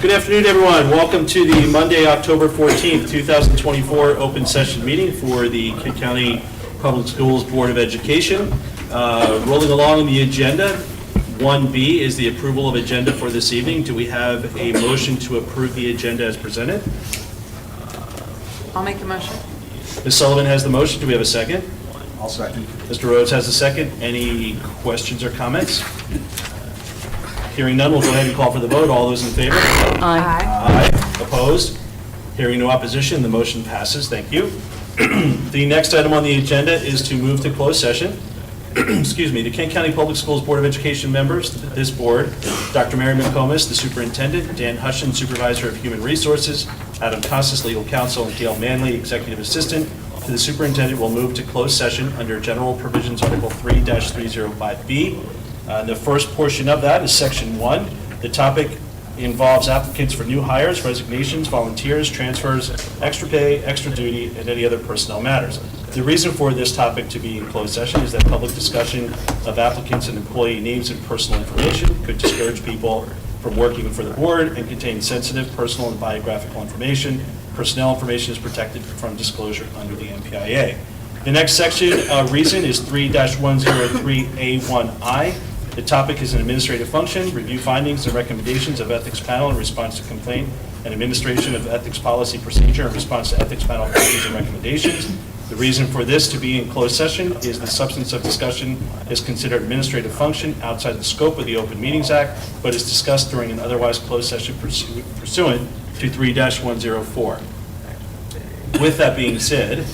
Good afternoon, everyone. Welcome to the Monday, October 14th, 2024 open session meeting for the Kent County Public Schools Board of Education. Rolling along the agenda, 1B is the approval of agenda for this evening. Do we have a motion to approve the agenda as presented? I'll make the motion. Ms. Sullivan has the motion. Do we have a second? I'll second. Mr. Rhodes has a second. Any questions or comments? Hearing none, we'll go ahead and call for the vote. All those in favor? Aye. Aye. Opposed? Hearing no opposition, the motion passes. Thank you. The next item on the agenda is to move to closed session. Excuse me, the Kent County Public Schools Board of Education members, this board, Dr. Mary McComas, the superintendent, Dan Hushin, supervisor of human resources, Adam Costas, legal counsel, and Gail Manley, executive assistant to the superintendent, will move to closed session under General Provisions Article 3-305B. The first portion of that is Section 1. The topic involves applicants for new hires, resignations, volunteers, transfers, extra pay, extra duty, and any other personnel matters. The reason for this topic to be in closed session is that public discussion of applicants and employee names and personal information could discourage people from working for the board and contain sensitive personal and biographical information. Personnel information is protected from disclosure under the MPIA. The next section reason is 3-103A1I. The topic is an administrative function, review findings and recommendations of ethics panel in response to complaint, and administration of ethics policy procedure in response to ethics panel findings and recommendations. The reason for this to be in closed session is the substance of discussion is considered administrative function outside the scope of the Open Meetings Act, but is discussed during an otherwise closed session pursuant to 3-104. With that being said,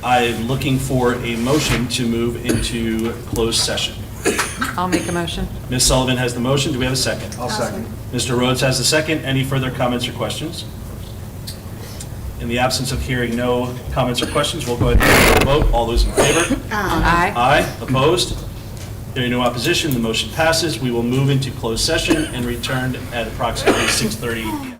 I'm looking for a motion to move into closed session. I'll make a motion. Ms. Sullivan has the motion. Do we have a second? I'll second. Mr. Rhodes has the second. Any further comments or questions? In the absence of hearing no comments or questions, we'll go ahead and vote. All those in favor? Aye. Aye. Opposed? Hearing no opposition, the motion passes. We will move into closed session and return at approximately 6:30 p.m.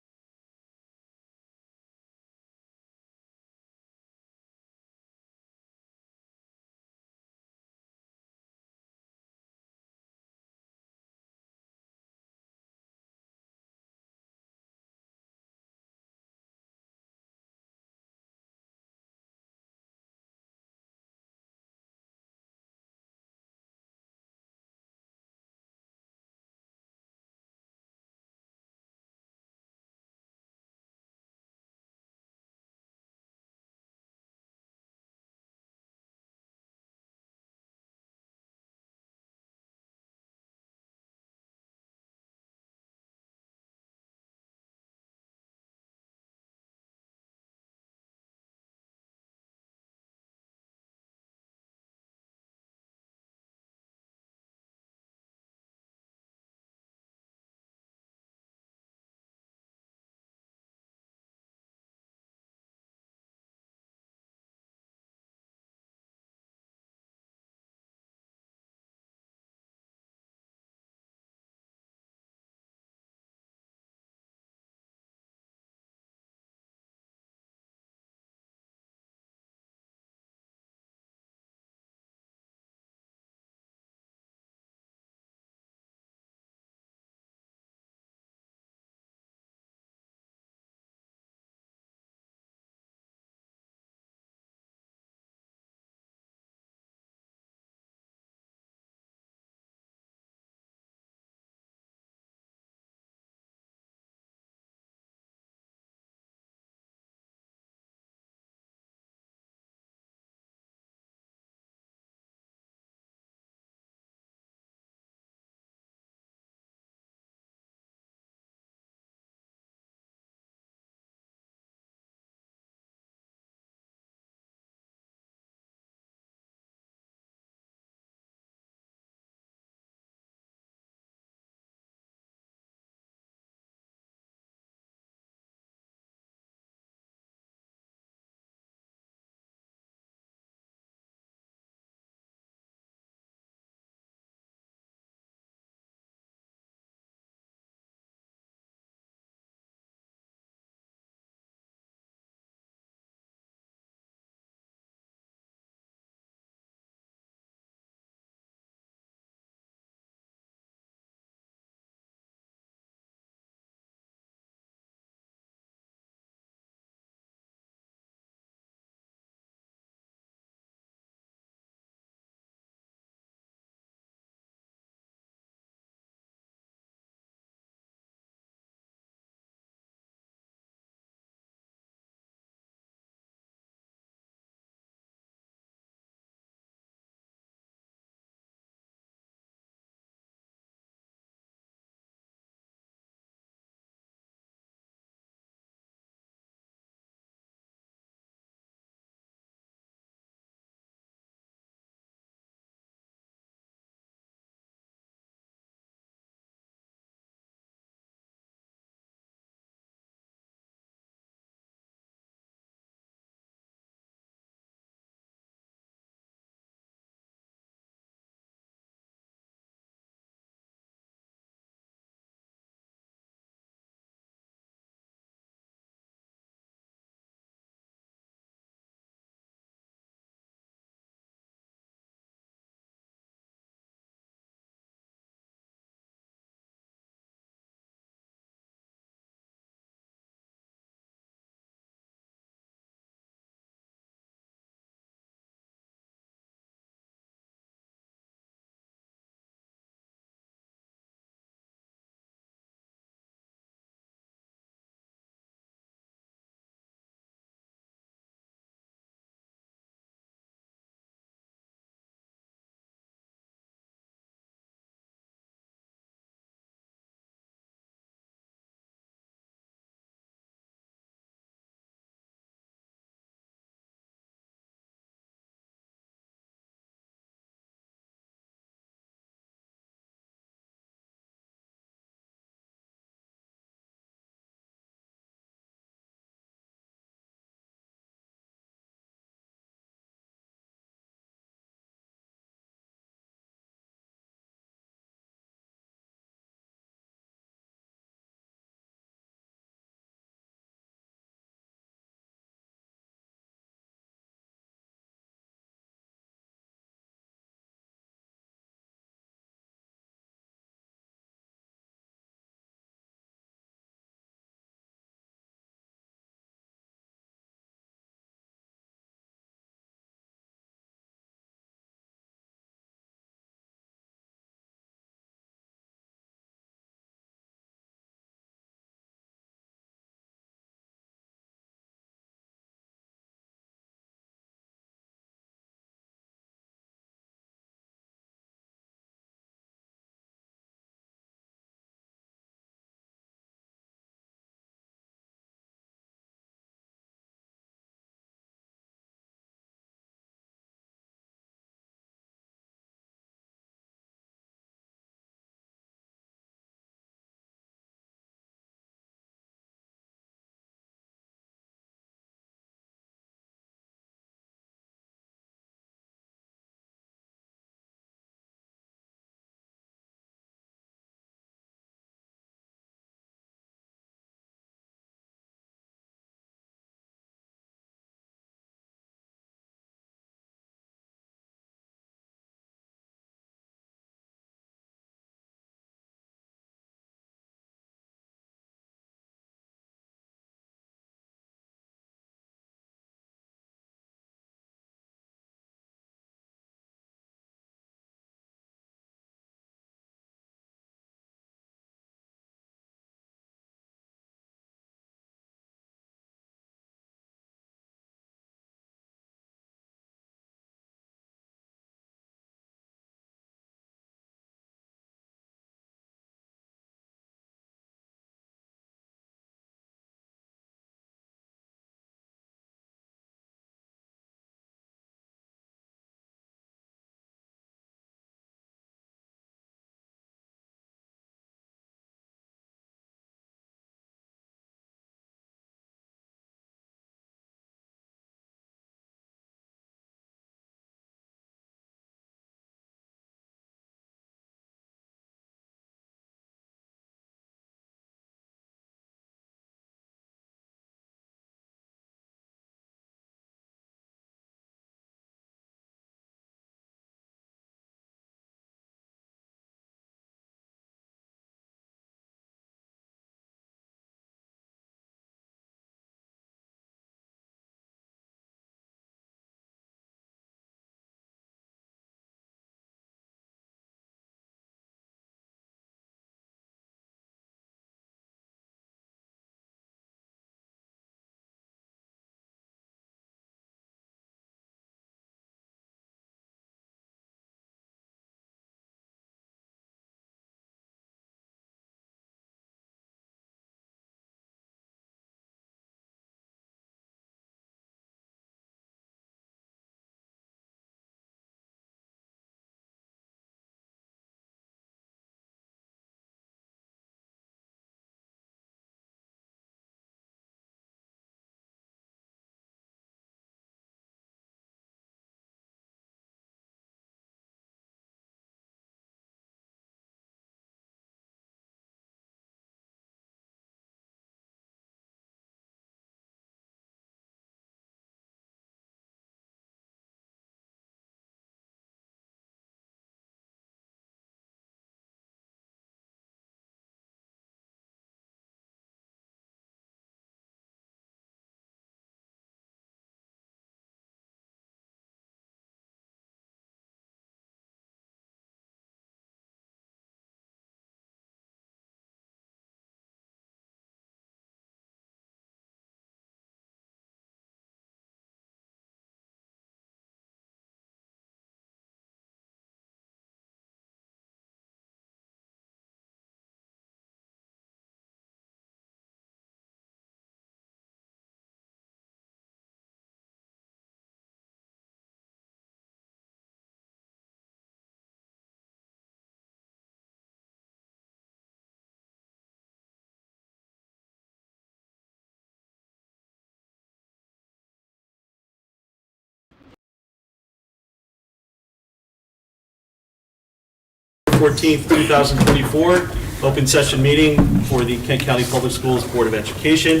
14th, 2024, open session meeting for the Kent County Public Schools Board of Education.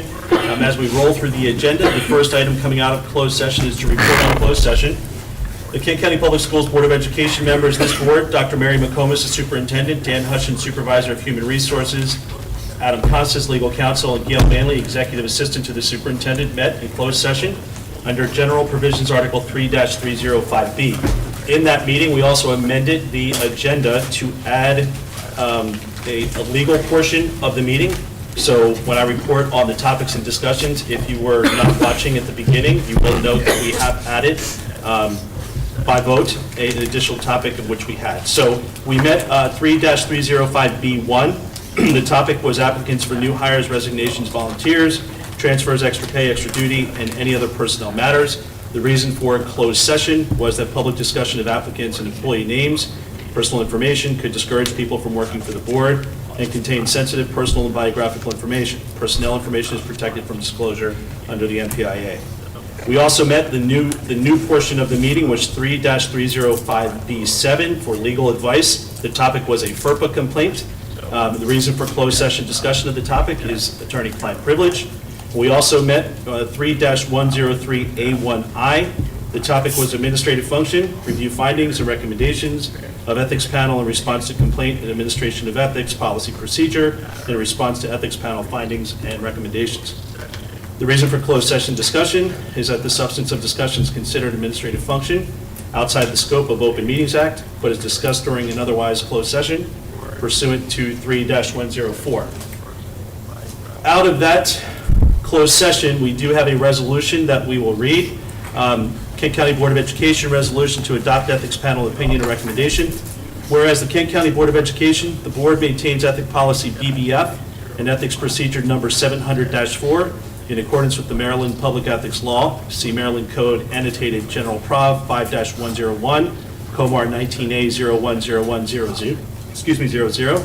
As we roll through the agenda, the first item coming out of closed session is to report on closed session. The Kent County Public Schools Board of Education members of this board, Dr. Mary McComas, the superintendent, Dan Hutchins, supervisor of human resources, Adam Constance, legal counsel, and Gail Manley, executive assistant to the superintendent, met in closed session under General Provisions Article 3-305B. In that meeting, we also amended the agenda to add a legal portion of the meeting. So when I report on the topics and discussions, if you were not watching at the beginning, you will note that we have added by vote an additional topic of which we had. So we met 3-305B1. The topic was applicants for new hires, resignations, volunteers, transfers, extra pay, extra duty, and any other personnel matters. The reason for a closed session was that public discussion of applicants and employee names, personal information could discourage people from working for the board and contain sensitive personal and biographical information. Personnel information is protected from disclosure under the NPIA. We also met the new portion of the meeting was 3-305B7 for legal advice. The topic was a FERPA complaint. The reason for closed session discussion of the topic is attorney-client privilege. We also met 3-103A1I. The topic was administrative function, review findings and recommendations of ethics panel in response to complaint and administration of ethics policy procedure in response to ethics panel findings and recommendations. The reason for closed session discussion is that the substance of discussion is considered administrative function outside the scope of Open Meetings Act, but is discussed during an otherwise closed session pursuant to 3-104. Out of that closed session, we do have a resolution that we will read. Kent County Board of Education resolution to adopt ethics panel opinion and recommendation. Whereas the Kent County Board of Education, the board maintains ethic policy BBF and ethics procedure number 700-4 in accordance with the Maryland Public Ethics Law, see Maryland Code annotated General Prov 5-101, Comar 19A010100,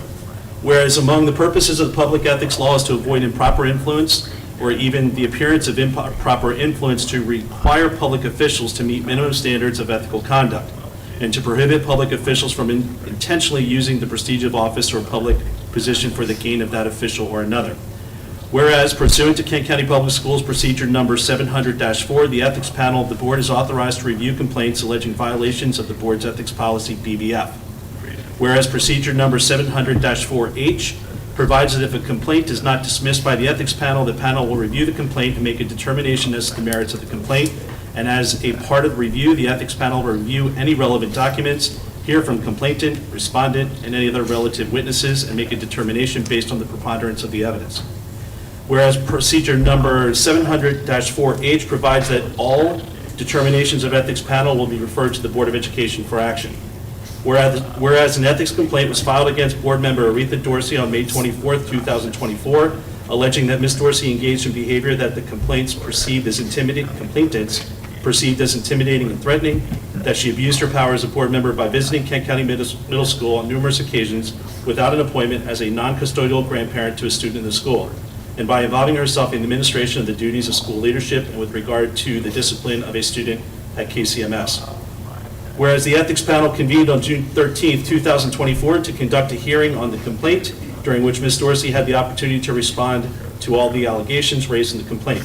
whereas among the purposes of the public ethics law is to avoid improper influence or even the appearance of improper influence, to require public officials to meet minimum standards of ethical conduct, and to prohibit public officials from intentionally using the prestige of office or public position for the gain of that official or another. Whereas pursuant to Kent County Public Schools procedure number 700-4, the ethics panel of the board is authorized to review complaints alleging violations of the board's ethics policy BBF. Whereas procedure number 700-4H provides that if a complaint is not dismissed by the ethics panel, the panel will review the complaint and make a determination as to the merits of the complaint. And as a part of the review, the ethics panel will review any relevant documents, hear from complainant, respondent, and any other relative witnesses, and make a determination based on the preponderance of the evidence. Whereas procedure number 700-4H provides that all determinations of ethics panel will be referred to the Board of Education for action. Whereas an ethics complaint was filed against board member Aretha Dorsey on May 24th, 2024, alleging that Ms. Dorsey engaged in behavior that the complainants perceived as intimidating and threatening, that she abused her power as a board member by visiting Kent County Middle School on numerous occasions without an appointment as a non-custodial grandparent to a student in the school, and by involving herself in the administration of the duties of school leadership and with regard to the discipline of a student at KCMS. Whereas the ethics panel convened on June 13th, 2024 to conduct a hearing on the complaint, during which Ms. Dorsey had the opportunity to respond to all the allegations raised in the complaint.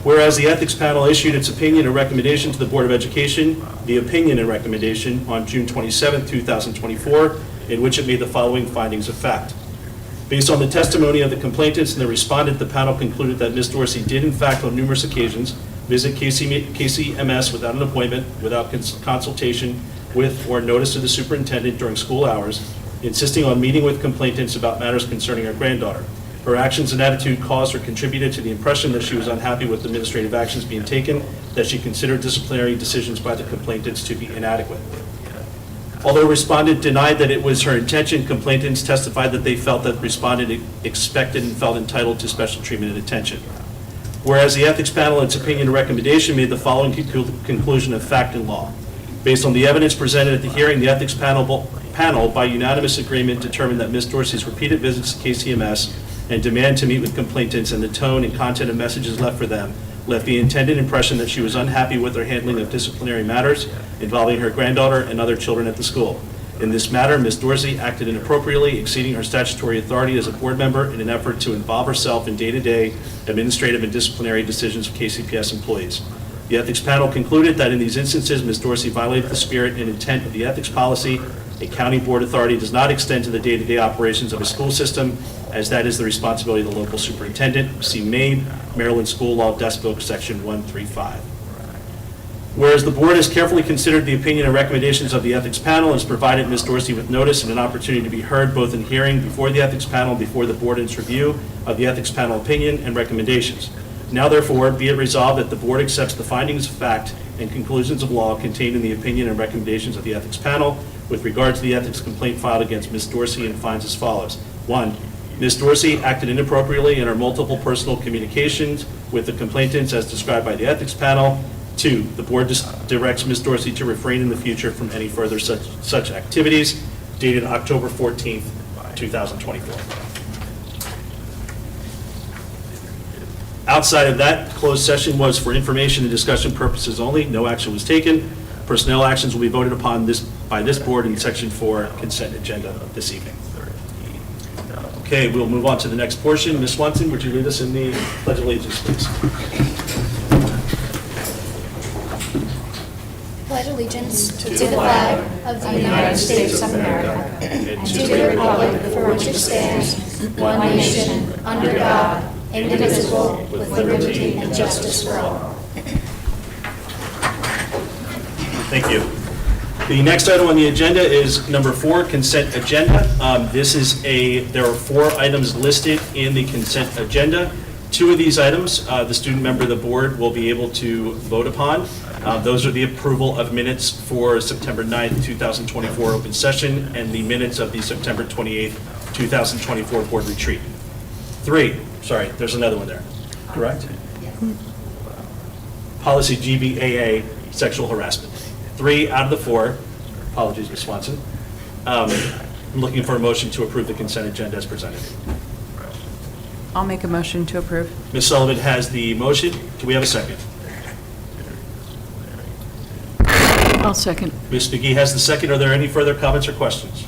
Whereas the ethics panel issued its opinion and recommendation to the Board of Education, the opinion and recommendation on June 27th, 2024, in which it made the following findings of fact. Based on the testimony of the complainants and the respondent, the panel concluded that Ms. Dorsey did in fact on numerous occasions visit KCMS without an appointment, without consultation with or notice to the superintendent during school hours, insisting on meeting with complainants about matters concerning her granddaughter. Her actions and attitude caused or contributed to the impression that she was unhappy with administrative actions being taken, that she considered disciplinary decisions by the complainants to be inadequate. Although respondent denied that it was her intention, complainants testified that they felt that respondent expected and felt entitled to special treatment and attention. Whereas the ethics panel, in its opinion and recommendation, made the following conclusion of fact and law. Based on the evidence presented at the hearing, the ethics panel, by unanimous agreement, determined that Ms. Dorsey's repeated visits to KCMS and demand to meet with complainants and the tone and content of messages left for them left the intended impression that she was unhappy with her handling of disciplinary matters involving her granddaughter and other children at the school. In this matter, Ms. Dorsey acted inappropriately, exceeding her statutory authority as a board member in an effort to involve herself in day-to-day administrative and disciplinary decisions of KCPS employees. The ethics panel concluded that in these instances, Ms. Dorsey violated the spirit and intent of the ethics policy. A county board authority does not extend to the day-to-day operations of a school system, as that is the responsibility of the local superintendent. See Maine, Maryland School Law, Desk Book, Section 135. Whereas the board has carefully considered the opinion and recommendations of the ethics panel and has provided Ms. Dorsey with notice and an opportunity to be heard both in hearing before the ethics panel and before the board in its review of the ethics panel opinion and recommendations. Now therefore, be it resolved that the board accepts the findings of fact and conclusions of law contained in the opinion and recommendations of the ethics panel with regard to the ethics complaint filed against Ms. Dorsey and finds as follows. 1, Ms. Dorsey acted inappropriately in her multiple personal communications with the complainants as described by the ethics panel. 2, the board directs Ms. Dorsey to refrain in the future from any further such activities. Dated October 14th, 2024. Outside of that, closed session was for information and discussion purposes only. No action was taken. Personnel actions will be voted upon by this board in Section 4 consent agenda this evening. Okay, we'll move on to the next portion. Ms. Swanson, would you lead us in the Pledge of Allegiance, please? Pledge allegiance to the flag of the United States of America and to the republic for which it stands, one nation, under God, indivisible, with liberty and justice for all. Thank you. The next item on the agenda is number 4, consent agenda. There are 4 items listed in the consent agenda. 2 of these items, the student member of the board will be able to vote upon. Those are the approval of minutes for September 9th, 2024 open session and the minutes of the September 28th, 2024 board retreat. 3, sorry, there's another one there, correct? Policy GBAA, sexual harassment. 3 out of the 4, apologies, Ms. Swanson. I'm looking for a motion to approve the consent agenda as presented. I'll make a motion to approve. Ms. Sullivan has the motion. Do we have a second? I'll second. Ms. McGee has the second. Are there any further comments or questions?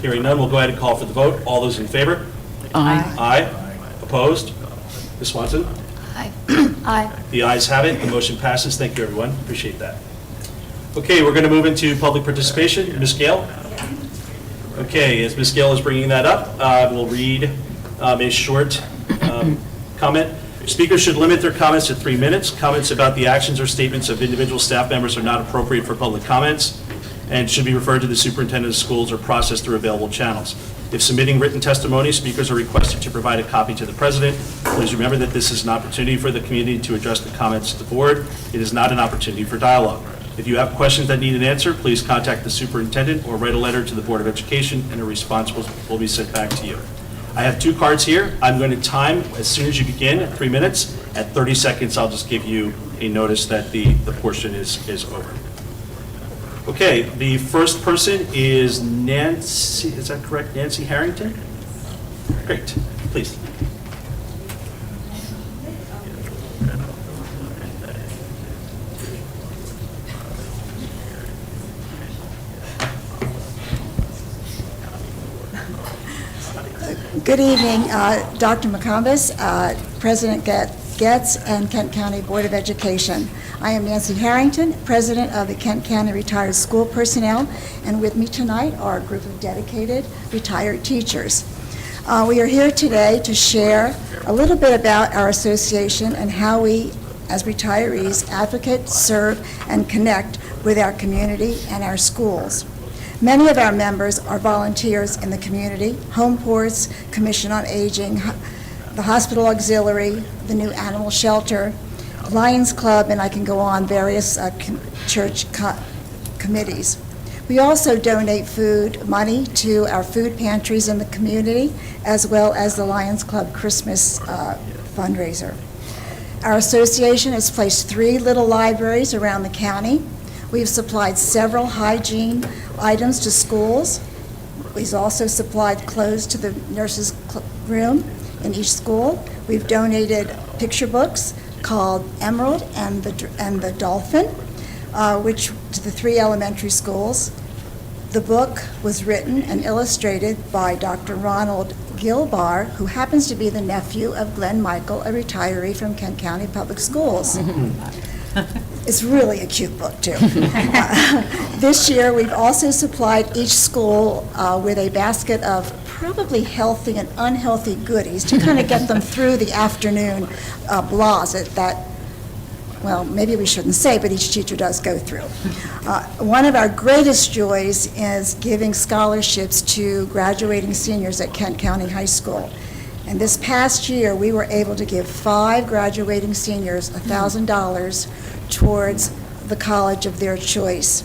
Hearing none, we'll go ahead and call for the vote. All those in favor? Aye. Aye. Opposed? Ms. Swanson? Aye. Aye. The ayes have it. The motion passes. Thank you, everyone. Appreciate that. Okay, we're going to move into public participation. Ms. Gale? Okay, as Ms. Gale is bringing that up, we'll read a short comment. Speakers should limit their comments to 3 minutes. Comments about the actions or statements of individual staff members are not appropriate for public comments and should be referred to the superintendent of schools or processed through available channels. If submitting written testimony, speakers are requested to provide a copy to the president. Please remember that this is an opportunity for the community to address the comments to the board. It is not an opportunity for dialogue. If you have questions that need an answer, please contact the superintendent or write a letter to the Board of Education and a response will be sent back to you. I have 2 cards here. I'm going to time as soon as you begin at 3 minutes. At 30 seconds, I'll just give you a notice that the portion is over. Okay, the first person is Nancy, is that correct? Nancy Harrington? Great, please. Good evening, Dr. McCombs, President Getz, and Kent County Board of Education. I am Nancy Harrington, President of the Kent County Retired School Personnel, and with me tonight are a group of dedicated retired teachers. We are here today to share a little bit about our association and how we, as retirees, advocate, serve, and connect with our community and our schools. Many of our members are volunteers in the community, Home Ports, Commission on Aging, the Hospital Auxiliary, the new Animal Shelter, Lions Club, and I can go on, various church committees. We also donate money to our food pantries in the community, as well as the Lions Club Christmas fundraiser. Our association has placed 3 little libraries around the county. We've supplied several hygiene items to schools. We've also supplied clothes to the nurses' room in each school. We've donated picture books called Emerald and the Dolphin, which to the 3 elementary schools. The book was written and illustrated by Dr. Ronald Gilbar, who happens to be the nephew of Glenn Michael, a retiree from Kent County Public Schools. It's really a cute book, too. This year, we've also supplied each school with a basket of probably healthy and unhealthy goodies to kind of get them through the afternoon blahs that, well, maybe we shouldn't say, but each teacher does go through. One of our greatest joys is giving scholarships to graduating seniors at Kent County High School. And this past year, we were able to give 5 graduating seniors $1,000 towards the college of their choice.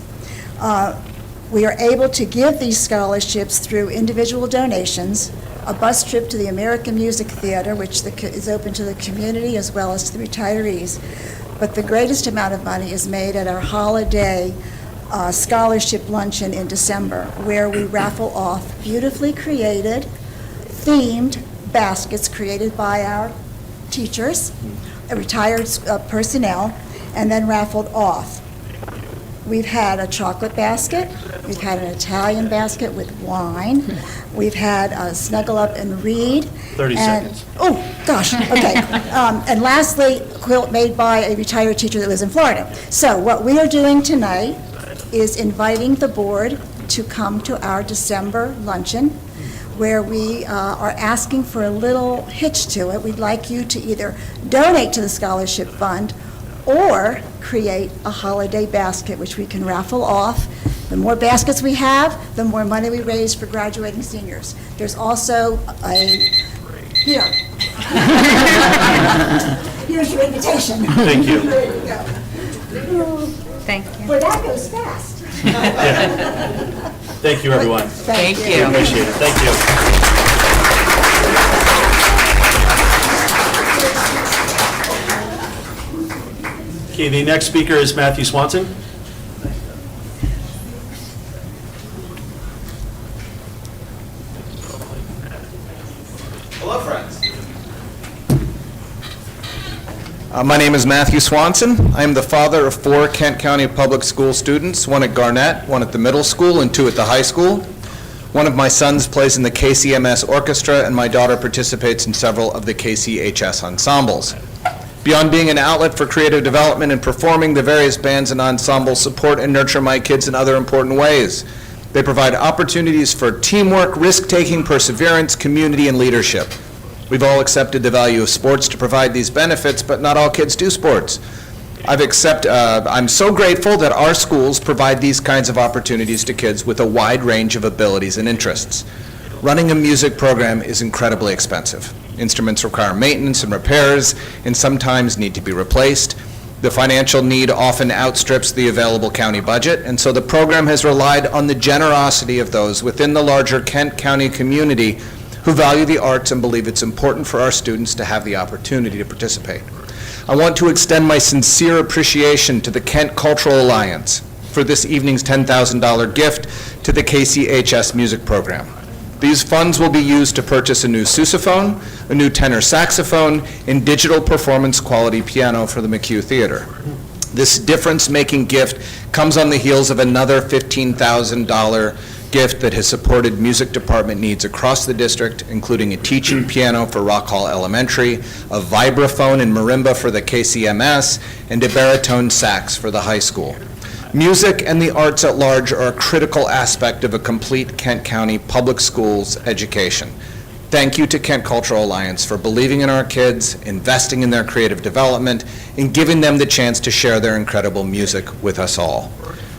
We are able to give these scholarships through individual donations, a bus trip to the American Music Theater, which is open to the community as well as to the retirees. But the greatest amount of money is made at our holiday scholarship luncheon in December, where we raffle off beautifully created, themed baskets created by our teachers, retired personnel, and then raffled off. We've had a chocolate basket, we've had an Italian basket with wine, we've had a Snuggle Up and Read. 30 seconds. Oh, gosh, okay. And lastly, a quilt made by a retired teacher that lives in Florida. So what we are doing tonight is inviting the board to come to our December luncheon, where we are asking for a little hitch to it. We'd like you to either donate to the scholarship fund or create a holiday basket, which we can raffle off. The more baskets we have, the more money we raise for graduating seniors. There's also here. Here's your invitation. Thank you. There you go. Thank you. Well, that goes fast. Thank you, everyone. Thank We appreciate it. Thank you. Okay, the next speaker is Matthew Swanson. Hello, friends. My name is Matthew Swanson. I am the father of 4 Kent County Public School students, 1 at Garnett, 1 at the middle school, and 2 at the high school. One of my sons plays in the KCMS orchestra, and my daughter participates in several of the KCHS ensembles. Beyond being an outlet for creative development and performing, the various bands and ensembles support and nurture my kids in other important ways. They provide opportunities for teamwork, risk-taking, perseverance, community, and leadership. We've all accepted the value of sports to provide these benefits, but not all kids do sports. I'm so grateful that our schools provide these kinds of opportunities to kids with a wide range of abilities and interests. Running a music program is incredibly expensive. Instruments require maintenance and repairs, and sometimes need to be replaced. The financial need often outstrips the available county budget, and so the program has relied on the generosity of those within the larger Kent County community who value the arts and believe it's important for our students to have the opportunity to participate. I want to extend my sincere appreciation to the Kent Cultural Alliance for this evening's $10,000 gift to the KCHS music program. These funds will be used to purchase a new sousaphone, a new tenor saxophone, and digital performance quality piano for the McHugh Theater. This difference-making gift comes on the heels of another $15,000 gift that has supported music department needs across the district, including a teaching piano for Rock Hall Elementary, a vibraphone and marimba for the KCMS, and a baritone sax for the high school. Music and the arts at large are a critical aspect of a complete Kent County Public Schools education. Thank you to Kent Cultural Alliance for believing in our kids, investing in their creative development, and giving them the chance to share their incredible music with us all.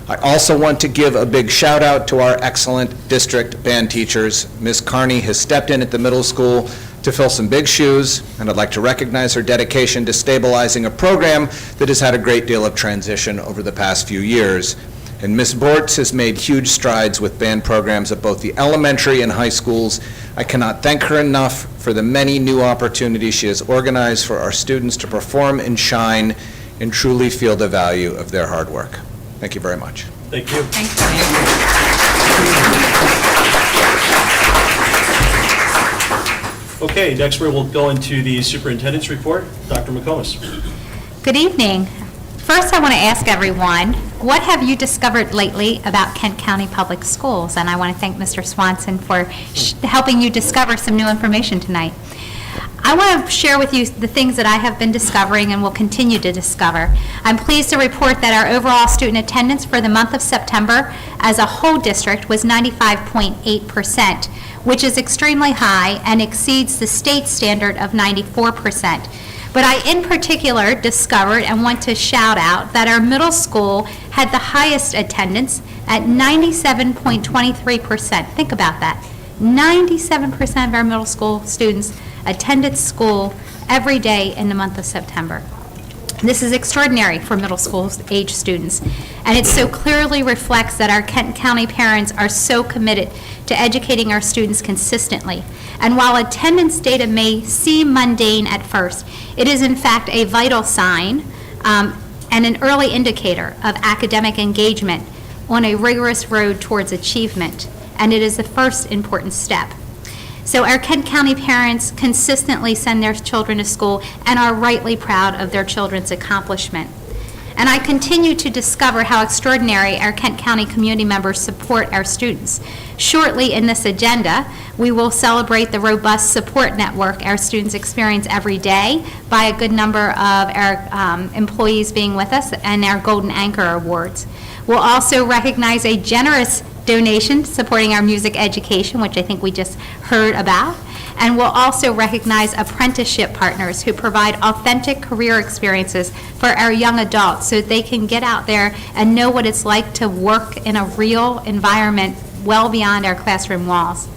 I also want to give a big shout out to our excellent district band teachers. Ms. Carney has stepped in at the middle school to fill some big shoes, and I'd like to recognize her dedication to stabilizing a program that has had a great deal of transition over the past few years. And Ms. Bortz has made huge strides with band programs at both the elementary and high schools. I cannot thank her enough for the many new opportunities she has organized for our students to perform and shine and truly feel the value of their hard work. Thank you very much. Thank you. Thank you. Okay, next we will go into the superintendent's report. Dr. McComas. Good evening. First, I want to ask everyone, what have you discovered lately about Kent County Public Schools? And I want to thank Mr. Swanson for helping you discover some new information tonight. I want to share with you the things that I have been discovering and will continue to discover. I'm pleased to report that our overall student attendance for the month of September as a whole district was 95.8%, which is extremely high and exceeds the state standard of 94%. But I, in particular, discovered and want to shout out that our middle school had the highest attendance at 97.23%. Think about that. 97% of our middle school students attended school every day in the month of September. This is extraordinary for middle school age students, and it so clearly reflects that our Kent County parents are so committed to educating our students consistently. And while attendance data may seem mundane at first, it is in fact a vital sign and an early indicator of academic engagement on a rigorous road towards achievement, and it is the first important step. So our Kent County parents consistently send their children to school and are rightly proud of their children's accomplishment. And I continue to discover how extraordinary our Kent County community members support our students. Shortly in this agenda, we will celebrate the robust support network our students experience every day by a good number of our employees being with us and our Golden Anchor Awards. We'll also recognize a generous donation supporting our music education, which I think we just heard about. And we'll also recognize apprenticeship partners who provide authentic career experiences for our young adults so they can get out there and know what it's like to work in a real environment well beyond our classroom walls.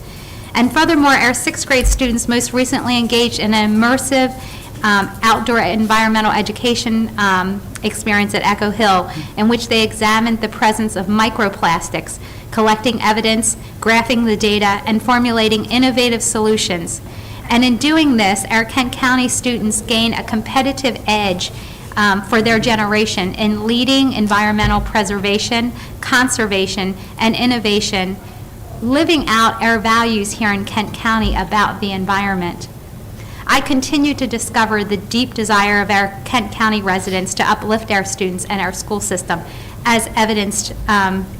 And furthermore, our sixth grade students most recently engaged in an immersive outdoor environmental education experience at Echo Hill, in which they examined the presence of microplastics, collecting evidence, graphing the data, and formulating innovative solutions. And in doing this, our Kent County students gain a competitive edge for their generation in leading environmental preservation, conservation, and innovation, living out our values here in Kent County about the environment. I continue to discover the deep desire of our Kent County residents to uplift our students and our school system, as evidenced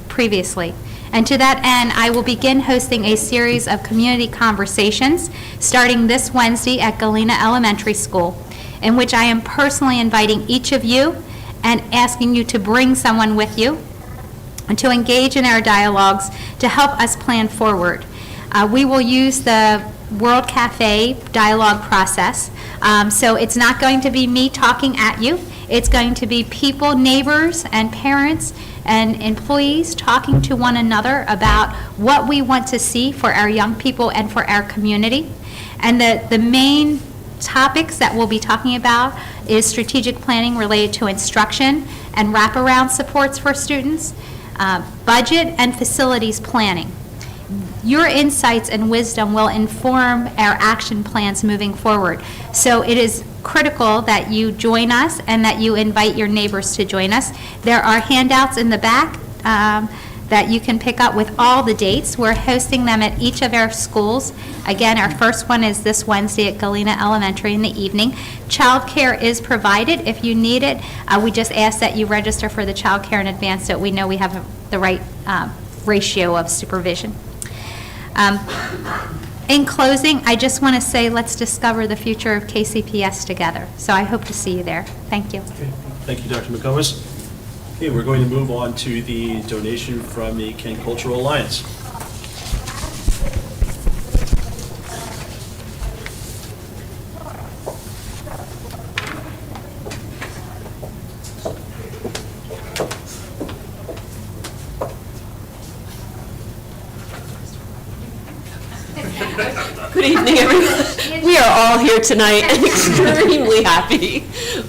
previously. And to that end, I will begin hosting a series of community conversations starting this Wednesday at Galena Elementary School, in which I am personally inviting each of you and asking you to bring someone with you and to engage in our dialogues to help us plan forward. We will use the World Cafe dialogue process. So it's not going to be me talking at you. It's going to be people, neighbors, and parents and employees talking to one another about what we want to see for our young people and for our community. And the main topics that we'll be talking about is strategic planning related to instruction and wraparound supports for students, budget and facilities planning. Your insights and wisdom will inform our action plans moving forward. So it is critical that you join us and that you invite your neighbors to join us. There are handouts in the back that you can pick up with all the dates. We're hosting them at each of our schools. Again, our first one is this Wednesday at Galena Elementary in the evening. Childcare is provided if you need it. We just ask that you register for the childcare in advance so we know we have the right ratio of supervision. In closing, I just want to say let's discover the future of KCPS together. So I hope to see you there. Thank you. Okay. Thank you, Dr. McComas. Okay, we're going to move on to the donation from the Kent Cultural Alliance. Good evening, everyone. We are all here tonight and extremely happy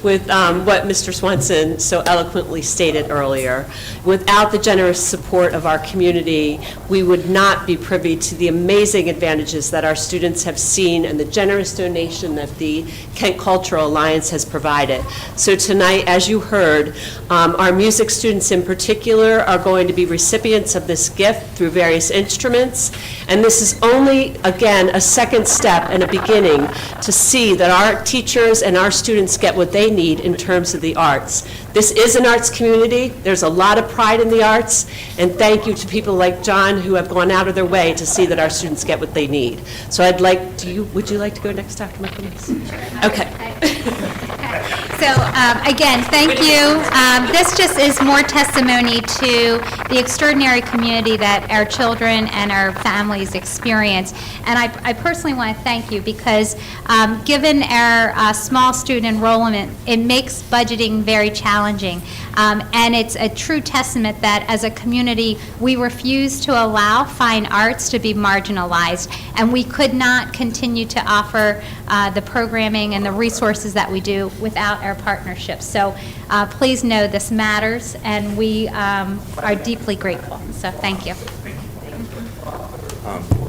with what Mr. Swanson so eloquently stated earlier. Without the generous support of our community, we would not be privy to the amazing advantages that our students have seen and the generous donation that the Kent Cultural Alliance has provided. So tonight, as you heard, our music students in particular are going to be recipients of this gift through various instruments, and this is only really, again, a second step and a beginning to see that our teachers and our students get what they need in terms of the arts. This is an arts community. There's a lot of pride in the arts, and thank you to people like John who have gone out of their way to see that our students get what they need. So would you like to go next, Dr. McComas? Okay. So, again, thank you. This just is more testimony to the extraordinary community that our children and our families experience. And I personally want to thank you because given our small student enrollment, it makes budgeting very challenging. And it's a true testament that as a community, we refuse to allow fine arts to be marginalized. And we could not continue to offer the programming and the resources that we do without our partnerships. So please know this matters, and we are deeply grateful. So thank you.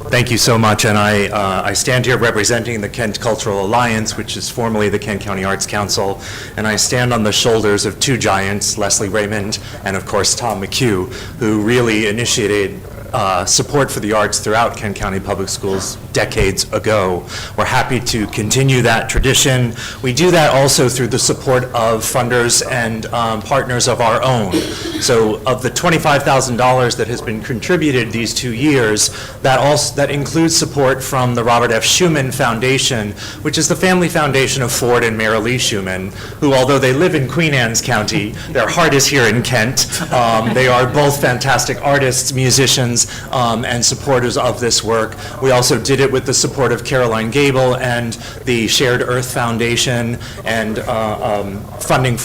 Thank you so much, and I stand here representing the Kent Cultural Alliance, which is formerly the Kent County Arts Council, and I stand on the shoulders of two giants, Leslie Raymond and, of course, Tom McHugh, who really initiated support for the arts throughout Kent County Public Schools decades ago. We're happy to continue that tradition. We do that also through the support of funders and partners of our own. So of the $25,000 that has been contributed these 2 years, that includes support from the Robert F. Schuman Foundation, which is the family foundation of Ford and Marilee Schuman, who, although they live in Queen Anne's County, their heart is here in Kent. They are both fantastic artists, musicians, and supporters of this work. We also did it with the support of Caroline Gable and the Shared Earth Foundation, and funding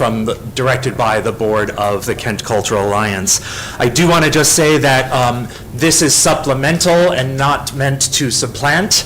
directed by the board of the Kent Cultural Alliance. I do want to just say that this is supplemental and not meant to supplant.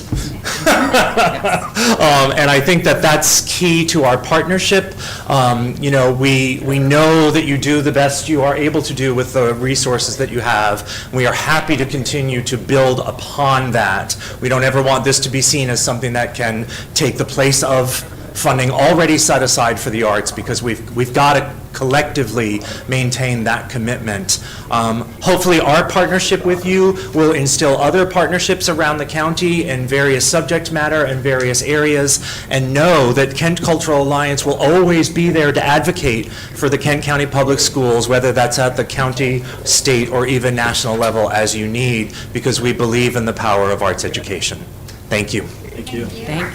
And I think that that's key to our partnership. We know that you do the best you are able to do with the resources that you have. We are happy to continue to build upon that. We don't ever want this to be seen as something that can take the place of funding already set aside for the arts, because we've got to collectively maintain that commitment. Hopefully our partnership with you will instill other partnerships around the county in various subject matter and various areas, and know that Kent Cultural Alliance will always be there to advocate for the Kent County Public Schools, whether that's at the county, state, or even national level as you need, because we believe in the power of arts education. Thank you. Thank you. Thank you.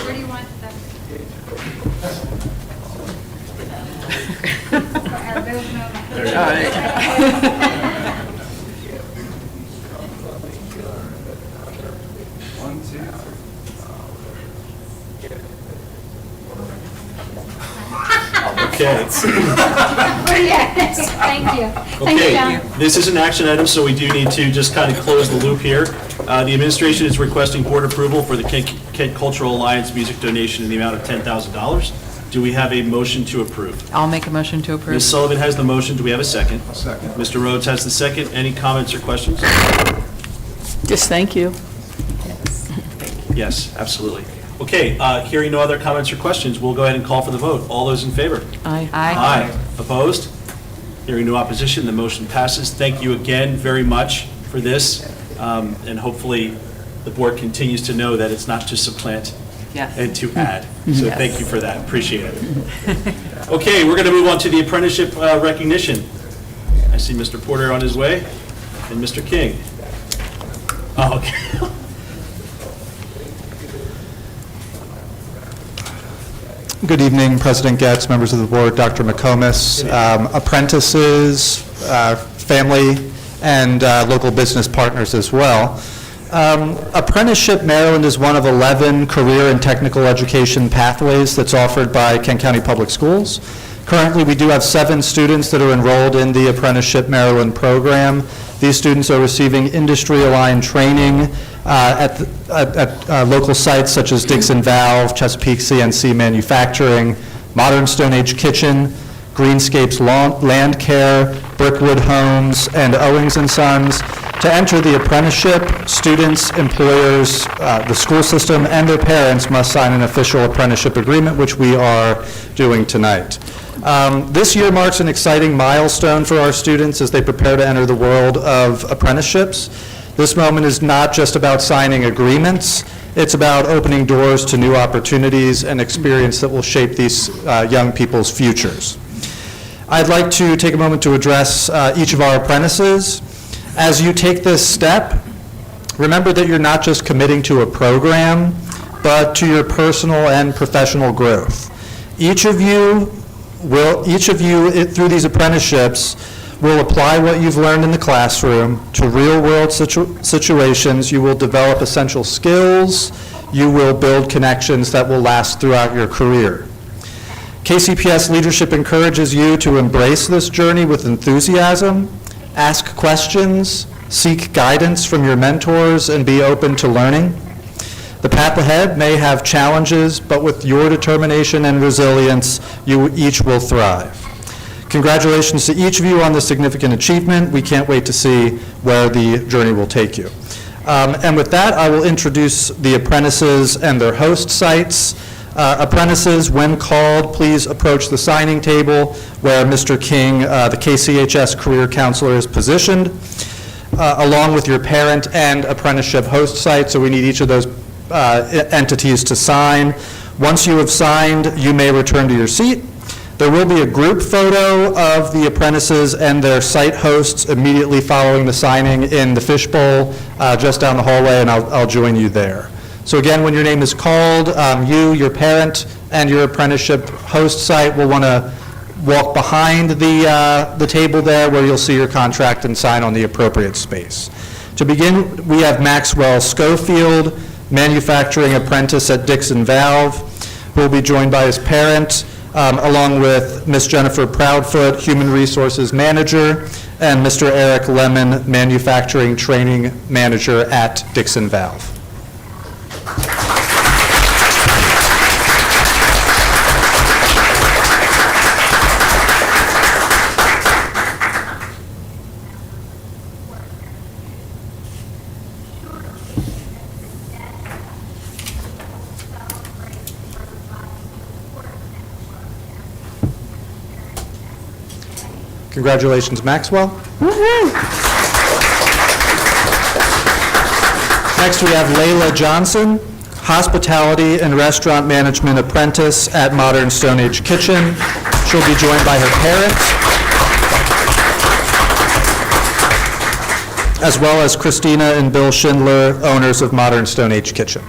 Where do you want Okay. Thank you. Thank you, Okay, John. this is an action item, so we do need to just kind of close the loop here. The administration is requesting board approval for the Kent Cultural Alliance music donation in the amount of $10,000. Do we have a motion to approve? I'll make a motion to approve. Ms. Sullivan has the motion. Do we have a second? Second. Mr. Rhodes has the second. Any comments or questions? Just thank you. Yes, absolutely. Okay, hearing no other comments or questions, we'll go ahead and call for the vote. All those in favor? Aye. Aye. Opposed? Hearing no opposition, the motion passes. Thank you again very much for this, and hopefully the board continues to know that it's not to supplant and to add. So thank you for that, appreciate it. Okay, we're going to move on to the apprenticeship recognition. I see Mr. Porter on his way, and Mr. King. Oh, okay. Good evening, President Getz, members of the board, Dr. McComas, apprentices, family, and local business partners as well. Apprenticeship Maryland is one of 11 career and technical education pathways that's offered by Kent County Public Schools. Currently, we do have 7 students that are enrolled in the Apprenticeship Maryland program. These students are receiving industry-aligned training at local sites such as Dixon Valve, Chesapeake CNC Manufacturing, Modern Stone Age Kitchen, Greenscapes Land Care, Brickwood Homes, and Owings & Sons, To enter the apprenticeship, students, employers, the school system, and their parents must sign an official apprenticeship agreement, which we are doing tonight. This year marks an exciting milestone for our students as they prepare to enter the world of apprenticeships. This moment is not just about signing agreements, it's about opening doors to new opportunities and experience that will shape these young people's futures. I'd like to take a moment to address each of our apprentices. As you take this step, remember that you're not just committing to a program, but to your personal and professional growth. Each of you, through these apprenticeships, will apply what you've learned in the classroom to real-world situations. You will develop essential skills. You will build connections that will last throughout your career. KCPS leadership encourages you to embrace this journey with enthusiasm, ask questions, seek guidance from your mentors, and be open to learning. The path ahead may have challenges, but with your determination and resilience, you each will thrive. Congratulations to each of you on this significant achievement. We can't wait to see where the journey will take you. And with that, I will introduce the apprentices and their host sites. Apprentices, when called, please approach the signing table where Mr. King, the KCHS Career Counselor, is positioned, along with your parent and apprenticeship host site. So we need each of those entities to sign. Once you have signed, you may return to your seat. There will be a group photo of the apprentices and their site hosts immediately following the signing in the fishbowl just down the hallway, and I'll join you there. So again, when your name is called, you, your parent, and your apprenticeship host site will want to walk behind the table there where you'll see your contract and sign on the appropriate space. To begin, we have Maxwell Schofield, manufacturing apprentice at Dixon Valve, who will be joined by his parent, along with Ms. Jennifer Proudfoot, Human Resources Manager, and Mr. Eric Lemon, Manufacturing Training Manager at Dixon Valve. Congratulations, Maxwell. Next, we have Layla Johnson, Hospitality and Restaurant Management Apprentice at Modern Stone Age Kitchen. She'll be joined by her parents, as well as Christina and Bill Schindler, owners of Modern Stone Age Kitchen.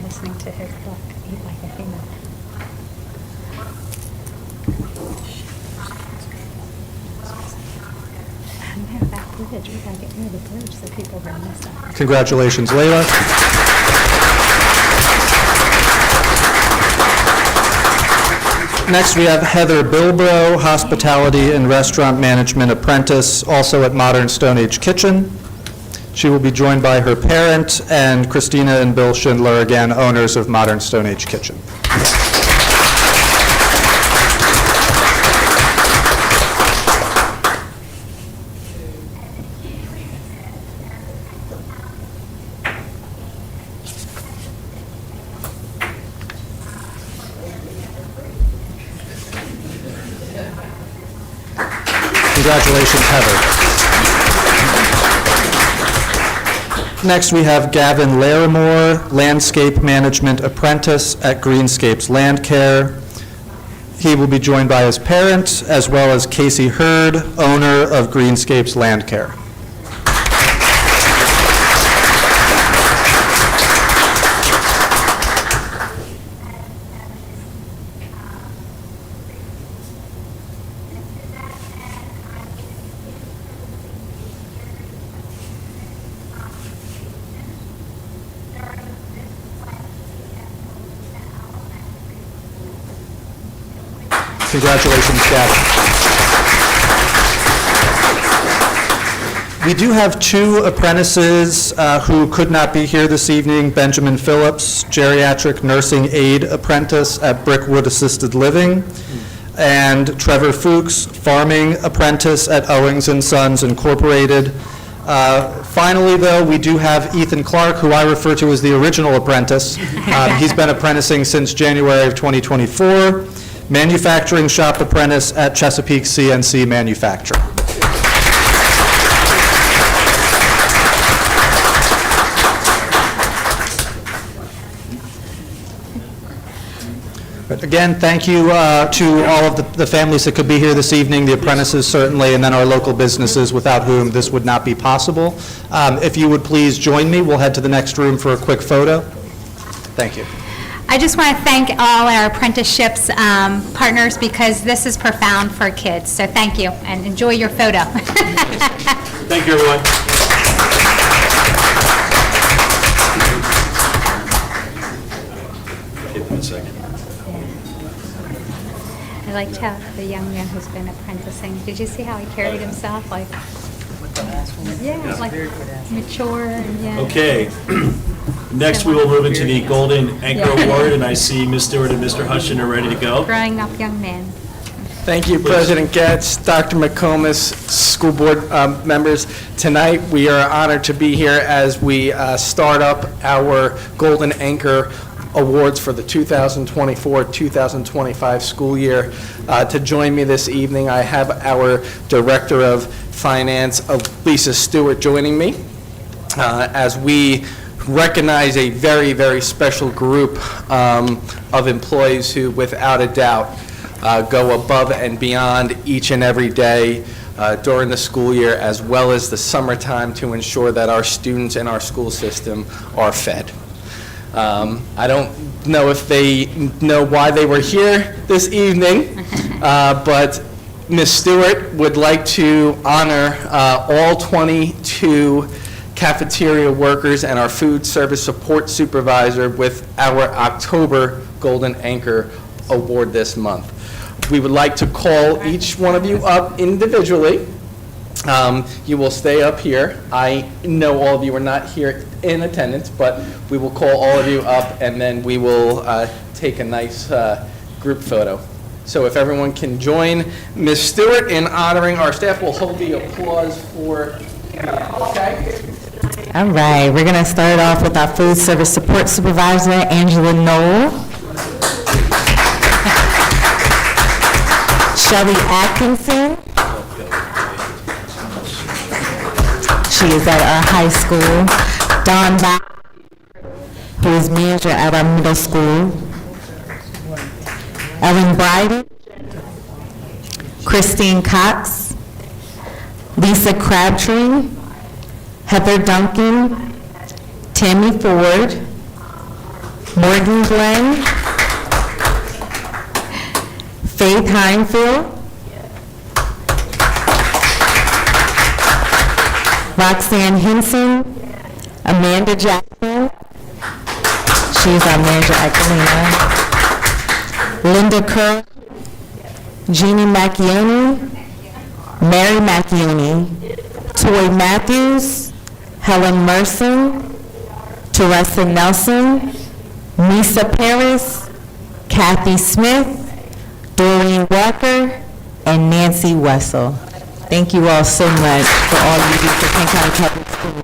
Listening to his book, Eat Like a Human. Man, that bridge, we gotta get near the bridge so people don't miss it. Congratulations, Layla. Next, we have Heather Bilbro, Hospitality and Restaurant Management Apprentice, also at Modern Stone Age Kitchen. She will be joined by her parent and Christina and Bill Schindler, again, owners of Modern Stone Age Kitchen. Congratulations, Heather. Next, we have Gavin Larimore, Landscape Management Apprentice at Greenscapes Land Care. He will be joined by his parents, as well as Casey Hurd, owner of Greenscapes Land Care. Congratulations, Gavin. We do have two apprentices who could not be here this evening. Benjamin Phillips, geriatric nursing aide apprentice at Brickwood Assisted Living, and Trevor Fuchs, farming apprentice at Owings & Sons Incorporated. Finally, though, we do have Ethan Clark, who I refer to as the original apprentice. He's been apprenticing since January of 2024, manufacturing shop apprentice at Chesapeake CNC Manufacturing. But again, thank you to all of the families that could be here this evening, the apprentices certainly, and then our local businesses without whom this would not be possible. If you would please join me, we'll head to the next room for a quick photo. Thank you. I just want to thank all our apprenticeships partners because this is profound for kids. So thank you, and enjoy your photo. Thank you, everyone. Give me a second. I liked how the young man who's been apprenticing, did you see how he carried himself? Like, yeah, like mature and yeah. Okay. Next, we will move into the Golden Anchor Award, and I see Ms. Stewart and Mr. Hutchin are ready to go. Growing up young man. Thank you, President Getz, Dr. McComas, school board members. Tonight, we are honored to be here as we start up our Golden Anchor Awards for the 2024-2025 school year. To join me this evening, I have our Director of Finance, Lisa Stewart, joining me as we recognize a very, very special group of employees who, without a doubt, go above and beyond each and every day during the school year as well as the summertime to ensure that our students in our school system are fed. I don't know if they know why they were here this evening, but Ms. Stewart would like to honor all 22 cafeteria workers and our food service support supervisor with our October Golden Anchor Award this month. We would like to call each one of you up individually. You will stay up here. I know all of you are not here in attendance, but we will call all of you up, and then we will take a nice group photo. So if everyone can join Ms. Stewart in honoring our staff, we'll hold the applause for okay? All right, we're going to start off with our food service support supervisor, Angela Knoll. Shelly Atkinson. She is at our high school. Dawn Bach, who is manager at our middle school. Ellen Bryden. Christine Cox. Lisa Crabtree. Heather Duncan. Tammy Ford. Morgan Glenn. Faith Heinfield. Roxanne Henson. Amanda Jackson. She's our manager at Galena. Linda Kerr. Jeannie Macchione. Mary Macchione. Toy Matthews. Helen Merson. Teresa Nelson. Nisa Paris. Kathy Smith. Doreen Walker, and Nancy Wessel. Thank you all so much for all you do for Kent County Public Schools.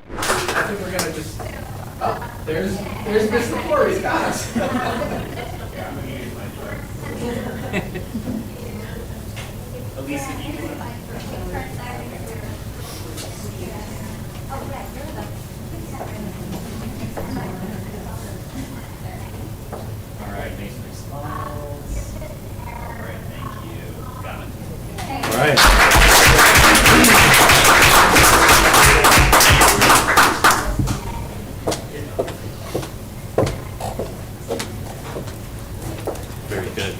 I think we're going to just, there's Mr. Corey, guys. All right. Very good.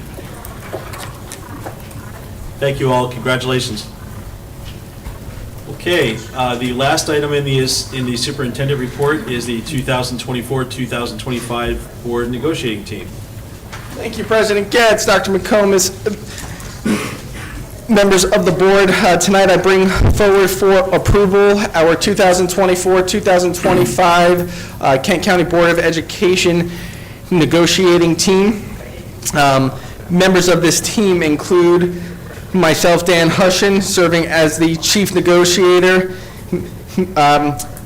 Thank you all. Congratulations. Okay, the last item in the superintendent report is the 2024-2025 board negotiating team. Thank you, President Getz, Dr. McComas. Members of the board, tonight I bring forward for approval our 2024-2025 Kent County Board of Education negotiating team. Members of this team include myself, Dan Hushin, serving as the chief negotiator,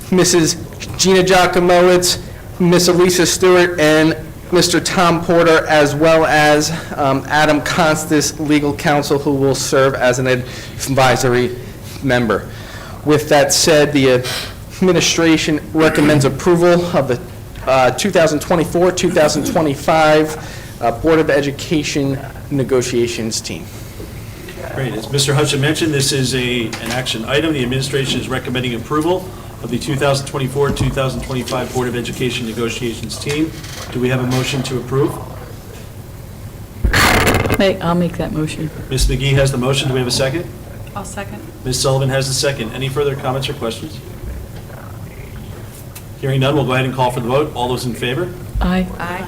Mrs. Gina Giacomowitz, Miss Elisa Stewart, and Mr. Tom Porter, as well as Adam Constas, legal counsel, who will serve as an advisory member. With that said, the administration recommends approval of the 2024-2025 Board of Education negotiations team. Great. As Mr. Hutchin mentioned, this is an action item. The administration is recommending approval of the 2024-2025 Board of Education negotiations team. Do we have a motion to approve? I'll make that motion. Ms. McGee has the motion. Do we have a second? I'll second. Ms. Sullivan has the second. Any further comments or questions? Hearing none, we'll go ahead and call for the vote. All those in favor? Aye.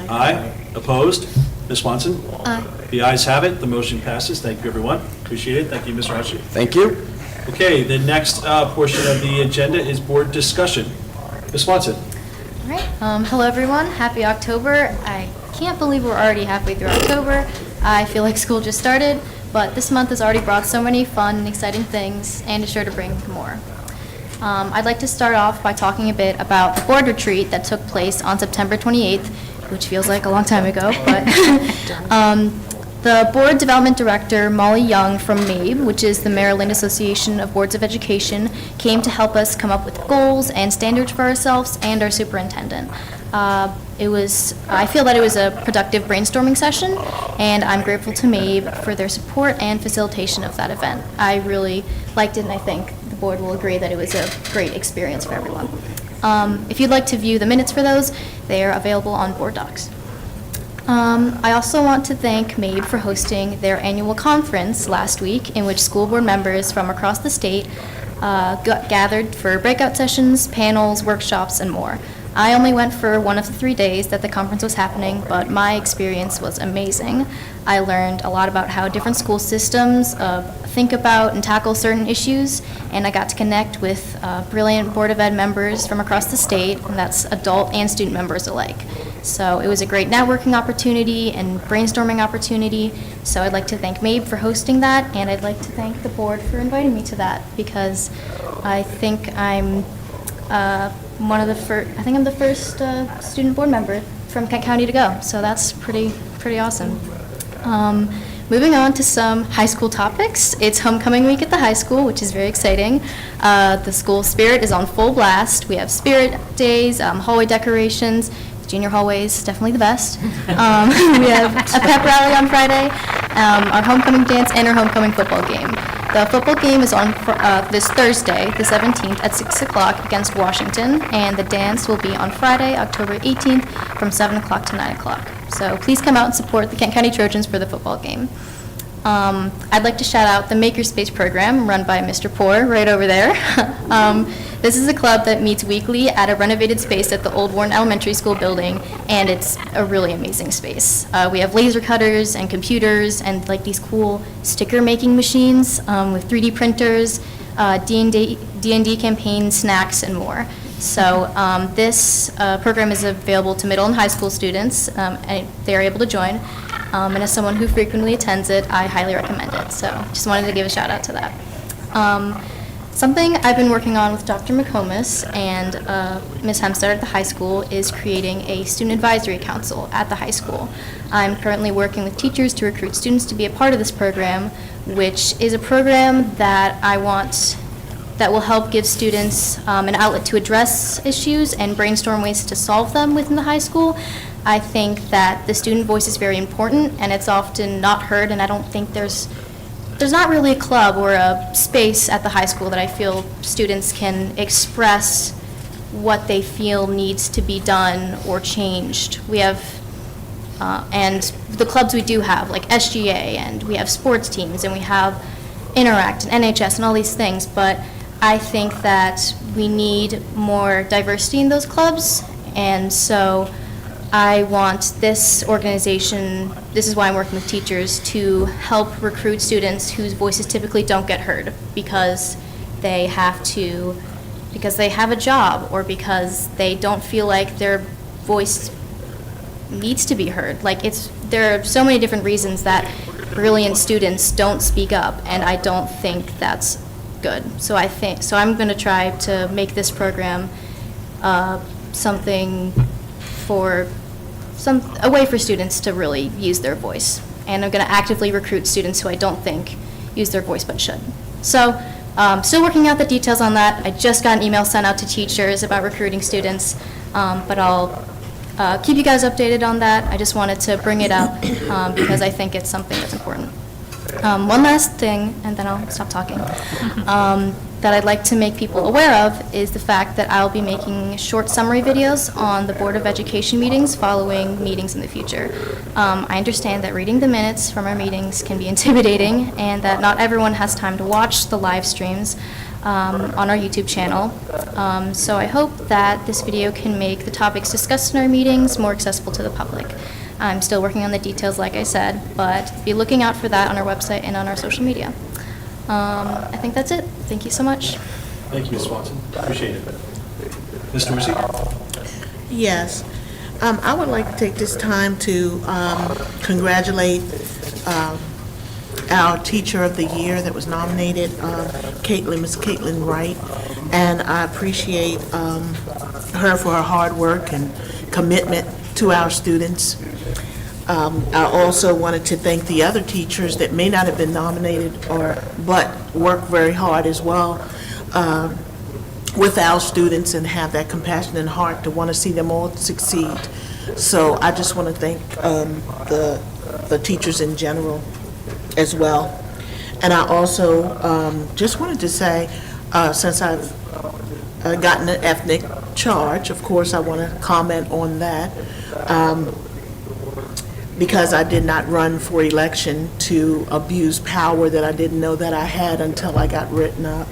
Aye. Opposed? Ms. Swanson? Aye. The ayes have it. The motion passes. Thank you, everyone. Appreciate it. Thank you, Mr. Hutchin. Thank you. Okay, the next portion of the agenda is board discussion. Ms. Swanson? All right. Hello, everyone. Happy October. I can't believe we're already halfway through October. I feel like school just started, but this month has already brought so many fun and exciting things, and is sure to bring more. I'd like to start off by talking a bit about the board retreat that took place on September 28th, which feels like a long time ago, but the board development director, Molly Young from MABE, which is the Maryland Association of Boards of Education, came to help us come up with goals and standards for ourselves and our superintendent. I feel that it was a productive brainstorming session, and I'm grateful to MABE for their support and facilitation of that event. I really liked it, and I think the board will agree that it was a great experience for everyone. If you'd like to view the minutes for those, they are available on board docs. I also want to thank MABE for hosting their annual conference last week, in which school board members from across the state gathered for breakout sessions, panels, workshops, and more. I only went for one of the 3 days that the conference was happening, but my experience was amazing. I learned a lot about how different school systems think about and tackle certain issues, and I got to connect with brilliant Board of Ed members from across the state, and that's adult and student members alike. So it was a great networking opportunity and brainstorming opportunity, so I'd like to thank MABE for hosting that, and I'd like to thank the board for inviting me to that, because I think I'm I'm the first student board member from Kent County to go, so that's pretty awesome. Moving on to some high school topics. It's homecoming week at the high school, which is very exciting. The school spirit is on full blast. We have spirit days, hallway decorations. Junior hallways, definitely the best. We have a pep rally on Friday, our homecoming dance, and our homecoming football game. The football game is on this Thursday, the 17th, at 6 o'clock against Washington, and the dance will be on Friday, October 18th, from 7 o'clock to 9 o'clock. So please come out and support the Kent County Trojans for the football game. I'd like to shout out the Makerspace program run by Mr. Poor right over there. This is a club that meets weekly at a renovated space at the Old Warren Elementary School building, and it's a really amazing space. We have laser cutters and computers and like these cool sticker making machines with 3D printers, D&D campaign, snacks, and more. So this program is available to middle and high school students, and they are able to join. And as someone who frequently attends it, I highly recommend it. So just wanted to give a shout out to that. Something I've been working on with Dr. McComas and Ms. Hempstead at the high school is creating a student advisory council at the high school. I'm currently working with teachers to recruit students to be a part of this program, which is a program that that will help give students an outlet to address issues and brainstorm ways to solve them within the high school. I think that the student voice is very important, and it's often not heard, and I don't think there's not really a club or a space at the high school that I feel students can express what they feel needs to be done or changed. We have, and the clubs we do have, like SGA, and we have sports teams, and we have Interact and NHS and all these things, but I think that we need more diversity in those clubs, and so I want this organization, this is why I'm working with teachers, to help recruit students whose voices typically don't get heard because they have a job or because they don't feel like their voice needs to be heard. There are so many different reasons that brilliant students don't speak up, and I don't think that's good. So I'm going to try to make this program a way for students to really use their voice. And I'm going to actively recruit students who I don't think use their voice but should. So, still working out the details on that. I just got an email sent out to teachers about recruiting students, but I'll keep you guys updated on that. I just wanted to bring it up because I think it's something that's important. One last thing, and then I'll stop talking, that I'd like to make people aware of is the fact that I'll be making short summary videos on the Board of Education meetings following meetings in the future. I understand that reading the minutes from our meetings can be intimidating and that not everyone has time to watch the live streams on our YouTube channel. So I hope that this video can make the topics discussed in our meetings more accessible to the public. I'm still working on the details, like I said, but be looking out for that on our website and on our social media. I think that's it. Thank you so much. Thank you, Ms. Swanson. Appreciate it. Ms. Dorsey? Yes. I would like to take this time to congratulate our Teacher of the Year that was nominated, Ms. Caitlin Wright, and I appreciate her for her hard work and commitment to our students. I also wanted to thank the other teachers that may not have been nominated but worked very hard as well with our students and have that compassionate heart to want to see them all succeed. So I just want to thank the teachers in general as well. And I also just wanted to say, since I've gotten an ethnic charge, of course I want to comment on that. Because I did not run for election to abuse power that I didn't know that I had until I got written up.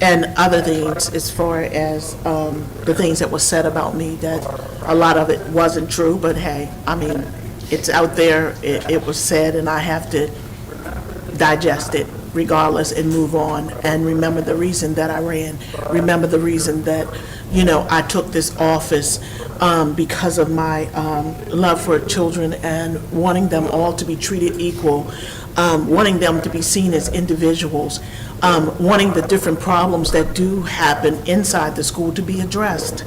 And other things as far as the things that was said about me, that a lot of it wasn't true, but hey, I mean, it's out there, it was said, and I have to digest it regardless and move on and remember the reason that I ran, remember the reason that, I took this office because of my love for children and wanting them all to be treated equal, wanting them to be seen as individuals, wanting the different problems that do happen inside the school to be addressed.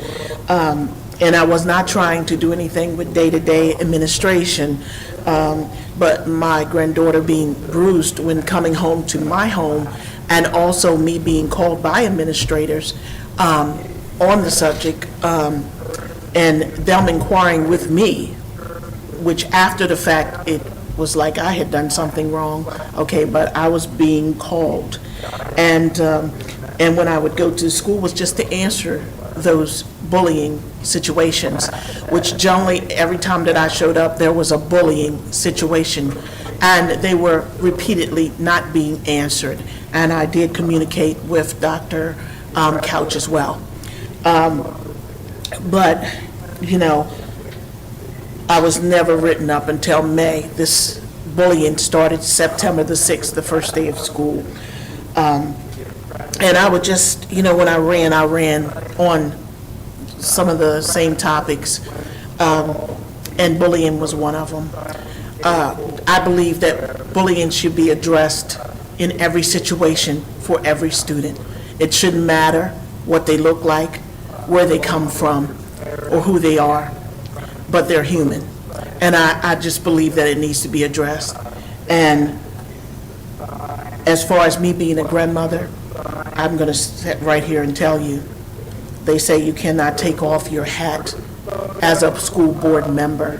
And I was not trying to do anything with day-to-day administration, but my granddaughter being bruised when coming home to my home, and also me being called by administrators on the subject, and them inquiring with me, which after the fact, it was like I had done something wrong, okay, but I was being called. And when I would go to school was just to answer those bullying situations, which generally every time that I showed up, there was a bullying situation, and they were repeatedly not being answered. And I did communicate with Dr. Couch as well. But, I was never written up until May. This bullying started September the 6th, the first day of school. And I would just, when I ran on some of the same topics, and bullying was one of them. I believe that bullying should be addressed in every situation for every student. It shouldn't matter what they look like, where they come from, or who they are, but they're human. And I just believe that it needs to be addressed. And as far as me being a grandmother, I'm going to sit right here and tell you, they say you cannot take off your hat as a school board member.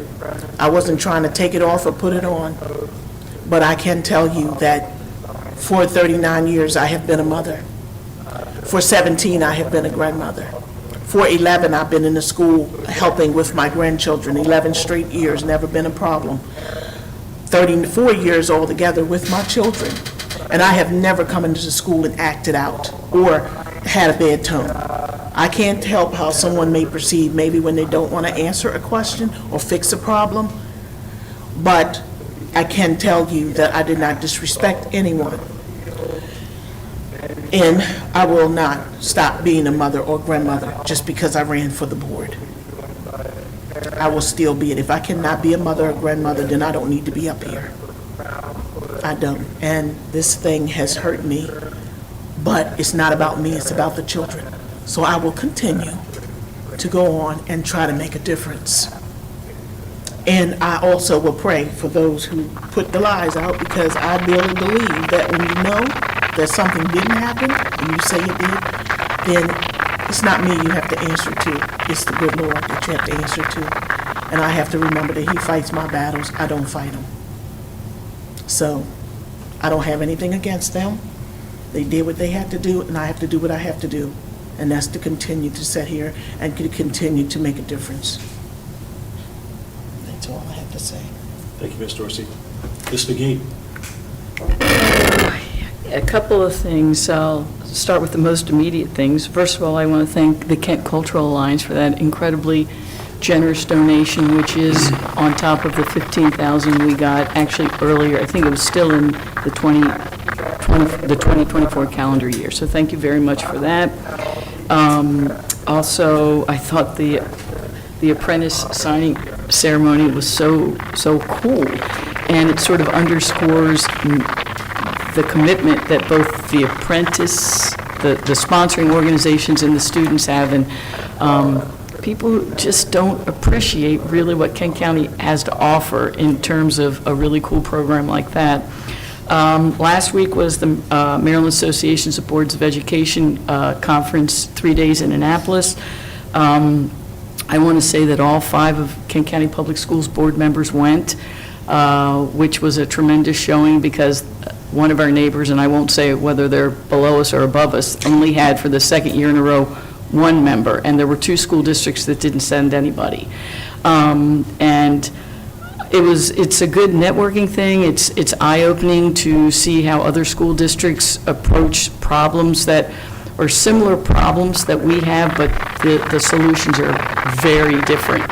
I wasn't trying to take it off or put it on, but I can tell you that for 39 years I have been a mother. For 17 I have been a grandmother. For 11 I've been in the school helping with my grandchildren, 11 straight years, never been a problem. 34 years altogether with my children. And I have never come into the school and acted out or had a bad tone. I can't help how someone may perceive maybe when they don't want to answer a question or fix a problem, but I can tell you that I did not disrespect anyone. And I will not stop being a mother or grandmother just because I ran for the board. I will still be it. If I cannot be a mother or grandmother, then I don't need to be up here. I don't. And this thing has hurt me, but it's not about me, it's about the children. So I will continue to go on and try to make a difference. And I also will pray for those who put the lies out, because I really believe that when you know that something didn't happen and you say it did, then it's not me you have to answer to. It's the good Lord that you have to answer to. And I have to remember that He fights my battles. I don't fight them. So I don't have anything against them. They did what they had to do, and I have to do what I have to do. And that's to continue to sit here and to continue to make a difference. That's all I have to say. Thank you, Ms. Dorsey. Ms. McGee? A couple of things. I'll start with the most immediate things. First of all, I want to thank the Kent Cultural Alliance for that incredibly generous donation, which is on top of the $15,000 we got actually earlier. I think it was still in the 2024 calendar year. So thank you very much for that. Also, I thought the apprentice signing ceremony was so cool, and it sort of underscores the commitment that both the apprentice, the sponsoring organizations, and the students have, and people just don't appreciate really what Kent County has to offer in terms of a really cool program like that. Last week was the Maryland Association of Boards of Education conference, 3 days in Annapolis. I want to say that all 5 of Kent County Public Schools board members went, which was a tremendous showing, because one of our neighbors, and I won't say whether they're below us or above us, only had for the second year in a row 1 member, and there were 2 school districts that didn't send anybody. And it's a good networking thing. It's eye-opening to see how other school districts approach problems that are similar problems that we have, but the solutions are very different.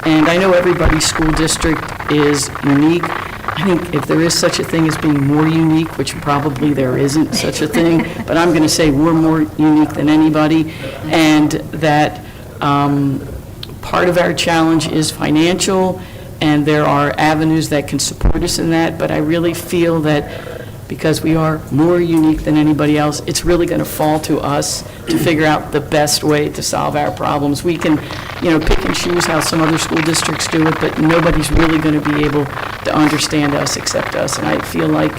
And I know everybody's school district is unique. I think if there is such a thing as being more unique, which probably there isn't such a thing, but I'm going to say we're more unique than anybody, and that part of our challenge is financial, and there are avenues that can support us in that, but I really feel that because we are more unique than anybody else, it's really going to fall to us to figure out the best way to solve our problems. We can, pick and choose how some other school districts do it, but nobody's really going to be able to understand us except us. And I feel like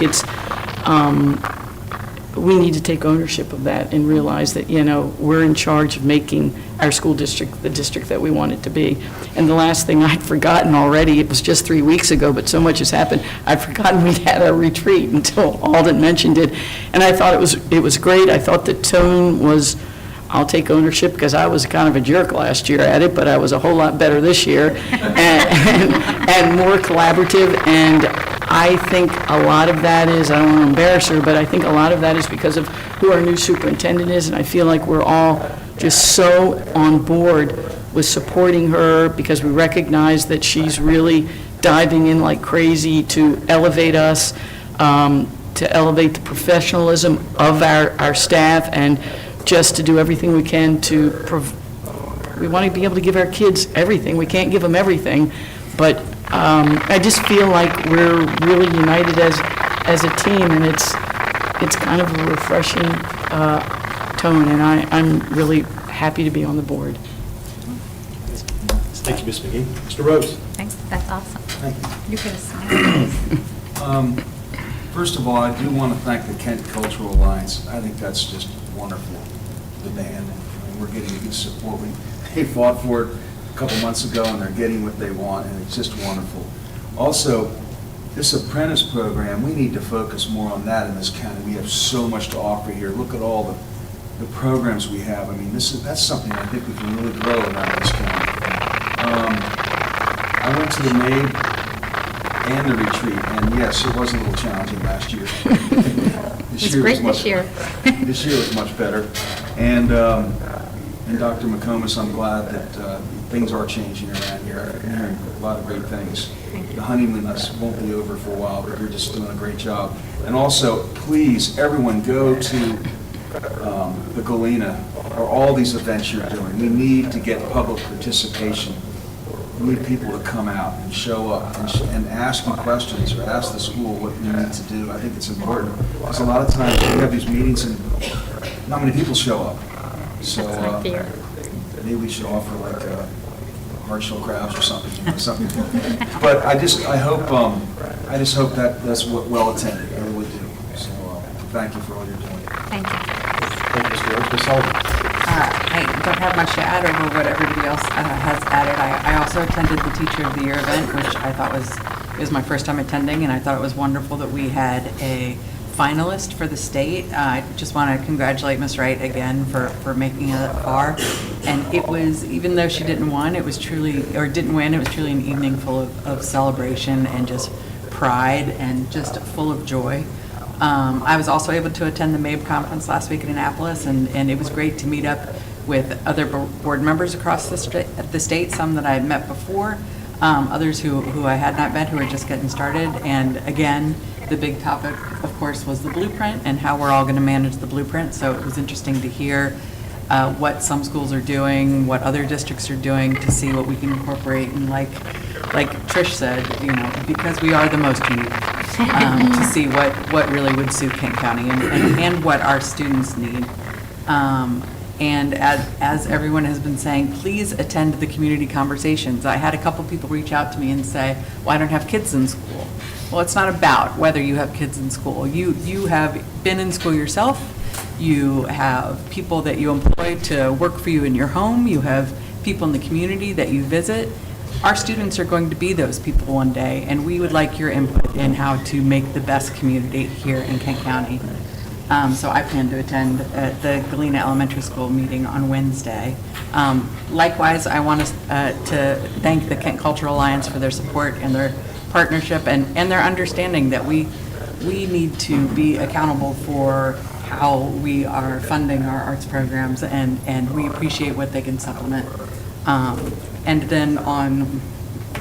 we need to take ownership of that and realize that, we're in charge of making our school district the district that we want it to be. And the last thing I'd forgotten already, it was just 3 weeks ago, but so much has happened, I'd forgotten we had a retreat until Alden mentioned it. And I thought it was great. I thought the tone was, I'll take ownership because I was kind of a jerk last year at it, but I was a whole lot better this year and more collaborative. And I think a lot of that is, I don't want to embarrass her, but I think a lot of that is because of who our new superintendent is, and I feel like we're all just so on board with supporting her because we recognize that she's really diving in like crazy to elevate us, to elevate the professionalism of our staff, and just to do everything we can to, we want to be able to give our kids everything. We can't give them everything, but I just feel like we're really united as a team, and it's kind of a refreshing tone, and I'm really happy to be on the board. Thank you, Ms. McGee. Mr. Rose? Thanks, that's awesome. Thank you. You could have smiled. First of all, I do want to thank the Kent Cultural Alliance. I think that's just wonderful, the band. And we're getting good support. They fought for it a couple months ago, and they're getting what they want, and it's just wonderful. Also, this apprentice program, we need to focus more on that in this county. We have so much to offer here. Look at all the programs we have. I mean, that's something I think we can really grow around this county. I went to the MAID and the retreat, and yes, it was a little challenging last year. It's great this year. This year was much better. And And Dr. McComas, I'm glad that things are changing around here. I'm hearing a lot of great things. The honeymoon won't be over for a while, but you're just doing a great job. And also, please, everyone, go to the Galena, or all these events you're doing. We need to get public participation. We need people to come out and show up and ask you questions or ask the school what you need to do. I think it's important, because a lot of times we have these meetings and not many people show up. So maybe we should offer like hard-shell crabs or something, something. But I just hope that that's what well attended. I would do. So thank you for all you're doing. Thank you. Thank you, Mr. Rhodes. Ms. Sullivan. I don't have much to add over what everybody else has added. I also attended the Teacher of the Year event, which I thought was my first time attending, and I thought it was wonderful that we had a finalist for the state. I just want to congratulate Ms. Wright again for making it far. And it was, even though she didn't win, it was truly an evening full of celebration and just pride and just full of joy. I was also able to attend the MABE conference last week in Annapolis, and it was great to meet up with other board members across the state, some that I had met before, others who I had not met, who were just getting started. And again, the big topic, of course, was the blueprint and how we're all going to manage the blueprint. So it was interesting to hear what some schools are doing, what other districts are doing, to see what we can incorporate. And like Trish said, because we are the most unique, to see what really would suit Kent County and what our students need. And as everyone has been saying, please attend the community conversations. I had a couple people reach out to me and say, well, I don't have kids in school. Well, it's not about whether you have kids in school. You have been in school yourself. You have people that you employ to work for you in your home. You have people in the community that you visit. Our students are going to be those people one day, and we would like your input in how to make the best community here in Kent County. So I plan to attend the Galena Elementary School meeting on Wednesday. Likewise, I want to thank the Kent Cultural Alliance for their support and their partnership and their understanding that we need to be accountable for how we are funding our arts programs, and we appreciate what they can supplement. And then on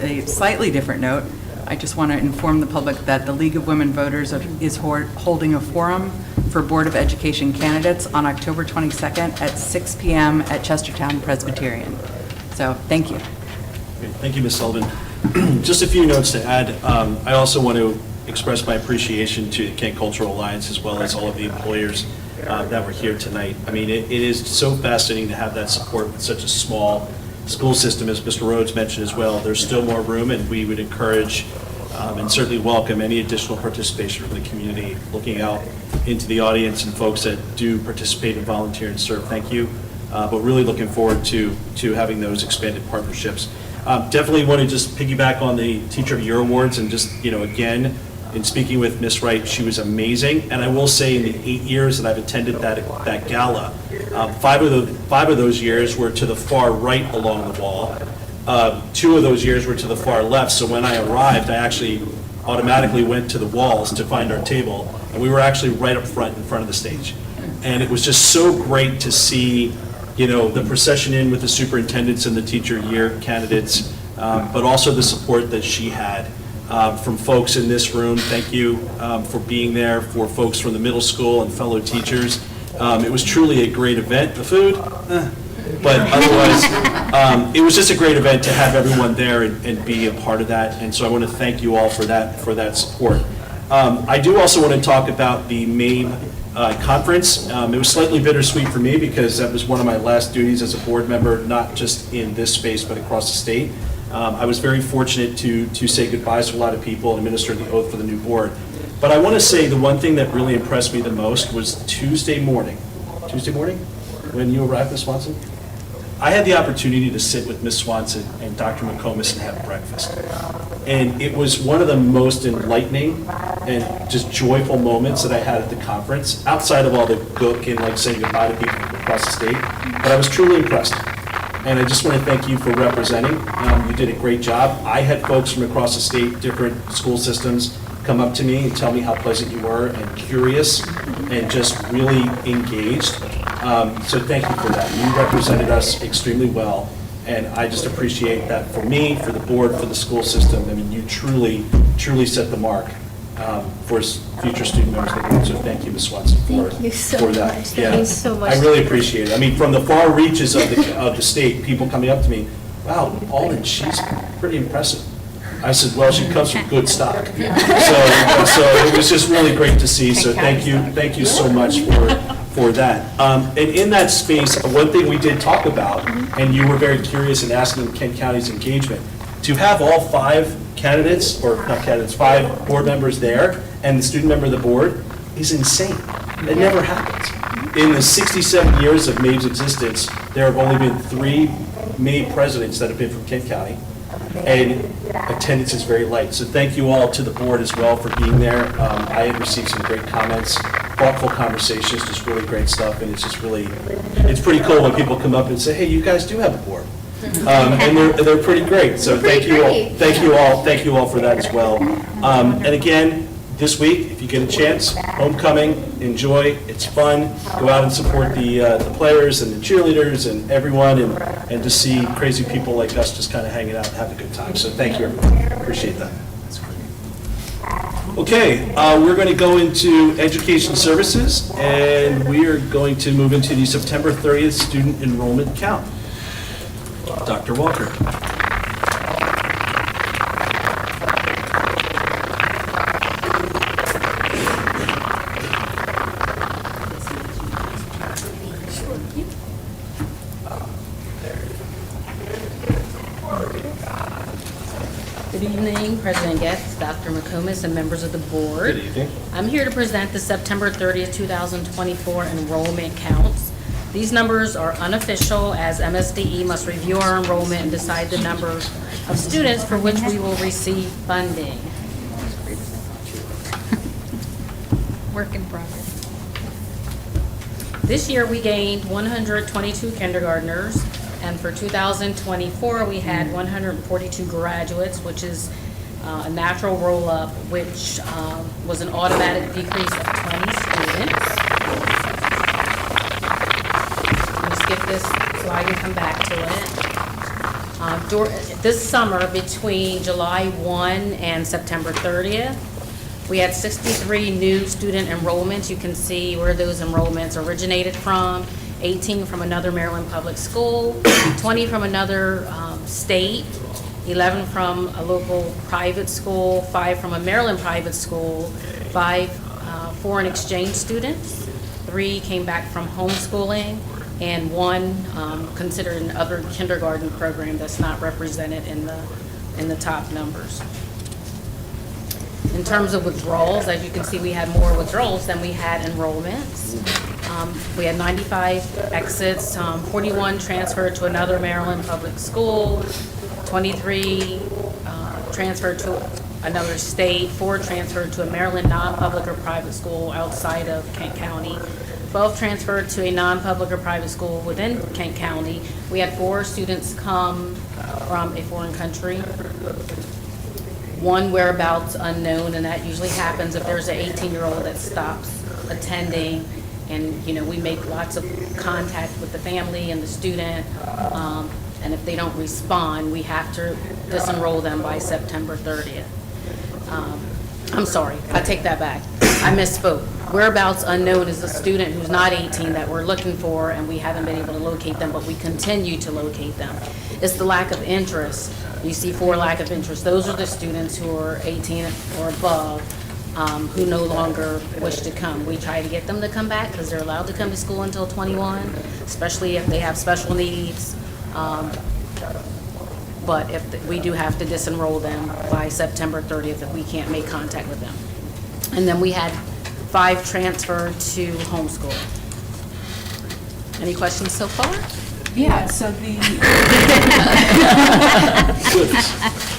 a slightly different note, I just want to inform the public that the League of Women Voters is holding a forum for Board of Education candidates on October 22nd at 6 p.m. at Chestertown Presbyterian. So, thank you. Great. Thank you, Ms. Sullivan. Just a few notes to add. I also want to express my appreciation to the Kent Cultural Alliance, as well as all of the employers that were here tonight. I mean, it is so fascinating to have that support with such a small school system, as Mr. Rhodes mentioned as well. There's still more room, and we would encourage and certainly welcome any additional participation from the community. Looking out into the audience and folks that do participate and volunteer and serve, thank you. But really looking forward to having those expanded partnerships. Definitely want to just piggyback on the Teacher of the Year Awards, and just, again, in speaking with Ms. Wright, she was amazing. And I will say, in the 8 years that I've attended that gala, 5 of those years were to the far right along the wall. 2 of those years were to the far left. So when I arrived, I actually automatically went to the walls to find our table, and we were actually right up front, in front of the stage. And it was just so great to see, the procession in with the superintendents and the Teacher of the Year candidates, but also the support that she had from folks in this room. Thank you for being there, for folks from the middle school and fellow teachers. It was truly a great event. The food, but otherwise, it was just a great event to have everyone there and be a part of that. And so I want to thank you all for that support. I do also want to talk about the MABE conference. It was slightly bittersweet for me, because that was one of my last duties as a board member, not just in this space, but across the state. I was very fortunate to say goodbyes to a lot of people and administer the oath for the new board. But I want to say the one thing that really impressed me the most was Tuesday morning, when you arrived, Ms. Swanson. I had the opportunity to sit with Ms. Swanson and Dr. McComas and have breakfast. And it was one of the most enlightening and just joyful moments that I had at the conference, outside of all the gook and saying goodbye to people across the state. But I was truly impressed. And I just want to thank you for representing. You did a great job. I had folks from across the state, different school systems, come up to me and tell me how pleasant you were, and curious, and just really engaged. So thank you for that. You represented us extremely well, and I just appreciate that for me, for the board, for the school system. I mean, you truly, truly set the mark for future student members of the board. So thank you, Ms. Swanson, for Thank you so for that. much. Yeah. Thank you so much. I really appreciate it. I mean, from the far reaches of the state, people coming up to me, wow, Alden, she's pretty impressive. I said, well, she comes from good stock. So it was just really great to see, so thank you so much for that. And in that space, one thing we did talk about, and you were very curious in asking Kent County's engagement, to have all 5 candidates, or not candidates, 5 board members there, and the student member of the board, is insane. It never happens. In the 67 years of MABE's existence, there have only been 3 MABE presidents that have been from Kent County, and attendance is very light. So thank you all to the board as well for being there. I had received some great comments, thoughtful conversations, just really great stuff, and it's just really, it's pretty cool when people come up and say, hey, you guys do have a board. And they're pretty great, so thank you all for that as well. And again, this week, if you get a chance, homecoming, enjoy, it's fun. Go out and support the players and the cheerleaders and everyone, and to see crazy people like us just kind of hanging out and have a good time. So thank you, everyone. Appreciate that. Okay, we're going to go into education services, and we are going to move into the September 30th student enrollment count. Dr. Walker. Good evening, President Getz, Dr. McComas, and members of the board. Good evening. I'm here to present the September 30th, 2024 enrollment counts. These numbers are unofficial, as MSDE must review our enrollment and decide the number of students for which we will receive funding. Work in progress. This year, we gained 122 kindergartners, and for 2024, we had 142 graduates, which is a natural roll-up, which was an automatic decrease of 20 students. I'm going to skip this slide and come back to it. This summer, between July 1 and September 30th, we had 63 new student enrollments. You can see where those enrollments originated from. 18 from another Maryland public school, 20 from another state, 11 from a local private school, 5 from a Maryland private school, 5 foreign exchange students, 3 came back from homeschooling, and 1 considered an other kindergarten program that's not represented in the top numbers. In terms of withdrawals, as you can see, we had more withdrawals than we had enrollments. We had 95 exits, 41 transferred to another Maryland public school, 23 transferred to another state, 4 transferred to a Maryland non-public or private school outside of Kent County, 12 transferred to a non-public or private school within Kent County. We had 4 students come from a foreign country. 1 whereabouts unknown, and that usually happens if there's an 18-year-old that stops attending, and we make lots of contact with the family and the student, and if they don't respond, we have to disenroll them by September 30th. I'm sorry, I take that back. I misspoke. Whereabouts unknown is a student who's not 18 that we're looking for, and we haven't been able to locate them, but we continue to locate them. It's the lack of interest. You see 4 lack of interest. Those are the students who are 18 or above, who no longer wish to come. We try to get them to come back because they're allowed to come to school until 21, especially if they have special needs. But if we do have to disenroll them by September 30th if we can't make contact with them. And then we had 5 transferred to homeschool. Any questions so far? Yeah, so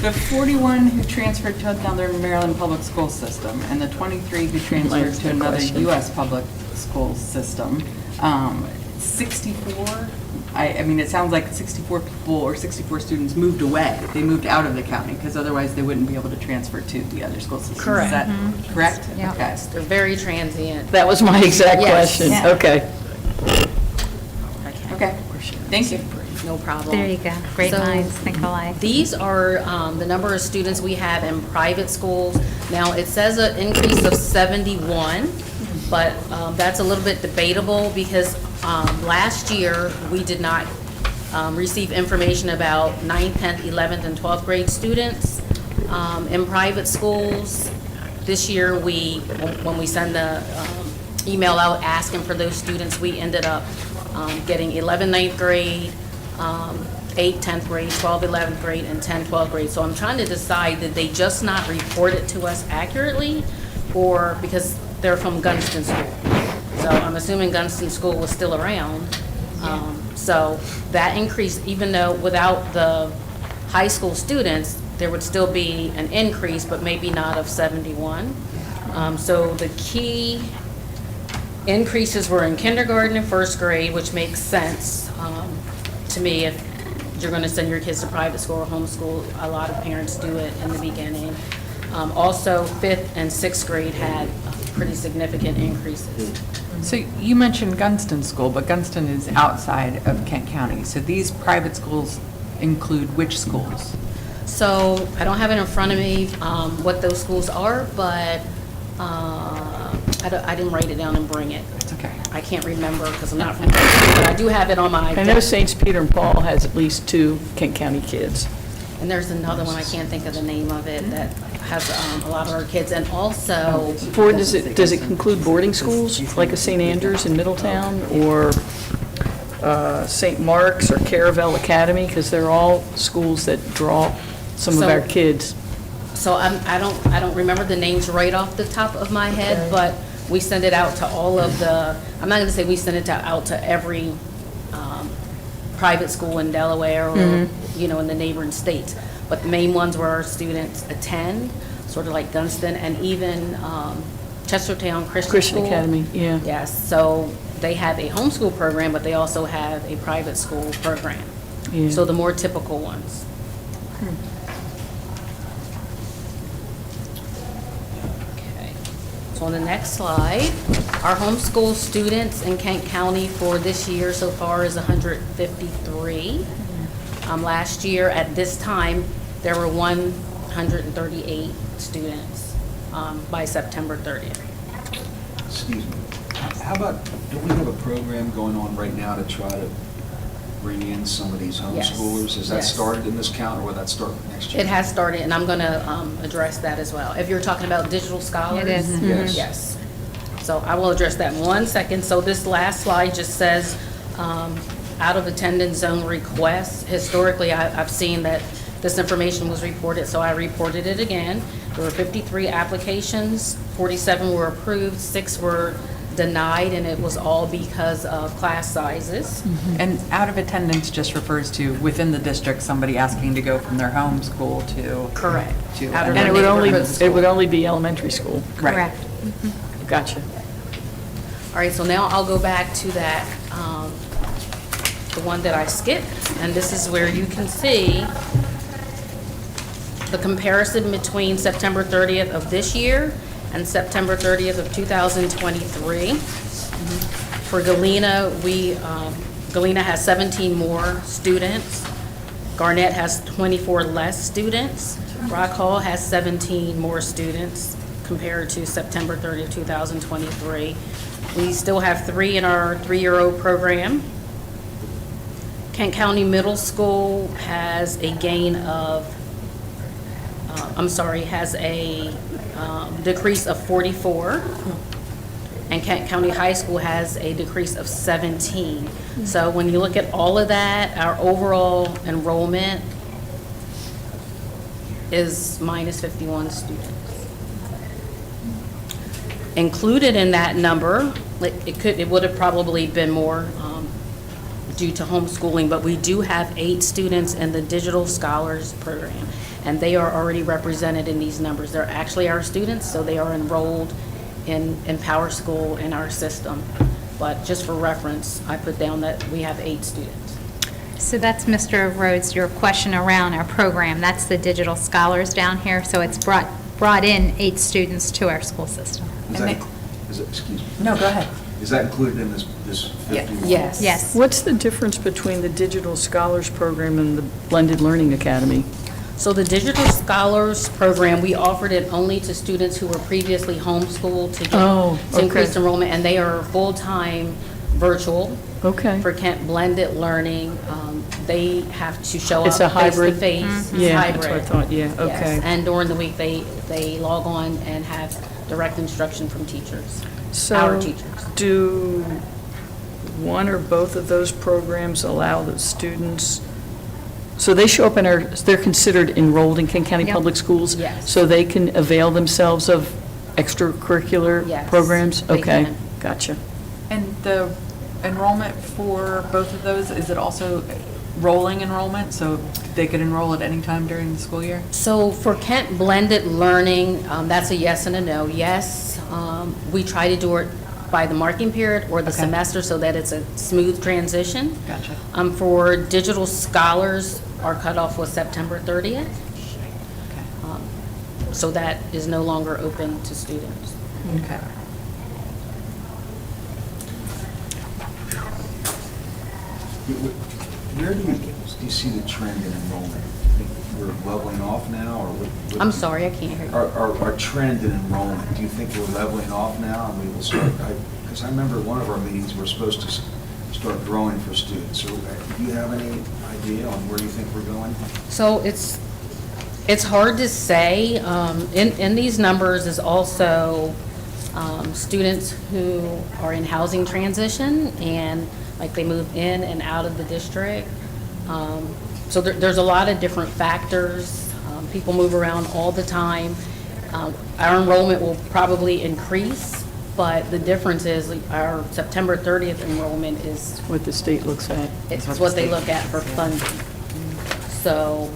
the 41 who transferred to another Maryland public school system and the 23 who transferred to another U.S. public school system, 64, I mean, it sounds like 64 people or 64 students moved away. They moved out of the county because otherwise they wouldn't be able to transfer to the other school system. Correct. Is that correct? Yeah. Okay. They're very transient. That was my exact Yes. question. Yeah. Okay. Okay, thank you. No problem. There you go. Great So, minds think alike. These are the number of students we have in private schools. Now, it says an increase of 71, but that's a little bit debatable because last year, we did not receive information about 9th, 10th, 11th, and 12th grade students in private schools. This year, when we send the email out asking for those students, we ended up getting 11th, 9th grade, 8th, 10th grade, 12th, 11th grade, and 10th, 12th grade. So I'm trying to decide, did they just not report it to us accurately, or because they're from Gunston School? So I'm assuming Gunston School was still around. So that increase, even though without the high school students, there would still be an increase, but maybe not of 71. So the key increases were in kindergarten and first grade, which makes sense to me. If you're going to send your kids to private school or homeschool, a lot of parents do it in the beginning. Also, fifth and sixth grade had pretty significant increases. So you mentioned Gunston School, but Gunston is outside of Kent County. So these private schools include which schools? So I don't have it in front of me what those schools are, but I didn't write it down and bring it. It's okay. I can't remember because I'm not from Gunston, but I do have it on my I know desk. St. Peter and Paul has at least 2 Kent County kids. And there's another one, I can't think of the name of it, that has a lot of our kids. And also, Does it include boarding schools, like a St. Andrews in Middletown, or St. Mark's or Caravel Academy? Because they're all schools that draw some of So- our kids. so I don't remember the names right off the top of my head, but we send it out to all of the, I'm not going to say we send it out to every private school in Delaware or, in the neighboring states. But the main ones where our students attend, sort of like Gunston and even Chestertown Christian Christian School. Academy, yeah. Yes, so they have a homeschool program, but they also have a private school program. Yeah. So the more typical ones. Okay. So on the next slide, our homeschool students in Kent County for this year so far is 153. Last year, at this time, there were 138 students by September 30th. Excuse me. How about, do we have a program going on right now to try to bring in some of these Yes. homeschoolers? Is that Yes. started in this count, or will that start next year? It has started, and I'm going to address that as well. If you're talking about digital scholars? It is. Yes. Yes. So I will address that in 1 second. So this last slide just says, out of attendance zone requests. Historically, I've seen that this information was reported, so I reported it again. There were 53 applications, 47 were approved, 6 were denied, and it was all because of class sizes. And out of attendance just refers to within the district, somebody asking to go from their home school to. Correct. To Out of And the it would neighborhood only be elementary school. Right. Correct. Gotcha. All right, so now I'll go back to that, the one that I skipped, and this is where you can see the comparison between September 30th of this year and September 30th of 2023. For Galena, Galena has 17 more students. Garnett has 24 less students. Rock Hall has 17 more students compared to September 30th, 2023. We still have 3 in our 3-year-old program. Kent County Middle School has a gain of, has a decrease of 44. And Kent County High School has a decrease of 17. So when you look at all of that, our overall enrollment is minus 51 students. Included in that number, it would have probably been more due to homeschooling, but we do have 8 students in the Digital Scholars Program, and they are already represented in these numbers. They're actually our students, so they are enrolled in Power School in our system. But just for reference, I put down that we have 8 students. So that's, Mr. Rhodes, your question around our program. That's the Digital Scholars down here, so it's brought in 8 students to our school system. Is that, excuse me, No, go ahead. Is that included in this 51? Yes. Yes. What's the difference between the Digital Scholars Program and the Blended Learning Academy? So the Digital Scholars Program, we offered it only to students who were previously homeschooled to increase okay. enrollment, and they are full-time virtual. Okay. For Kent Blended Learning, they have to show up It's a hybrid? face-to-face. It's Yeah, that's what I hybrid. thought, yeah, Yes. okay. And during the week, they log on and have direct instruction from teachers, our So, teachers. do one or both of those programs allow the students, so they show up and they're considered enrolled in Kent County Yep. Public Schools? Yes. So they can avail themselves of extracurricular Yes, programs? they Okay, can. gotcha. And the enrollment for both of those, is it also rolling enrollment? So they could enroll at any time during the school year? So for Kent Blended Learning, that's a yes and a no. Yes, we try to do it by the marking period or the Okay. semester so that it's a smooth transition. Gotcha. For Digital Scholars, our cutoff was September 30th. Okay. So that is no longer open to students. Okay. Where do you see the trend in enrollment? Think we're leveling off now, or what? I'm sorry, I can't hear you. Our trend in enrollment, do you think we're leveling off now and we will start, because I remember at one of our meetings, we're supposed to start growing for students. So do you have any idea on where you think we're going? So it's hard to say. In these numbers is also students who are in housing transition and like they move in and out of the district. So there's a lot of different factors. People move around all the time. Our enrollment will probably increase, but the difference is our September 30th enrollment is What the state looks at. it's what they look at for funding. So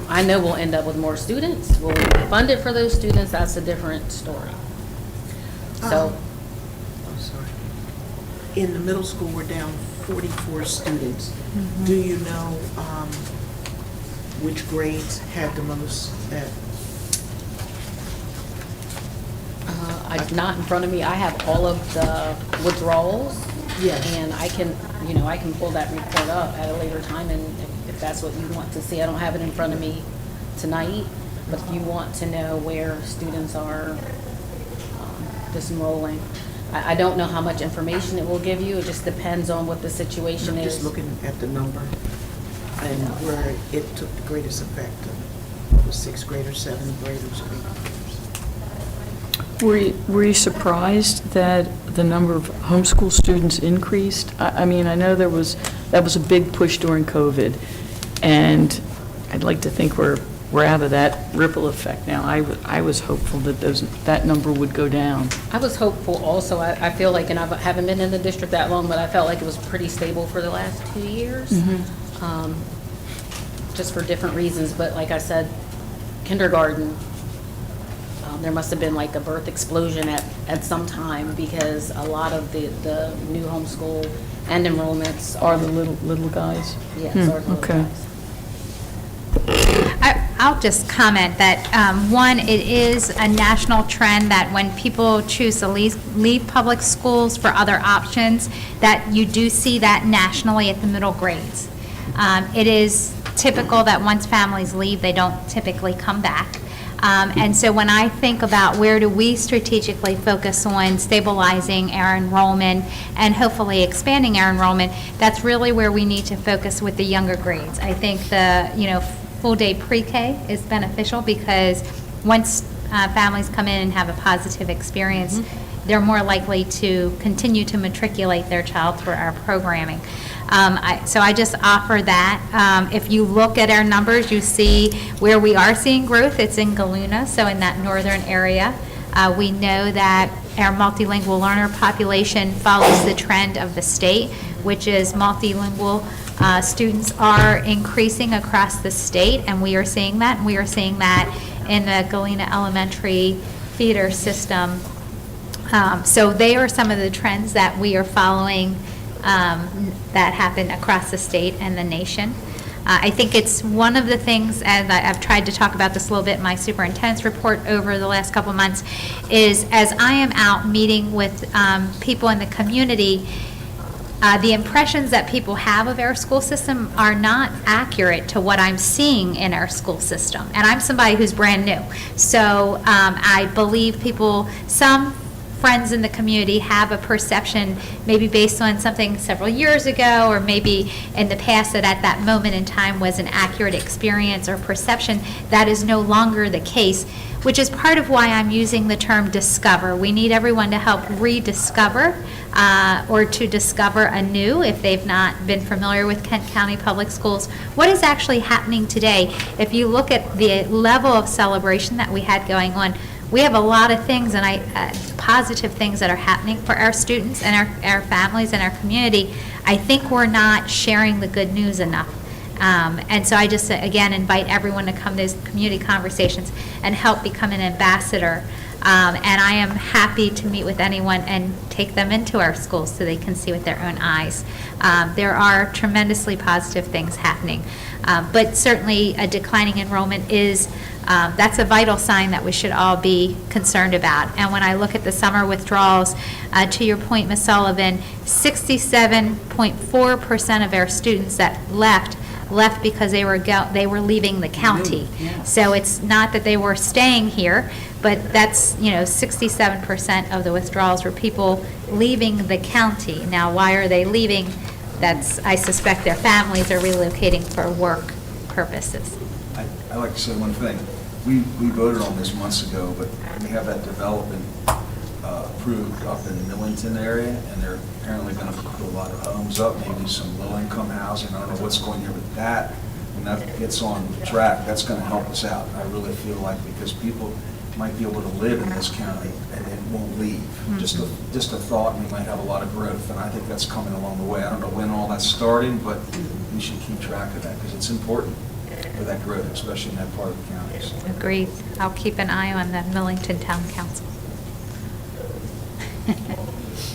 I know we'll end up with more students. Will we be funded for those students? That's a different story. So, I'm sorry. In the middle school, we're down 44 students. Do you know which grades had the most that? not in front of me, I have all of the withdrawals. Yes. And I can pull that report up at a later time, and if that's what you want to see. I don't have it in front of me tonight, but if you want to know where students are disenrolling, I don't know how much information it will give you. It just depends on what the situation I'm is. just looking at the number and where it took the greatest effect of the sixth graders, seventh graders, eighth graders. Were you surprised that the number of homeschool students increased? I mean, I know that was a big push during COVID, and I'd like to think we're out of that ripple effect now. I was hopeful that that number would go down. I was hopeful also. I feel like, and I haven't been in the district that long, but I felt like it was pretty stable for the last 2 years. Just for different reasons, but like I said, kindergarten, there must have been like a birth explosion at some time, because a lot of the new homeschool and enrollments Are the little guys? Yes, are the little Okay. guys. I'll just comment that, one, it is a national trend that when people choose to leave public schools for other options, that you do see that nationally at the middle grades. It is typical that once families leave, they don't typically come back. And so when I think about where do we strategically focus on stabilizing our enrollment and hopefully expanding our enrollment, that's really where we need to focus with the younger grades. I think the, full-day pre-K is beneficial because once families come in and have a positive experience, they're more likely to continue to matriculate their child through our programming. So I just offer that. If you look at our numbers, you see where we are seeing growth. It's in Galuna, so in that northern area. We know that our multilingual learner population follows the trend of the state, which is multilingual students are increasing across the state, and we are seeing that. And we are seeing that in the Galena Elementary feeder system. So they are some of the trends that we are following that happen across the state and the nation. I think it's one of the things, and I've tried to talk about this a little bit in my superintendent's report over the last couple of months, is as I am out meeting with people in the community, the impressions that people have of our school system are not accurate to what I'm seeing in our school system. And I'm somebody who's brand new. So I believe people, some friends in the community have a perception, maybe based on something several years ago, or maybe in the past that at that moment in time was an accurate experience or perception. That is no longer the case, which is part of why I'm using the term discover. We need everyone to help rediscover or to discover anew, if they've not been familiar with Kent County Public Schools, what is actually happening today. If you look at the level of celebration that we had going on, we have a lot of things and positive things that are happening for our students and our families and our community. I think we're not sharing the good news enough. And so I just, again, invite everyone to come to these community conversations and help become an ambassador. And I am happy to meet with anyone and take them into our schools so they can see with their own eyes. There are tremendously positive things happening. But certainly a declining enrollment is, that's a vital sign that we should all be concerned about. And when I look at the summer withdrawals, to your point, Ms. Sullivan, 67.4% of our students that left because they were leaving the county. So it's not that they were staying here, but that's, 67% of the withdrawals were people leaving the county. Now, why are they leaving? I suspect their families are relocating for work purposes. I'd like to say one thing. We voted on this months ago, but we have that development approved up in the Millington area, and they're apparently going to put a lot of homes up, maybe some low-income housing. I don't know what's going here, but when that gets on track, that's going to help us out. I really feel like, because people might be able to live in this county and then won't leave. Mm-hmm. Just a thought, and we might have a lot of growth, and I think that's coming along the way. I don't know when all that's starting, but we should keep track of that, because it's important for that growth, especially in that part of the county. So. Agreed. I'll keep an eye on the Millington Town Council.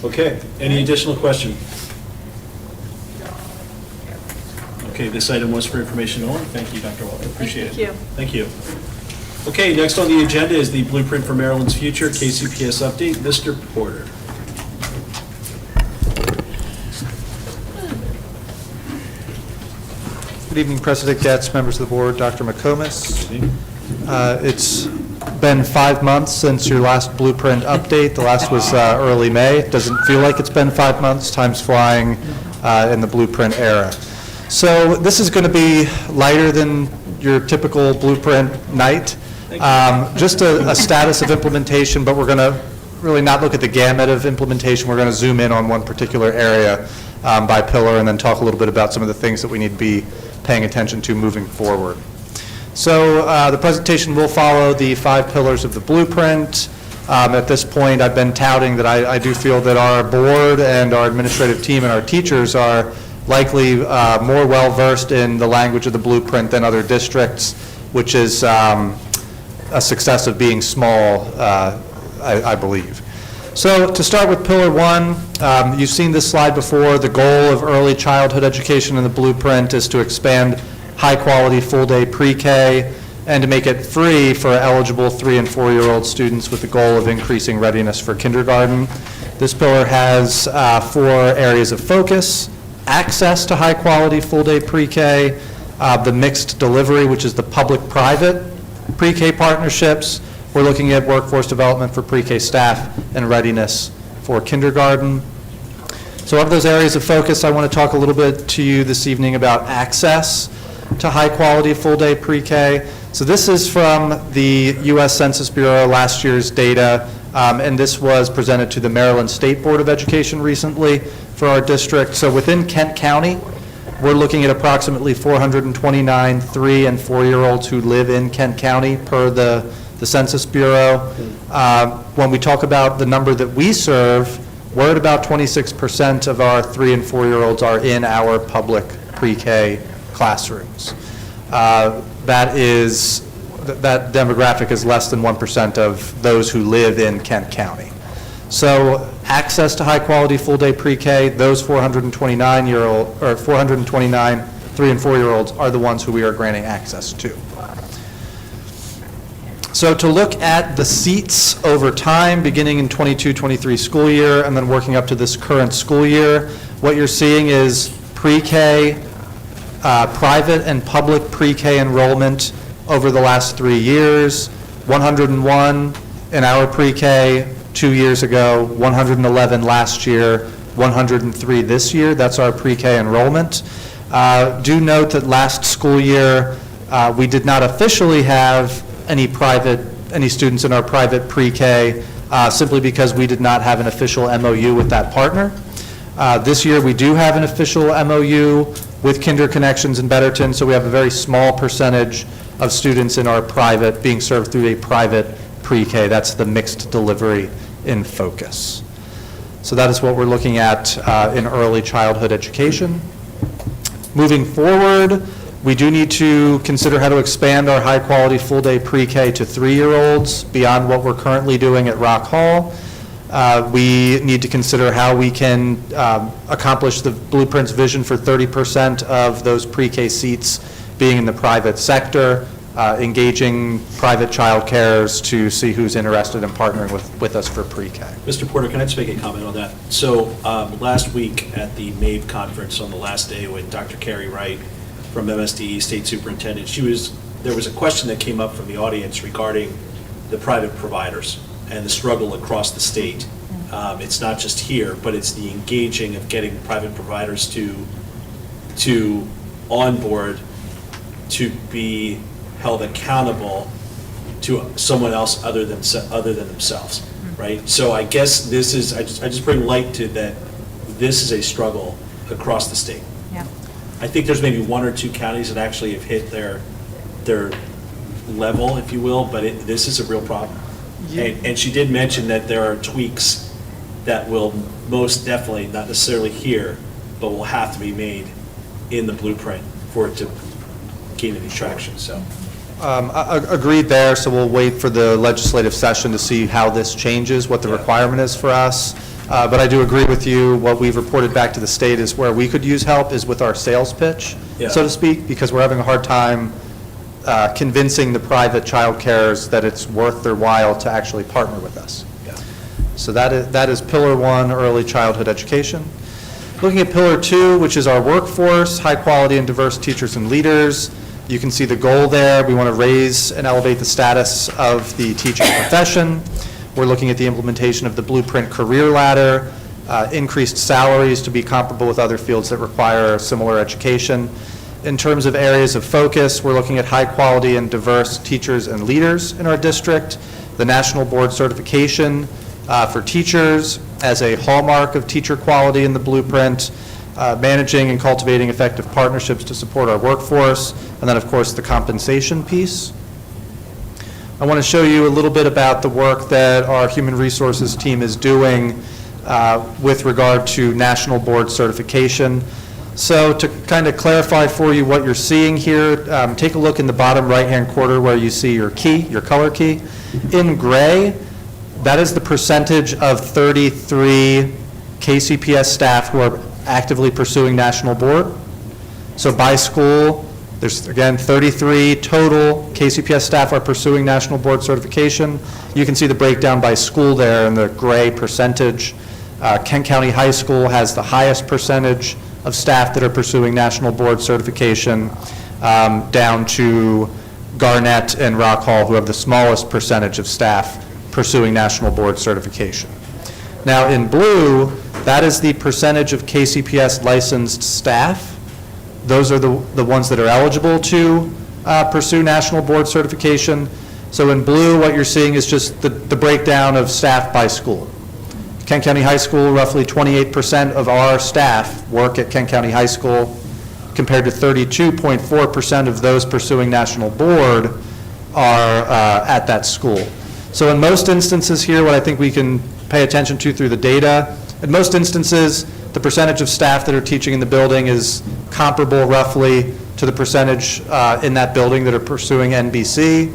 Okay, any additional question? Okay, this item was for information only. Thank you, Dr. Walker, appreciate it. Thank you. Okay, next on the agenda is the Blueprint for Maryland's Future, KCPS update. Mr. Porter. Good evening, President Getz, members of the board, Dr. McComas. It's been 5 months since your last Blueprint update. The last was early May. It doesn't feel like it's been 5 months. Time's flying in the Blueprint era. So this is going to be lighter than your typical Blueprint night. Just a status of implementation, but we're going to really not look at the gamut of implementation. We're going to zoom in on one particular area by pillar, and then talk a little bit about some of the things that we need to be paying attention to moving forward. So the presentation will follow the 5 pillars of the Blueprint. At this point, I've been touting that I do feel that our board and our administrative team and our teachers are likely more well-versed in the language of the Blueprint than other districts, which is a success of being small, I believe. So to start with Pillar 1, you've seen this slide before. The goal of early childhood education in the Blueprint is to expand high-quality full-day pre-K and to make it free for eligible 3- and 4-year-old students, with the goal of increasing readiness for kindergarten. This pillar has 4 areas of focus: access to high-quality full-day pre-K, the mixed delivery, which is the public-private pre-K partnerships. We're looking at workforce development for pre-K staff and readiness for kindergarten. So of those areas of focus, I want to talk a little bit to you this evening about access to high-quality full-day pre-K. So this is from the U.S. Census Bureau, last year's data, and this was presented to the Maryland State Board of Education recently for our district. So within Kent County, we're looking at approximately 429 3- and 4-year-olds who live in Kent County per the Census Bureau. When we talk about the number that we serve, we're at about 26% of our 3- and 4-year-olds are in our public pre-K classrooms. That demographic is less than 1% of those who live in Kent County. So access to high-quality full-day pre-K, those 429 3 and 4-year-olds are the ones who we are granting access to. So to look at the seats over time, beginning in 22-23 school year and then working up to this current school year, what you're seeing is pre-K, private and public pre-K enrollment over the last 3 years, 101 in our pre-K 2 years ago, 111 last year, 103 this year. That's our pre-K enrollment. Do note that last school year, we did not officially have any students in our private pre-K, simply because we did not have an official MOU with that partner. This year, we do have an official MOU with Kinder Connections in Betterton, so we have a very small percentage of students in our private being served through a private pre-K. That's the mixed delivery in focus. So that is what we're looking at in early childhood education. Moving forward, we do need to consider how to expand our high-quality full-day pre-K to 3-year-olds beyond what we're currently doing at Rock Hall. We need to consider how we can accomplish the Blueprint's vision for 30% of those pre-K seats being in the private sector, engaging private child cares to see who's interested in partnering with us for pre-K. Mr. Porter, can I just make a comment on that? So last week at the MAVE conference on the last day with Dr. Carrie Wright from MSDE State Superintendent, there was a question that came up from the audience regarding the private providers and the struggle across the state. It's not just here, but it's the engaging of getting private providers to onboard, to be held accountable to someone else other than themselves, right? So I guess this is, I just bring light to that this is a struggle across the state. Yeah. I think there's maybe 1 or 2 counties that actually have hit their level, if you will, but this is a real problem. Yeah. And she did mention that there are tweaks that will most definitely, not necessarily here, but will have to be made in the Blueprint for it to gain any traction, so. Agreed there, so we'll wait for the legislative session to see how this changes, what the requirement is for us. But I do agree with you, what we've reported back to the state is where we could use help is with our sales pitch, so to speak, because we're having a hard time convincing the private child cares that it's worth their while to actually partner with us. Yeah. So that is Pillar 1, early childhood education. Looking at Pillar 2, which is our workforce, high quality and diverse teachers and leaders. You can see the goal there. We want to raise and elevate the status of the teaching profession. We're looking at the implementation of the Blueprint career ladder, increased salaries to be comparable with other fields that require similar education. In terms of areas of focus, we're looking at high quality and diverse teachers and leaders in our district, the National Board Certification for teachers as a hallmark of teacher quality in the Blueprint, managing and cultivating effective partnerships to support our workforce, and then, of course, the compensation piece. I want to show you a little bit about the work that our Human Resources team is doing with regard to National Board Certification. So to kind of clarify for you what you're seeing here, take a look in the bottom right-hand corner where you see your key, your color key. In gray, that is the percentage of 33 KCPS staff who are actively pursuing National Board. So by school, there's, again, 33 total KCPS staff are pursuing National Board Certification. You can see the breakdown by school there in the gray percentage. Kent County High School has the highest percentage of staff that are pursuing National Board Certification, down to Garnett and Rock Hall, who have the smallest percentage of staff pursuing National Board Certification. Now, in blue, that is the percentage of KCPS licensed staff. Those are the ones that are eligible to pursue National Board Certification. So in blue, what you're seeing is just the breakdown of staff by school. Kent County High School, roughly 28% of our staff work at Kent County High School, compared to 32.4% of those pursuing National Board are at that school. So in most instances here, what I think we can pay attention to through the data, in most instances, the percentage of staff that are teaching in the building is comparable roughly to the percentage in that building that are pursuing NBC,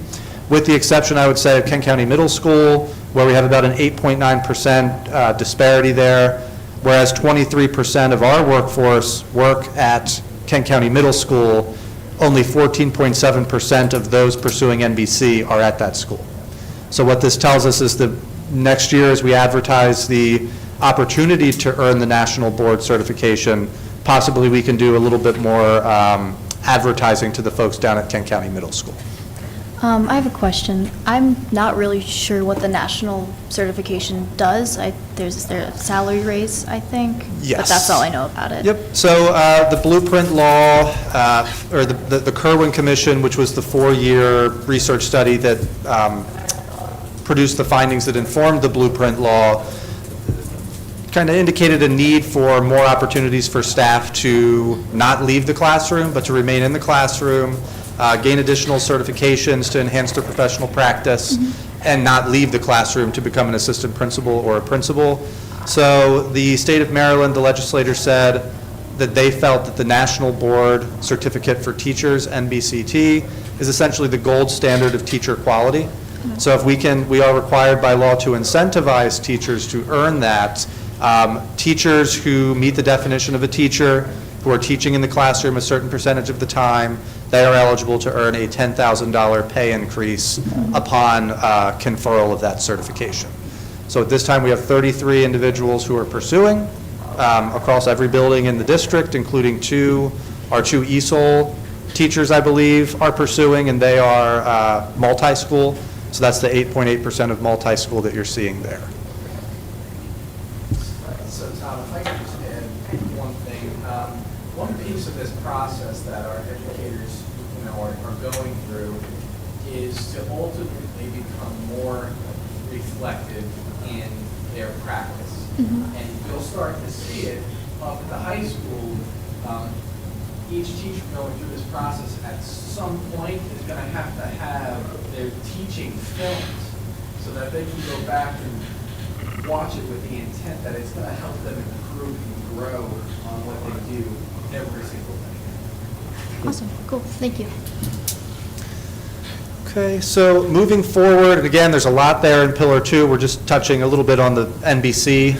with the exception, I would say, of Kent County Middle School, where we have about an 8.9% disparity there, whereas 23% of our workforce work at Kent County Middle School, only 14.7% of those pursuing NBC are at that school. So what this tells us is that next year, as we advertise the opportunity to earn the national board certification, possibly we can do a little bit more advertising to the folks down at Kent County Middle School. I have a question. I'm not really sure what the national certification does. There's a salary raise, I think. Yes. But that's all I know about it. Yep. So the Blueprint Law, or the Kerwin Commission, which was the 4-year research study that produced the findings that informed the Blueprint Law, kind of indicated a need for more opportunities for staff to not leave the classroom, but to remain in the classroom, gain additional certifications to enhance their professional practice, and not leave the classroom to become an assistant principal or a principal. So the state of Maryland, the legislature said that they felt that the National Board Certificate for Teachers, NBCT, is essentially the gold standard of teacher quality. So if we are required by law to incentivize teachers to earn that. Teachers who meet the definition of a teacher, who are teaching in the classroom a certain percentage of the time, they are eligible to earn a $10,000 pay increase upon conferral of that certification. So at this time, we have 33 individuals who are pursuing across every building in the district, including our two ESOL teachers, I believe, are pursuing, and they are multi-school. So that's the 8.8% of multi-school that you're seeing there. So Tom, if I could just add one thing. One piece of this process that our educators, are going through is to ultimately become more reflective in their practice. And you'll start to see it up at the high school. Each teacher going through this process at some point is going to have their teaching filmed so that they can go back and watch it with the intent that it's going to help them improve and grow on what they do every single day. Awesome, cool, thank you. Okay, so moving forward, and again, there's a lot there in Pillar 2. We're just touching a little bit on the NBC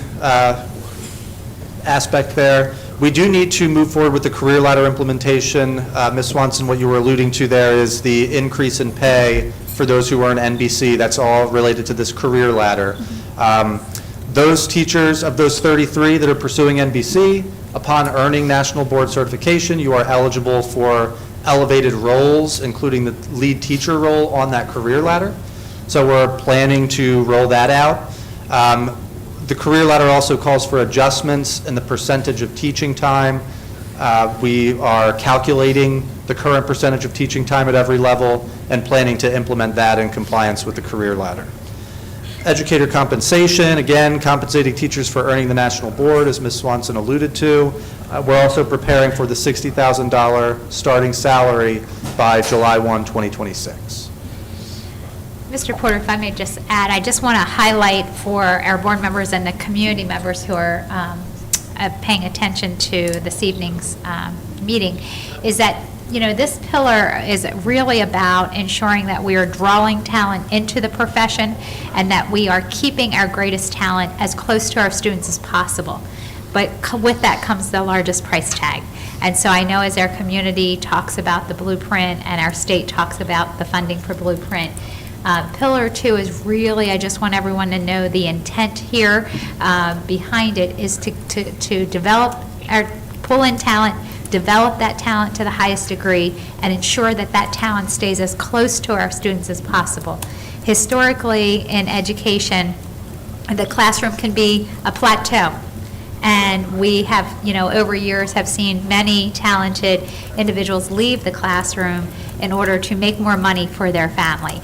aspect there. We do need to move forward with the career ladder implementation. Ms. Swanson, what you were alluding to there is the increase in pay for those who earn NBC. That's all related to this career ladder. Those teachers, of those 33 that are pursuing NBC, upon earning national board certification, you are eligible for elevated roles, including the lead teacher role on that career ladder. So we're planning to roll that out. The career ladder also calls for adjustments in the percentage of teaching time. We are calculating the current percentage of teaching time at every level and planning to implement that in compliance with the career ladder. Educator compensation, again, compensating teachers for earning the national board, as Ms. Swanson alluded to. We're also preparing for the $60,000 starting salary by July 1, 2026. Mr. Porter, if I may just add, I just want to highlight for our board members and the community members who are paying attention to this evening's meeting, is that, this pillar is really about ensuring that we are drawing talent into the profession and that we are keeping our greatest talent as close to our students as possible. But with that comes the largest price tag. And so I know as our community talks about the Blueprint and our state talks about the funding for Blueprint, Pillar 2 is really, I just want everyone to know the intent here behind it is to develop, pull in talent, develop that talent to the highest degree, and ensure that that talent stays as close to our students as possible. Historically, in education, the classroom can be a plateau. And we have, over years have seen many talented individuals leave the classroom in order to make more money for their family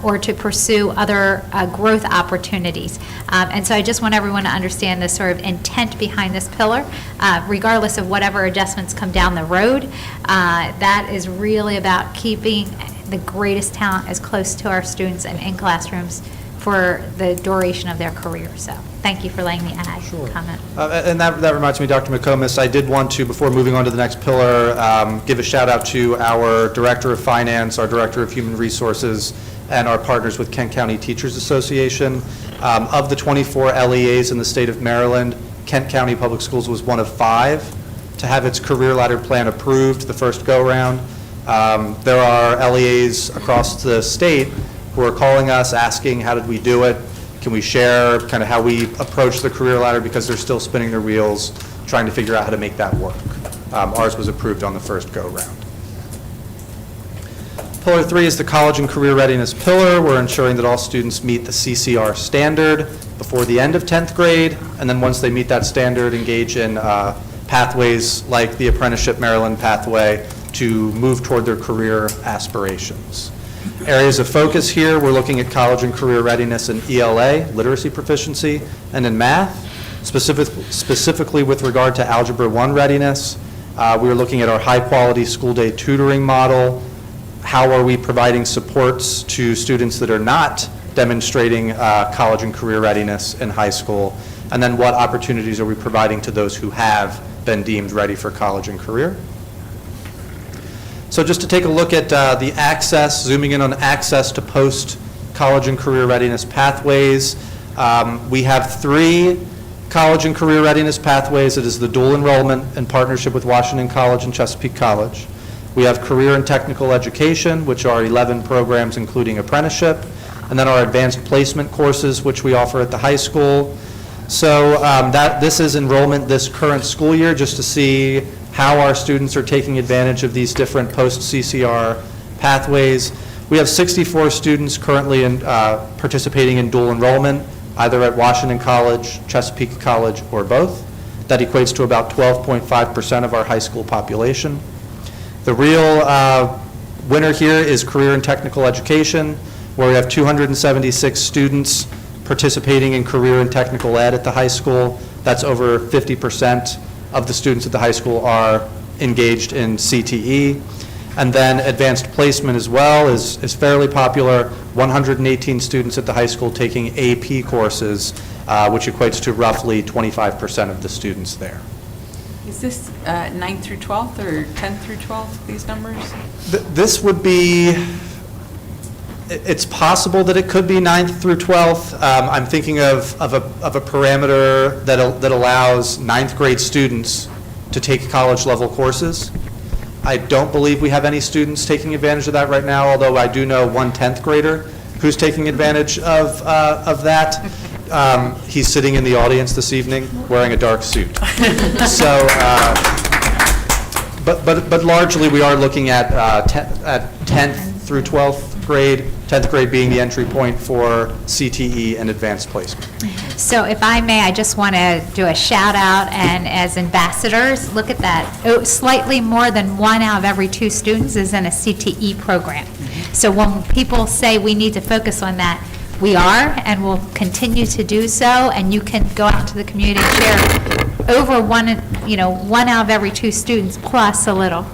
or to pursue other growth opportunities. And so I just want everyone to understand the sort of intent behind this pillar, regardless of whatever adjustments come down the road. That is really about keeping the greatest talent as close to our students and in classrooms for the duration of their career. So thank you for letting me add comment. And that reminds me, Dr. McComas, I did want to, before moving on to the next pillar, give a shout out to our Director of Finance, our Director of Human Resources, and our partners with Kent County Teachers Association. Of the 24 LEAs in the state of Maryland, Kent County Public Schools was one of 5 to have its career ladder plan approved the first go-round. There are LEAs across the state who are calling us, asking, how did we do it? Can we share kind of how we approach the career ladder, because they're still spinning their wheels, trying to figure out how to make that work. Ours was approved on the first go-round. Pillar 3 is the college and career readiness pillar. We're ensuring that all students meet the CCR standard before the end of 10th grade, and then once they meet that standard, engage in pathways like the Apprenticeship Maryland pathway to move toward their career aspirations. Areas of focus here, we're looking at college and career readiness in ELA, literacy proficiency, and in math, specifically with regard to Algebra 1 readiness. We're looking at our high-quality school day tutoring model. How are we providing supports to students that are not demonstrating college and career readiness in high school? And then what opportunities are we providing to those who have been deemed ready for college and career? So just to take a look at the access, zooming in on access to post-college and career readiness pathways, we have 3 college and career readiness pathways. It is the dual enrollment in partnership with Washington College and Chesapeake College. We have career and technical education, which are 11 programs including apprenticeship, and then our advanced placement courses, which we offer at the high school. So this is enrollment this current school year, just to see how our students are taking advantage of these different post-CCR pathways. We have 64 students currently participating in dual enrollment, either at Washington College, Chesapeake College, or both. That equates to about 12.5% of our high school population. The real winner here is career and technical education, where we have 276 students participating in career and technical ed at the high school. That's over 50% of the students at the high school are engaged in CTE. And then advanced placement as well is fairly popular. 118 students at the high school taking AP courses, which equates to roughly 25% of the students there. Is this 9th through 12th or 10th through 12th, these numbers? This would be, it's possible that it could be 9th through 12th. I'm thinking of a parameter that allows 9th grade students to take college level courses. I don't believe we have any students taking advantage of that right now, although I do know one 10th grader who's taking advantage of that. He's sitting in the audience this evening wearing a dark suit. So, but largely we are looking at 10th through 12th grade, 10th grade being the entry point for CTE and advanced placement. So if I may, I just want to do a shout out, and as ambassadors, look at that. Oh, slightly more than 1 out of every 2 students is in a CTE program. So when people say we need to focus on that, we are, and will continue to do so, and you can go out to the community and share over 1 out of every 2 students plus a little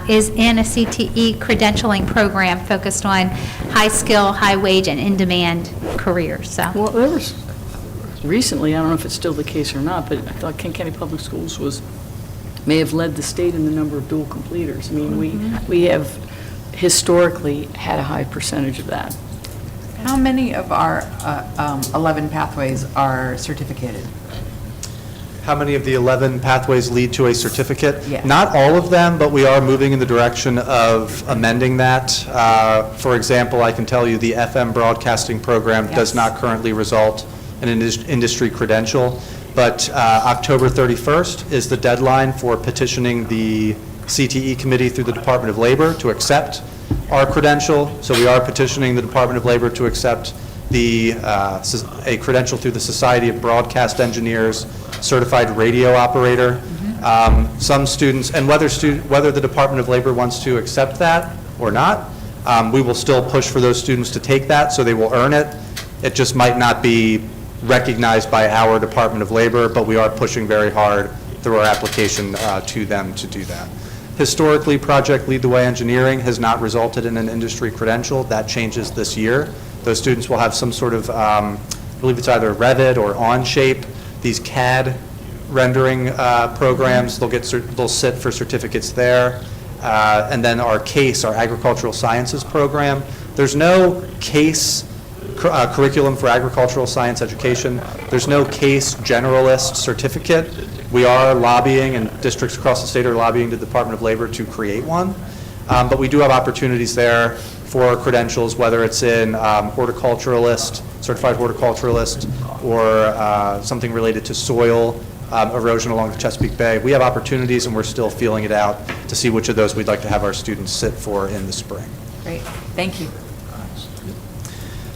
is in a CTE credentialing program focused on high skill, high wage, and in-demand careers. So. Well, there was, recently, I don't know if it's still the case or not, but I thought Kent County Public Schools may have led the state in the number of dual completers. I mean, we have historically had a high percentage of that. How many of our 11 pathways are certificated? How many of the 11 pathways lead to a certificate? Yeah. Not all of them, but we are moving in the direction of amending that. For example, I can tell you the FM broadcasting program does not currently result in an industry credential, but October 31st is the deadline for petitioning the CTE committee through the Department of Labor to accept our credential. So we are petitioning the Department of Labor to accept a credential through the Society of Broadcast Engineers Certified Radio Operator. Some students, and whether the Department of Labor wants to accept that or not, we will still push for those students to take that, so they will earn it. It just might not be recognized by our Department of Labor, but we are pushing very hard through our application to them to do that. Historically, Project Lead the Way Engineering has not resulted in an industry credential. That changes this year. Those students will have some sort of, I believe it's either Revit or Onshape, these CAD rendering programs. They'll sit for certificates there. And then our CASE, our Agricultural Sciences program. There's no CASE curriculum for agricultural science education. There's no case generalist certificate. We are lobbying, and districts across the state are lobbying the Department of Labor to create one. But we do have opportunities there for credentials, whether it's in horticulturalist, certified horticulturalist, or something related to soil erosion along the Chesapeake Bay. We have opportunities, and we're still feeling it out to see which of those we'd like to have our students sit for in the spring. Great, thank you.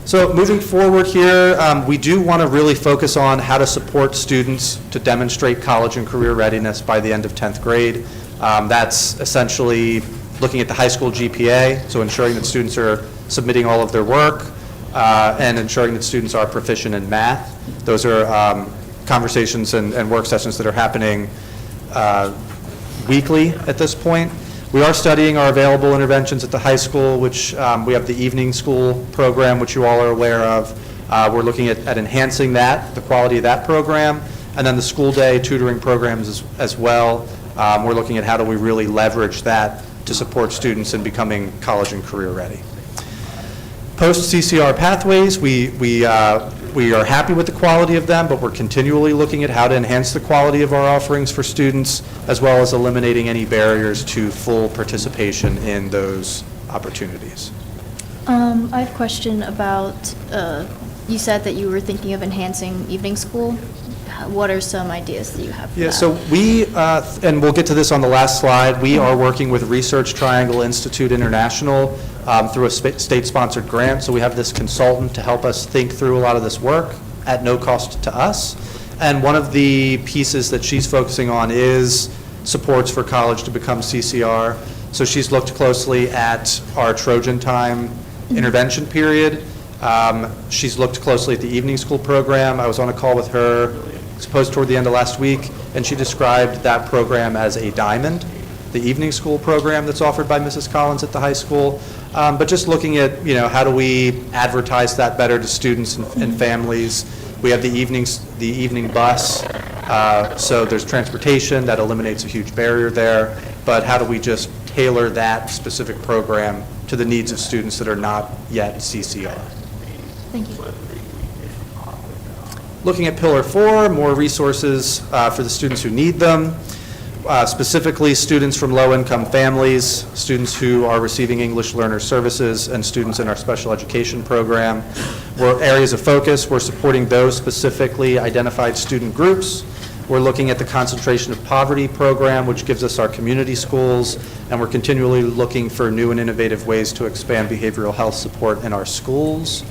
So moving forward here, we do want to really focus on how to support students to demonstrate college and career readiness by the end of 10th grade. That's essentially looking at the high school GPA, so ensuring that students are submitting all of their work and ensuring that students are proficient in math. Those are conversations and work sessions that are happening weekly at this point. We are studying our available interventions at the high school, which we have the evening school program, which you all are aware of. We're looking at enhancing that, the quality of that program, and then the school day tutoring programs as well. We're looking at how do we really leverage that to support students in becoming college and career ready. Post-CCR pathways, we are happy with the quality of them, but we're continually looking at how to enhance the quality of our offerings for students, as well as eliminating any barriers to full participation in those opportunities. I have a question about, you said that you were thinking of enhancing evening school. What are some ideas that you have for that? Yeah, so we, and we'll get to this on the last slide, we are working with Research Triangle Institute International through a state-sponsored grant. So we have this consultant to help us think through a lot of this work at no cost to us. And one of the pieces that she's focusing on is supports for college to become CCR. So she's looked closely at our Trojan Time intervention period. She's looked closely at the evening school program. I was on a call with her, supposed toward the end of last week, and she described that program as a diamond, the evening school program that's offered by Mrs. Collins at the high school. But just looking at, you know, how do we advertise that better to students and families. We have the evening bus, so there's transportation that eliminates a huge barrier there. But how do we just tailor that specific program to the needs of students that are not yet CCR? Thank you. Looking at Pillar 4, more resources for the students who need them, specifically students from low-income families, students who are receiving English Learner Services, and students in our special education program. We're areas of focus. We're supporting those specifically identified student groups. We're looking at the Concentration of Poverty program, which gives us our community schools, and we're continually looking for new and innovative ways to expand behavioral health support in our schools.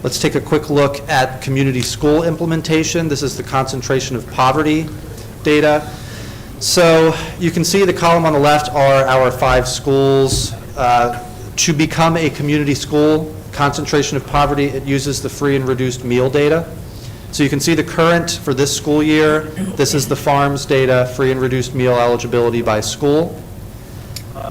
Let's take a quick look at community school implementation. This is the Concentration of Poverty data. So you can see the column on the left are our 5 schools. To become a community school, Concentration of Poverty, it uses the free and reduced meal data. So you can see the current for this school year. This is the FARMS data, free and reduced meal eligibility by school.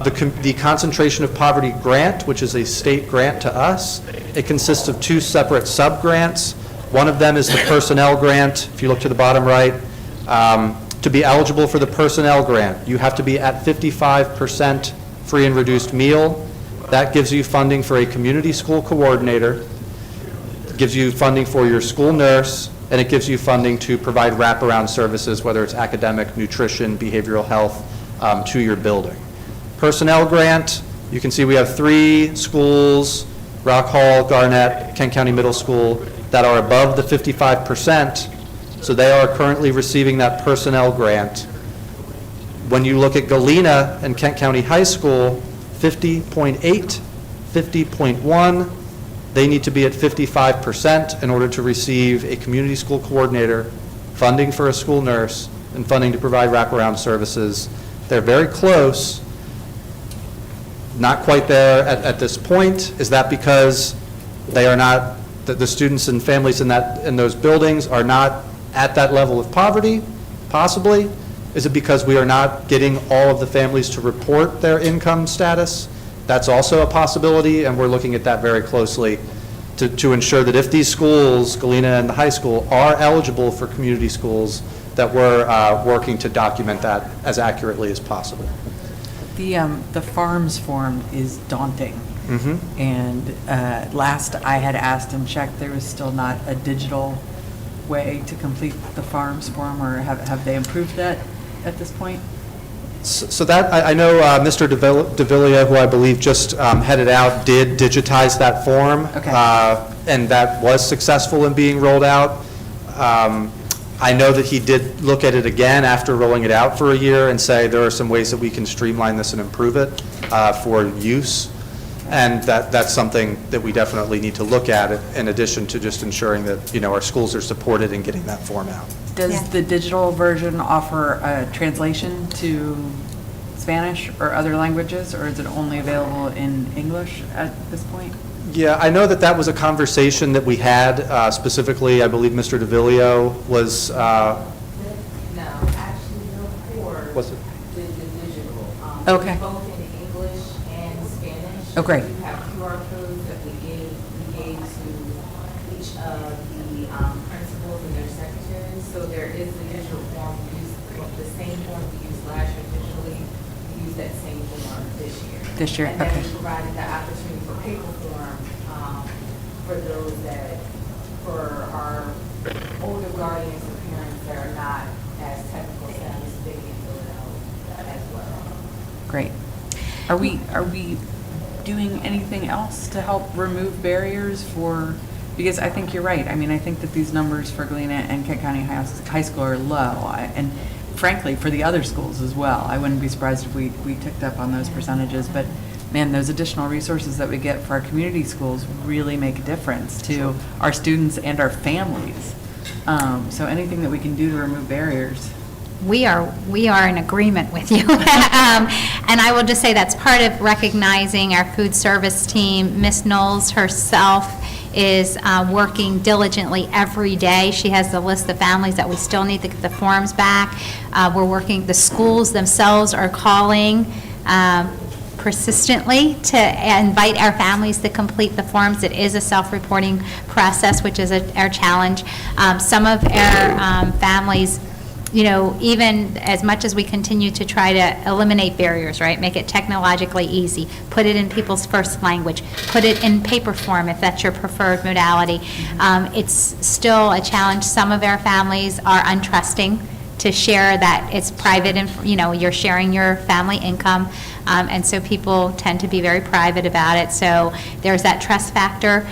The Concentration of Poverty grant, which is a state grant to us, it consists of 2 separate sub-grants. One of them is the personnel grant. If you look to the bottom right, to be eligible for the personnel grant, you have to be at 55% free and reduced meal. That gives you funding for a community school coordinator, it gives you funding for your school nurse, and it gives you funding to provide wraparound services, whether it's academic, nutrition, behavioral health, to your building. Personnel grant, you can see we have 3 schools, Rock Hall, Garnett, Kent County Middle School, that are above the 55%, so they are currently receiving that personnel grant. When you look at Galena and Kent County High School, 50.8, 50.1, they need to be at 55% in order to receive a community school coordinator, funding for a school nurse, and funding to provide wraparound services. They're very close. Not quite there at this point. Is that because they are not, the students and families in those buildings are not at that level of poverty? Possibly. Is it because we are not getting all of the families to report their income status? That's also a possibility, and we're looking at that very closely to ensure that if these schools, Galena and the high school, are eligible for community schools, that we're working to document that as accurately as possible. The FARMS form is daunting. And last I had asked and checked, there was still not a digital way to complete the forms form, or have they improved that at this point? So that, I know Mr. DeVillio, who I believe just headed out, did digitize that form. Okay. And that was successful in being rolled out. I know that he did look at it again after rolling it out for a year and say there are some ways that we can streamline this and improve it for use. And that's something that we definitely need to look at, in addition to just ensuring that, our schools are supported in getting that form out. Does the digital version offer a translation to Spanish or other languages, or is it only available in English at this point? Yeah, I know that was a conversation that we had, specifically, I believe Mr. DeVillio was... No, actually, the course Was it? did the digital. Okay. Both in English and Spanish. Oh, great. We have QR codes that we gave to each of the principals and their secretaries. So there is the digital form, we use the same form we used last year digitally, we use that same form this year. This year, And then okay. we provided the opportunity for paper form for those for our older guardians or parents that are not as technical savvy, so they can fill it out as well. Great. Are we doing anything else to help remove barriers for, because I think you're right. I mean, I think that these numbers for Galena and Kent County High School are low. And frankly, for the other schools as well. I wouldn't be surprised if we ticked up on those percentages. But man, those additional resources that we get for our community schools really make a difference to our students and our families. So anything that we can do to remove barriers. We are in agreement with you. And I will just say that's part of recognizing our food service team. Ms. Knowles herself is working diligently every day. She has the list of families that we still need to get the forms back. We're working, the schools themselves are calling persistently to invite our families to complete the forms. It is a self-reporting process, which is our challenge. Some of our families, even as much as we continue to try to eliminate barriers, right, make it technologically easy, put it in people's first language, put it in paper form if that's your preferred modality, it's still a challenge. Some of our families are untrusting to share that it's private, and you're sharing your family income, and so people tend to be very private about it. So there's that trust factor.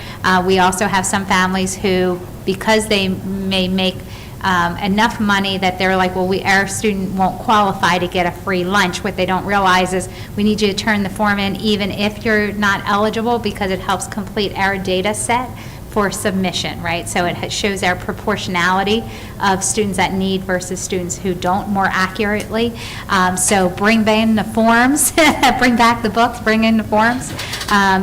We also have some families who, because they may make enough money that they're like, well, our student won't qualify to get a free lunch. What they don't realize is we need you to turn the form in even if you're not eligible, because it helps complete our data set for submission, right? So it shows our proportionality of students that need versus students who don't more accurately. So bring in the forms, bring back the books, bring in the forms.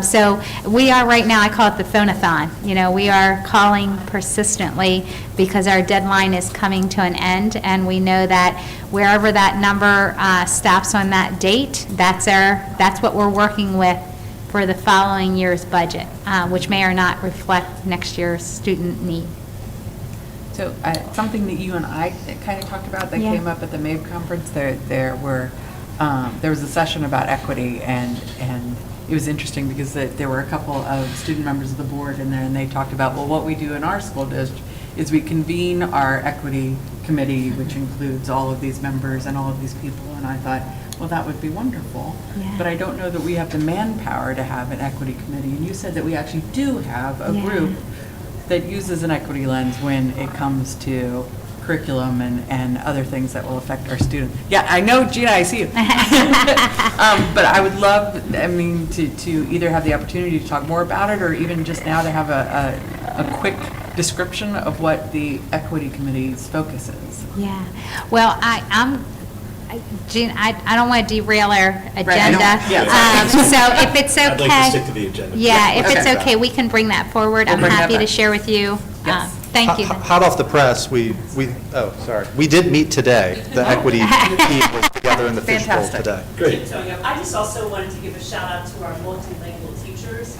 So we are right now, I call it the phone-a-thon. We are calling persistently because our deadline is coming to an end, and we know that wherever that number stops on that date, that's what we're working with for the following year's budget, which may or not reflect next year's student need. So something that you and I kind of talked about that came up at the MAVE conference, there was a session about equity, and it was interesting because there were a couple of student members of the board in there, and they talked about, well, what we do in our school district is we convene our equity committee, which includes all of these members and all of these people, and I thought, well, that would be wonderful, but I don't know that we have the manpower to have an equity committee. And you said that we actually do have a group that uses an equity lens when it comes to curriculum and other things that will affect our students. Yeah, I know, Gina, I see you. But I would love, to either have the opportunity to talk more about it, or even just now to have a quick description of what the equity committee's focus is. Yeah, well, Jean, I don't want to derail our agenda. So if it's okay. I'd like to stick to the agenda. Yeah, if it's okay, we can bring that forward. I'm happy to share with you. Thank you. Hot off the press, we did meet today. The equity team was together in the fishbowl today. Great. I just also wanted to give a shout out to our multilingual teachers.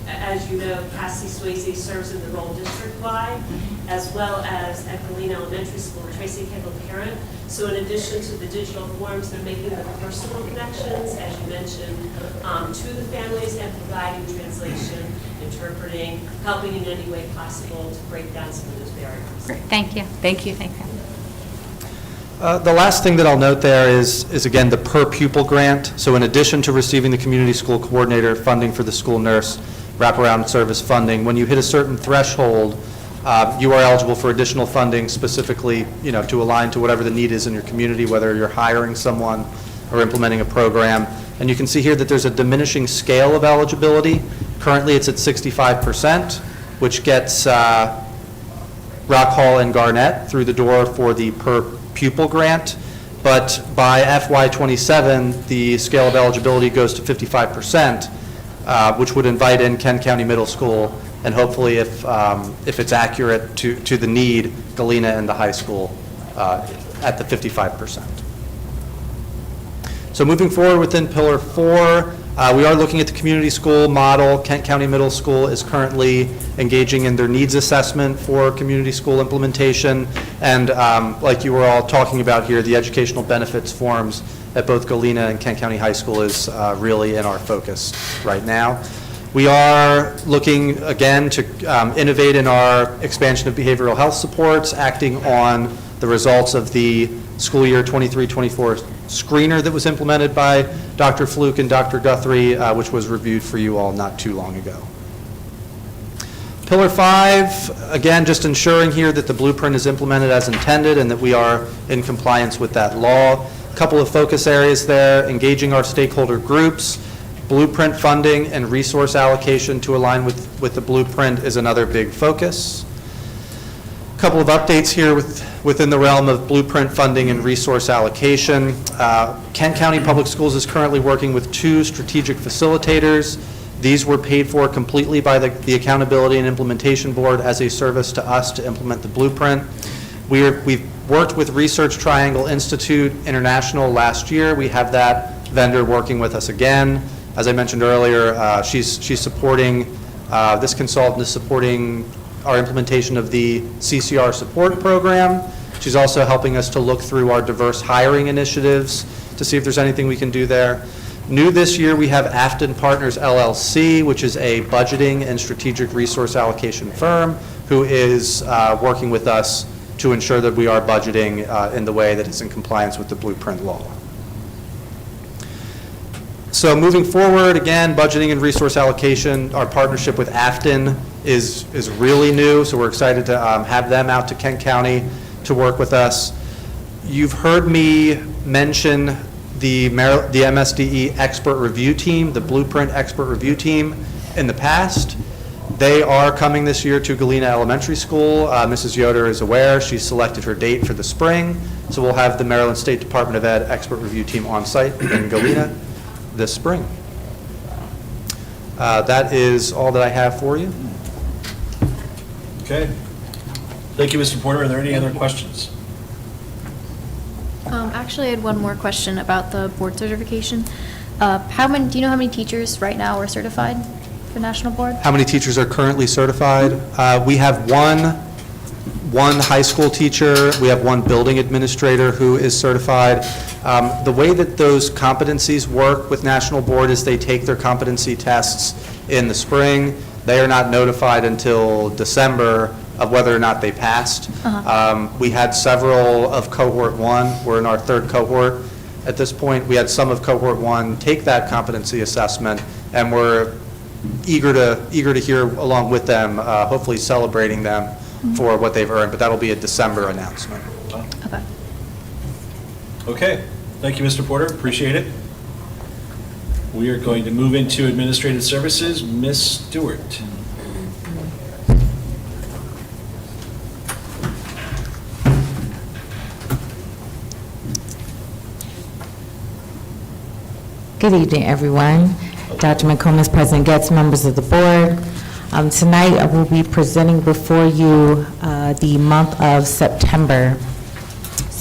As you know, Cassie Swayze serves in the role district-wide, as well as at Galena Elementary School, Tracy Kendall Parent. So in addition to the digital forms, they're making the personal connections, as you mentioned, to the families and providing translation, interpreting, helping in any way possible to break down some of those barriers. Great, thank you. Thank you. Thank you. The last thing that I'll note there is again, the per pupil grant. So in addition to receiving the community school coordinator funding for the school nurse, wraparound service funding, when you hit a certain threshold, you are eligible for additional funding specifically, to align to whatever the need is in your community, whether you're hiring someone or implementing a program. And you can see here that there's a diminishing scale of eligibility. Currently, it's at 65%, which gets Rock Hall and Garnett through the door for the per pupil grant. But by FY27, the scale of eligibility goes to 55%, which would invite in Kent County Middle School, and hopefully, if it's accurate to the need, Galena and the high school at the 55%. So moving forward within Pillar 4, we are looking at the community school model. Kent County Middle School is currently engaging in their needs assessment for community school implementation. And like you were all talking about here, the educational benefits forms at both Galena and Kent County High School is really in our focus right now. We are looking, again, to innovate in our expansion of behavioral health supports, acting on the results of the school year 23-24 screener that was implemented by Dr. Fluke and Dr. Guthrie, which was reviewed for you all not too long ago. Pillar 5, again, just ensuring here that the blueprint is implemented as intended and that we are in compliance with that law. A couple of focus areas there: engaging our stakeholder groups, blueprint funding and resource allocation to align with the blueprint is another big focus. A couple of updates here within the realm of blueprint funding and resource allocation. Kent County Public Schools is currently working with 2 strategic facilitators. These were paid for completely by the Accountability and Implementation Board as a service to us to implement the blueprint. We've worked with Research Triangle Institute International last year. We have that vendor working with us again. As I mentioned earlier, she's supporting, this consultant is supporting our implementation of the CCR support program. She's also helping us to look through our diverse hiring initiatives to see if there's anything we can do there. New this year, we have Afton Partners LLC, which is a budgeting and strategic resource allocation firm who is working with us to ensure that we are budgeting in the way that is in compliance with the blueprint law. So moving forward, again, budgeting and resource allocation, our partnership with Afton is really new, so we're excited to have them out to Kent County to work with us. You've heard me mention the MSDE expert review team, the Blueprint expert review team in the past. They are coming this year to Galena Elementary School. Mrs. Yoder is aware. She's selected her date for the spring, so we'll have the Maryland State Department of Ed expert review team on site in Galena this spring. That is all that I have for you. Okay. Thank you, Mr. Porter. Are there any other questions? Actually, I had one more question about the board certification. Do you know how many teachers right now are certified for national board? How many teachers are currently certified? We have one high school teacher. We have one building administrator who is certified. The way that those competencies work with National Board is they take their competency tests in the spring. They are not notified until December of whether or not they passed. We had several of Cohort 1. We're in our 3rd cohort at this point. We had some of Cohort 1 take that competency assessment, and we're eager to hear along with them, hopefully celebrating them for what they've earned, but that'll be a December announcement. Okay. Okay. Thank you, Mr. Porter. Appreciate it. We are going to move into administrative services. Ms. Stewart. Good evening, everyone. Dr. McComas, President Getz, members of the board. Tonight, I will be presenting before you the month of September.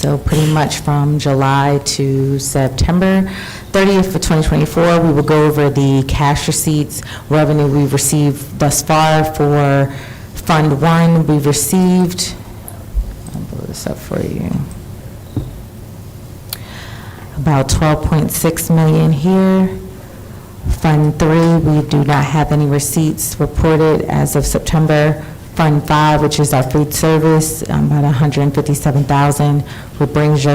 So pretty much from July to September 30th of 2024, we will go over the cash receipts, revenue we've received thus far for Fund 1. We've received, I'll blow this up for you, about $12.6 million here. Fund 3, we do not have any receipts reported as of September. Fund 5, which is our food service, about $157,000, which brings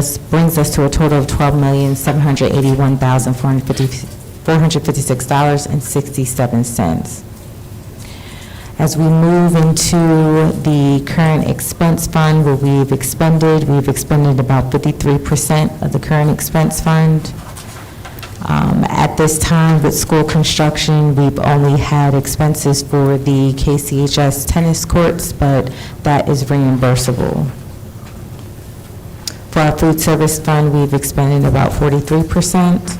us to a total of $12,781,456.67. As we move into the current expense fund, where we've expended about 53% of the current expense fund. At this time, with school construction, we've only had expenses for the KCHS tennis courts, but that is reimbursable. For our food service fund, we've expended about 43%.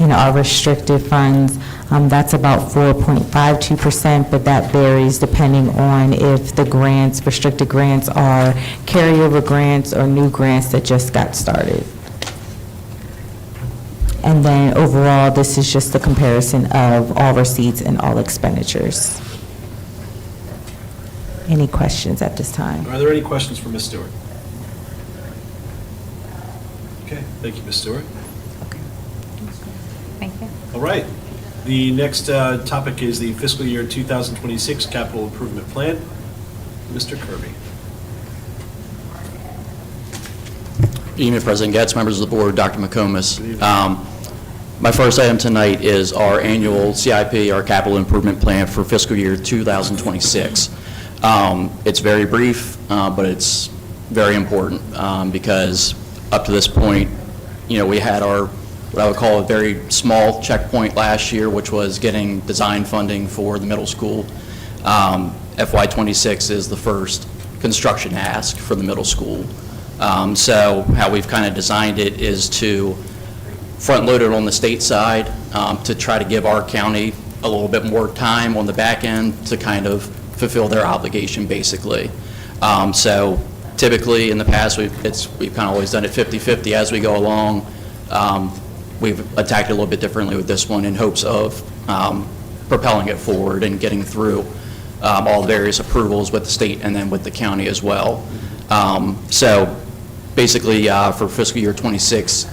In our restricted funds, that's about 4.52%, but that varies depending on if the grants, restricted grants, are carryover grants or new grants that just got started. And then overall, this is just the comparison of all receipts and all expenditures. Any questions at this time? Are there any questions for Ms. Stewart? Okay, thank you, Ms. Stewart. Thank you. All right. The next topic is the fiscal year 2026 capital improvement plan. Mr. Kirby. Good evening, President Getz, members of the board, Dr. McComas. My first item tonight is our annual CIP, our capital improvement plan for fiscal year 2026. It's very brief, but it's very important because up to this point, we had our, what I would call a very small checkpoint last year, which was getting design funding for the middle school. FY26 is the first construction ask for the middle school. So how we've kind of designed it is to front load it on the state side to try to give our county a little bit more time on the back end to kind of fulfill their obligation, basically. So typically in the past, we've kind of always done it 50-50 as we go along. We've attacked it a little bit differently with this one in hopes of propelling it forward and getting through all the various approvals with the state and then with the county as well. So basically for fiscal year 26,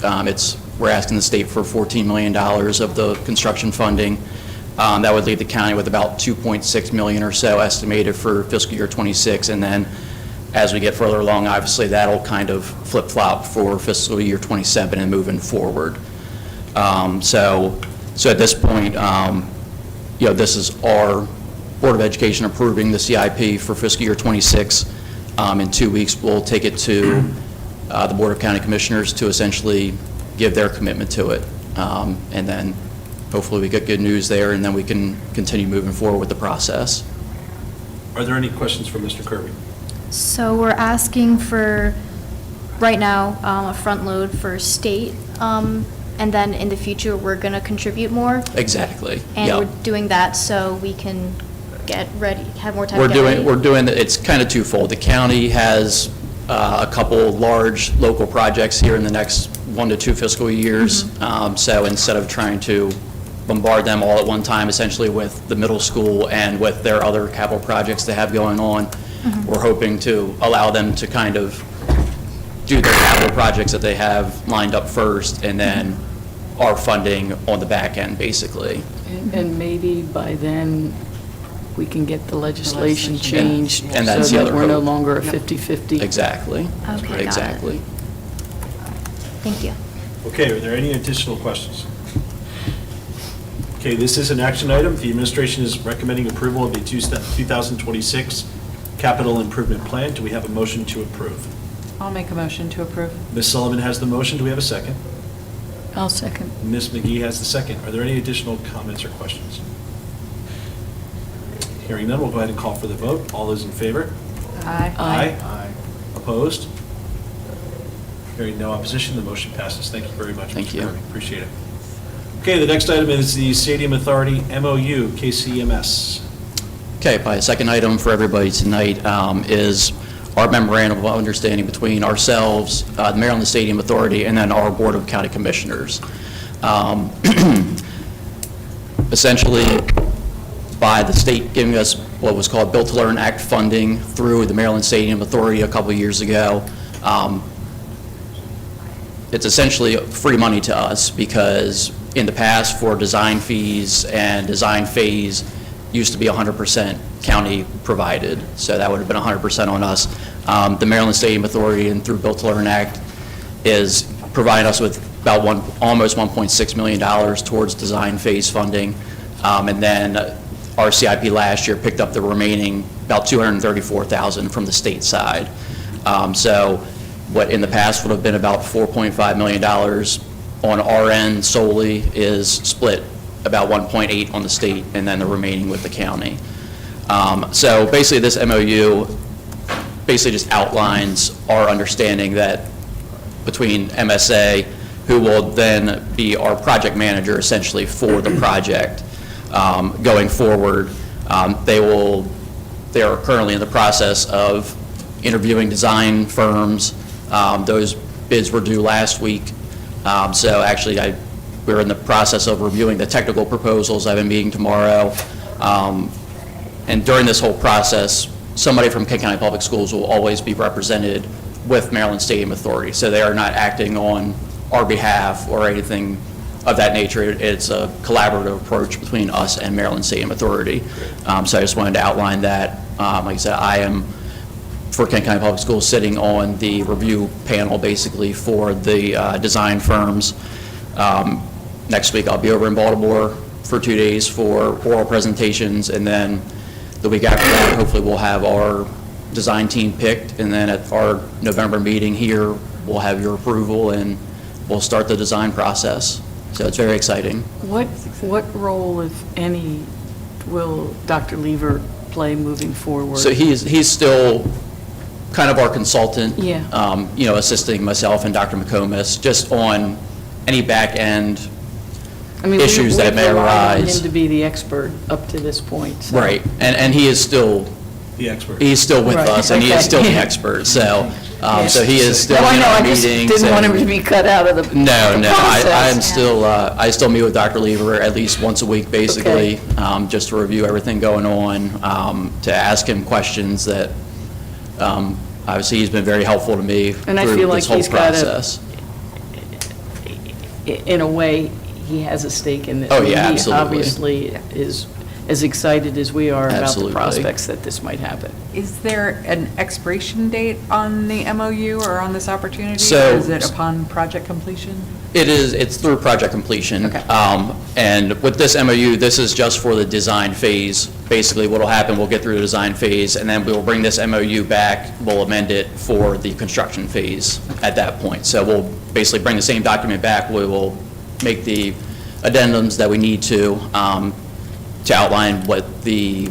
we're asking the state for $14 million of the construction funding. That would leave the county with about $2.6 million or so estimated for fiscal year 26. And then as we get further along, obviously that'll kind of flip-flop for fiscal year 27 and moving forward. So at this point, this is our Board of Education approving the CIP for fiscal year 26. In 2 weeks, we'll take it to the Board of County Commissioners to essentially give their commitment to it. And then hopefully we get good news there, and then we can continue moving forward with the process. Are there any questions for Mr. Kirby? So we're asking for, right now, a front load for state, and then in the future, we're going to contribute more? Exactly. And Yep. we're doing that so we can get ready, have more time to get ready? We're doing, it's kind of twofold. The county has a couple large local projects here in the next 1 to 2 fiscal years. So instead of trying to bombard them all at one time, essentially with the middle school and with their other capital projects they have going on, we're hoping to allow them to kind of do their capital projects that they have lined up first, and then our funding on the back end, basically. And maybe by then, we can get the legislation changed And that's so the that other we're no hope. longer a 50-50. Exactly. Okay, got it. Exactly. Thank you. Okay, are there any additional questions? Okay, this is an action item. The administration is recommending approval of the 2026 capital improvement plan. Do we have a motion to approve? I'll make a motion to approve. Ms. Sullivan has the motion. Do we have a second? I'll second. Ms. McGee has the second. Are there any additional comments or questions? Hearing none, we'll go ahead and call for the vote. All those in favor? Aye. Aye. Opposed? Hearing no opposition, the motion passes. Thank you very much, Thank Mr. you. Kirby. Appreciate it. Okay, the next item is the Stadium Authority MOU, KCMS. Okay, my second item for everybody tonight is our memorandum of understanding between ourselves, the Maryland Stadium Authority, and then our Board of County Commissioners. Essentially, by the state giving us what was called Built to Learn Act funding through the Maryland Stadium Authority a couple of years ago, it's essentially free money to us because in the past for design fees and design phase used to be 100% county provided, so that would have been 100% on us. The Maryland Stadium Authority and through Built to Learn Act is providing us with about almost $1.6 million towards design phase funding, and then our CIP last year picked up the remaining about $234,000 from the state side. So what in the past would have been about $4.5 million on our end solely is split about 1.8 on the state and then the remaining with the county. So basically this MOU basically just outlines our understanding that between MSA, who will then be our project manager essentially for the project going forward, they are currently in the process of interviewing design firms. Those bids were due last week. So actually, we're in the process of reviewing the technical proposals. I have a meeting tomorrow. And during this whole process, somebody from Kent County Public Schools will always be represented with Maryland Stadium Authority. So they are not acting on our behalf or anything of that nature. It's a collaborative approach between us and Maryland Stadium Authority. So I just wanted to outline that. Like I said, I am, for Kent County Public Schools, sitting on the review panel basically for the design firms. Next week I'll be over in Baltimore for 2 days for oral presentations, and then the week after that hopefully we'll have our design team picked, and then at our November meeting here we'll have your approval and we'll start the design process. So it's very exciting. What role, if any, will Dr. Lever play moving forward? So he's still kind of our consultant, Yeah. Assisting myself and Dr. McComas just on any back-end I mean, issues that may we've relied on arise. him to be the expert up to this point. So. Right, and he is still the expert. He's still with Right, us, and he is okay. still the expert. So, Yes. so he is still No, I in know, our I just meetings. didn't want and- him to be cut out of the No, no, I process. am still, I still meet with Dr. Lever at least once a week, basically, just to review everything going on, to ask him questions that, obviously, he's been very helpful to me And I through feel like this whole he's got a- process. In a way, he has a stake in this. Oh, yeah, He absolutely. obviously is as excited as we are about the Absolutely. prospects that this might happen. Is there an expiration date on the MOU or on this opportunity? So- Or is it upon project completion? It's through project completion. Okay. And with this MOU, this is just for the design phase. Basically, what'll happen, we'll get through the design phase, and then we'll bring this MOU back, we'll amend it for the construction phase at that point. So we'll basically bring the same document back, we will make the addendums that we need to outline what the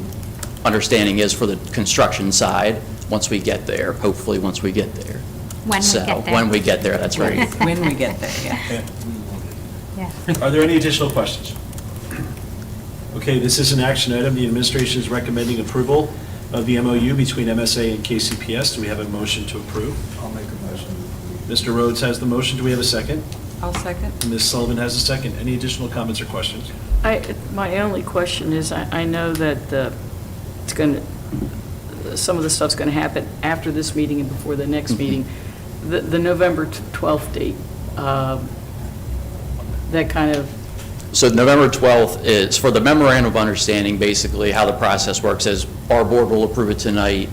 understanding is for the construction side once we get there, hopefully once we get there. When we So, get there. when we get there, that's right. When we get there, yeah. Yeah. Are there any additional questions? Okay, this is an action item. The administration is recommending approval of the MOU between MSA and KCPS. Do we have a motion to approve? I'll make a motion. Mr. Rhodes has the motion. Do we have a second? I'll second. And Ms. Sullivan has a second. Any additional comments or questions? My only question is, I know that it's going to, some of the stuff's going to happen after this meeting and before the next meeting. The November 12th date, that kind of, So November 12th is, for the memorandum of understanding, basically how the process works is our board will approve it tonight.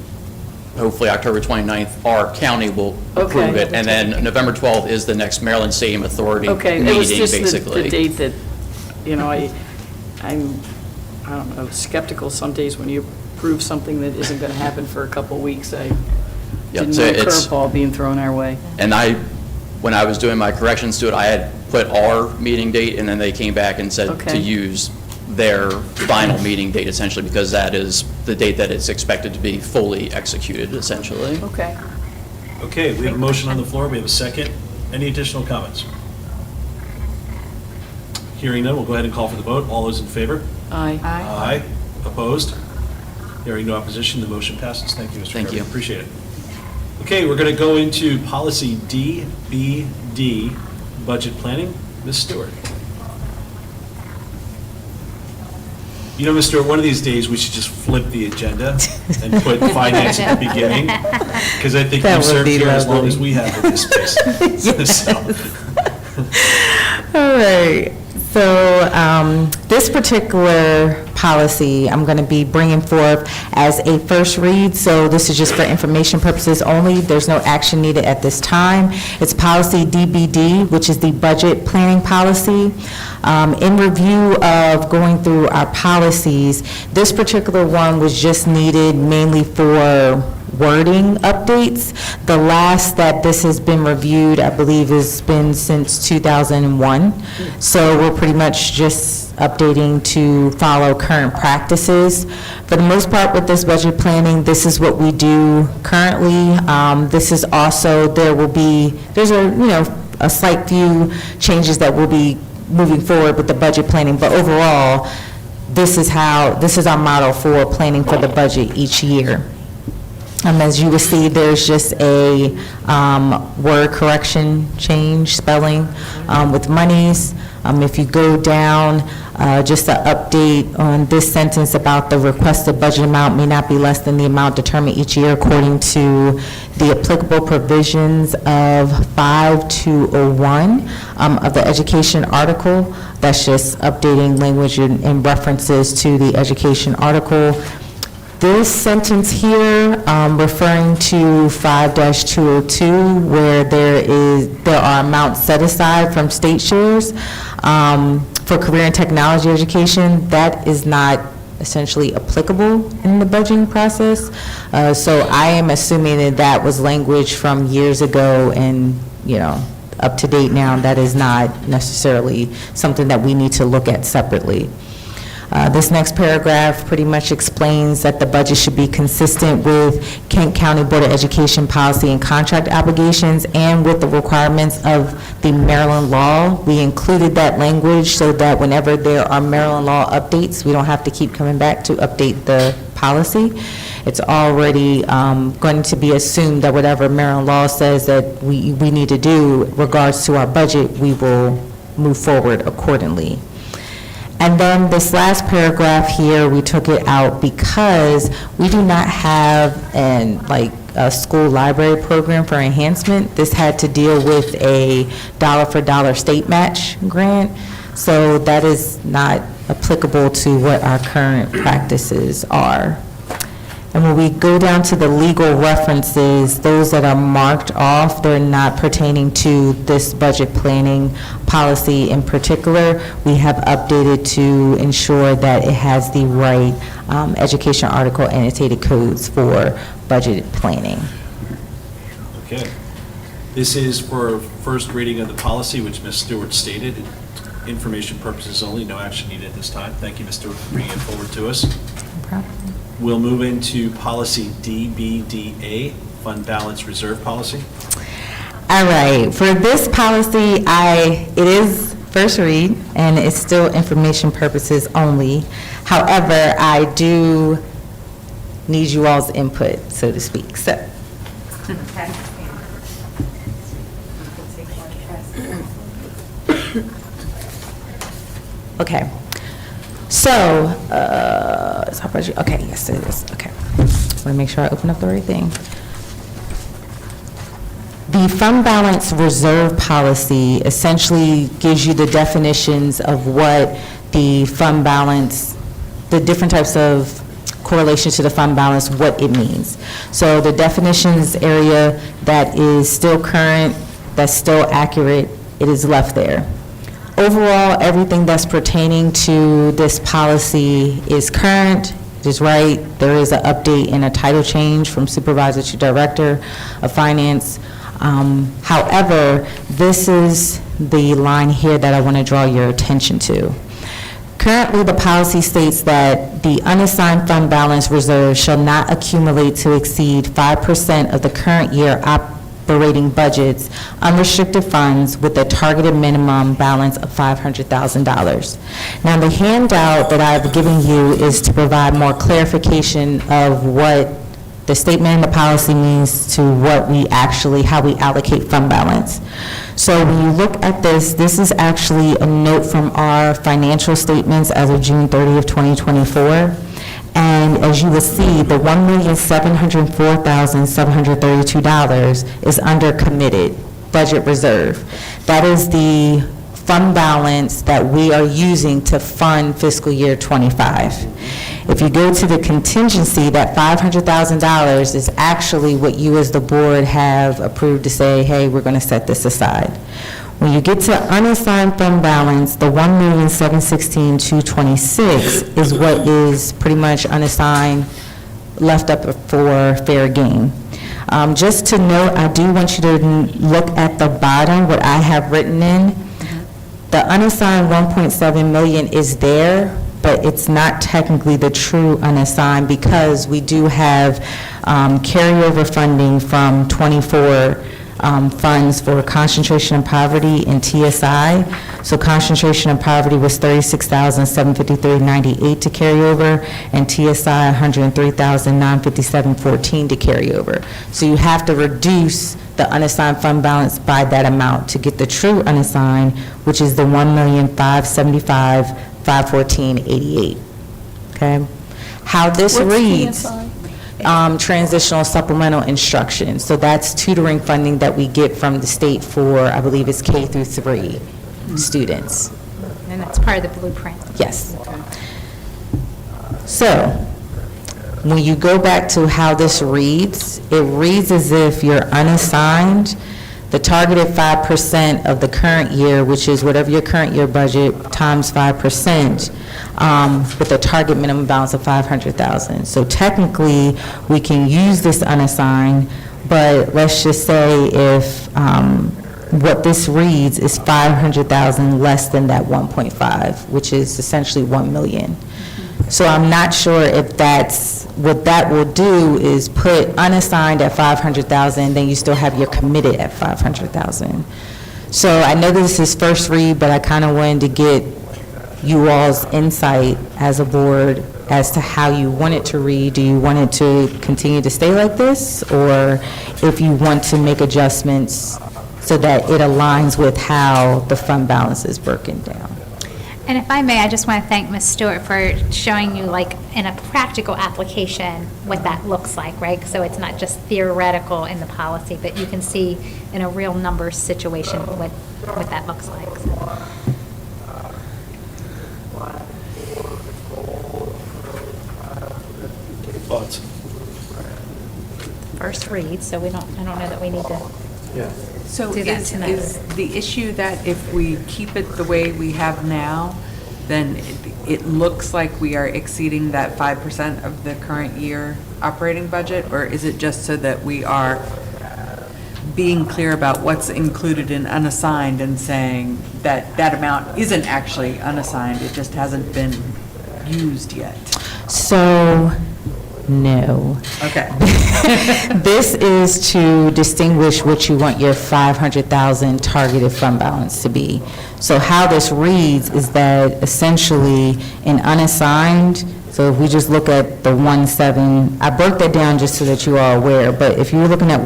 Hopefully October 29th, our county will approve Okay. it. And then November 12th is the next Maryland Stadium Authority okay, meeting, it was just basically. the date that, I don't know, skeptical some days when you approve something that isn't going to happen for a couple weeks. I Yeah, didn't so know a it's- curveball being thrown our way. And when I was doing my corrections to it, I had put our meeting date, and then they came back and said to Okay. use their final meeting date essentially, because that is the date that it's expected to be fully executed essentially. Okay. Okay, we have a motion on the floor. We have a second. Any additional comments? Hearing none, we'll go ahead and call for the vote. All those in favor? Aye. Aye. Opposed? Hearing no opposition, the motion passes. Thank you, Mr. Thank Kirby. you. Appreciate it. Okay, we're going to go into policy DBD, budget planning. Ms. Stewart. You know, Ms. Stewart, one of these days, we should just flip the agenda and put finance at the beginning, because I think That you've would served be here as long lovely. as we have in this space. So, All right, so this particular policy, I'm going to be bringing forth as a first read, so this is just for information purposes only. There's no action needed at this time. It's policy DBD, which is the budget planning policy. In review of going through our policies, this particular one was just needed mainly for wording updates. The last that this has been reviewed, I believe, has been since 2001. So we're pretty much just updating to follow current practices. For the most part with this budget planning, this is what we do currently. This is also, there's a slight few changes that will be moving forward with the budget planning, but overall, this is our model for planning for the budget each year. As you will see, there's just a word correction change, spelling with monies. If you go down, just an update on this sentence about the requested budget amount may not be less than the amount determined each year according to the applicable provisions of 5201 of the education article. That's just updating language and references to the education article. This sentence here, referring to 5-202, where there are amounts set aside from state shares for career and technology education, that is not essentially applicable in the budgeting process. So I am assuming that was language from years ago and, up to date now. That is not necessarily something that we need to look at separately. This next paragraph pretty much explains that the budget should be consistent with Kent County Board of Education policy and contract obligations and with the requirements of the Maryland law. We included that language so that whenever there are Maryland law updates, we don't have to keep coming back to update the policy. It's already going to be assumed that whatever Maryland law says that we need to do regards to our budget, we will move forward accordingly. And then this last paragraph here, we took it out because we do not have a school library program for enhancement. This had to deal with a dollar-for-dollar state match grant, so that is not applicable to what our current practices are. And when we go down to the legal references, those that are marked off, they're not pertaining to this budget planning policy in particular. We have updated to ensure that it has the right education article annotated codes for budget planning. Okay. This is for first reading of the policy, which Ms. Stewart stated. Information purposes only, no action needed at this time. Thank you, Ms. Stewart, for bringing it forward to us. No problem. We'll move into policy DBDA, fund balance reserve policy. All right, for this policy, it is first read, and it's still information purposes only. However, I do need you all's input, so to speak, so. Okay, so, is our budget, okay, yes it is, okay. Want to make sure I open up the right thing. The fund balance reserve policy essentially gives you the definitions of what the fund balance, the different types of correlation to the fund balance, what it means. So the definitions area that is still current, that's still accurate, it is left there. Overall, everything that's pertaining to this policy is current, it is right. There is an update and a title change from supervisor to director of finance. However, this is the line here that I want to draw your attention to. Currently, the policy states that the unassigned fund balance reserve shall not accumulate to exceed 5% of the current year operating budget's unrestricted funds with a targeted minimum balance of $500,000. Now, the handout that I've given you is to provide more clarification of what the statement and the policy means to what we actually, how we allocate fund balance. So when you look at this, this is actually a note from our financial statements as of June 30th, 2024. And as you will see, the $1,704,732 is under committed budget reserve. That is the fund balance that we are using to fund fiscal year '25. If you go to the contingency, that $500,000 is actually what you as the board have approved to say, hey, we're going to set this aside. When you get to unassigned fund balance, the $1,716,226 is what is pretty much unassigned, left up for fair game. Just to note, I do want you to look at the bottom, what I have written in. The unassigned 1.7 million is there, but it's not technically the true unassigned because we do have carryover funding from 24 funds for concentration and poverty and TSI. So concentration and poverty was $36,753.98 to carry over, and TSI $103,957.14 to carry over. So you have to reduce the unassigned fund balance by that amount to get the true unassigned, which is the $1,575,514.88. Okay? How this reads. Transitional supplemental instruction. So that's tutoring funding that we get from the state for, I believe it's K through 3 students. And that's part of the blueprint. Yes. So, when you go back to how this reads, it reads as if you're unassigned, the targeted 5% of the current year, which is whatever your current year budget times 5%, with a target minimum balance of $500,000. So technically, we can use this unassigned, but let's just say if what this reads is $500,000 less than that 1.5, which is essentially 1 million. So I'm not sure if that's, what that will do is put unassigned at $500,000, then you still have your committed at $500,000. So I know this is first read, but I kind of wanted to get you all's insight as a board as to how you want it to read. Do you want it to continue to stay like this, or if you want to make adjustments so that it aligns with how the fund balance is broken down? And if I may, I just want to thank Ms. Stewart for showing you, like, in a practical application, what that looks like, right? So it's not just theoretical in the policy, but you can see in a real numbers situation what that looks like. Thoughts? First read, so I don't know that we need to So do that tonight. is the issue that if we keep it the way we have now, then it looks like we are exceeding that 5% of the current year operating budget? Or is it just so that we are being clear about what's included in unassigned and saying that that amount isn't actually unassigned, it just hasn't been used yet? So, no. Okay. This is to distinguish what you want your 500,000 targeted fund balance to be. So how this reads is that essentially in unassigned, so if we just look at the 1.7, I broke that down just so that you are aware, but if you're looking at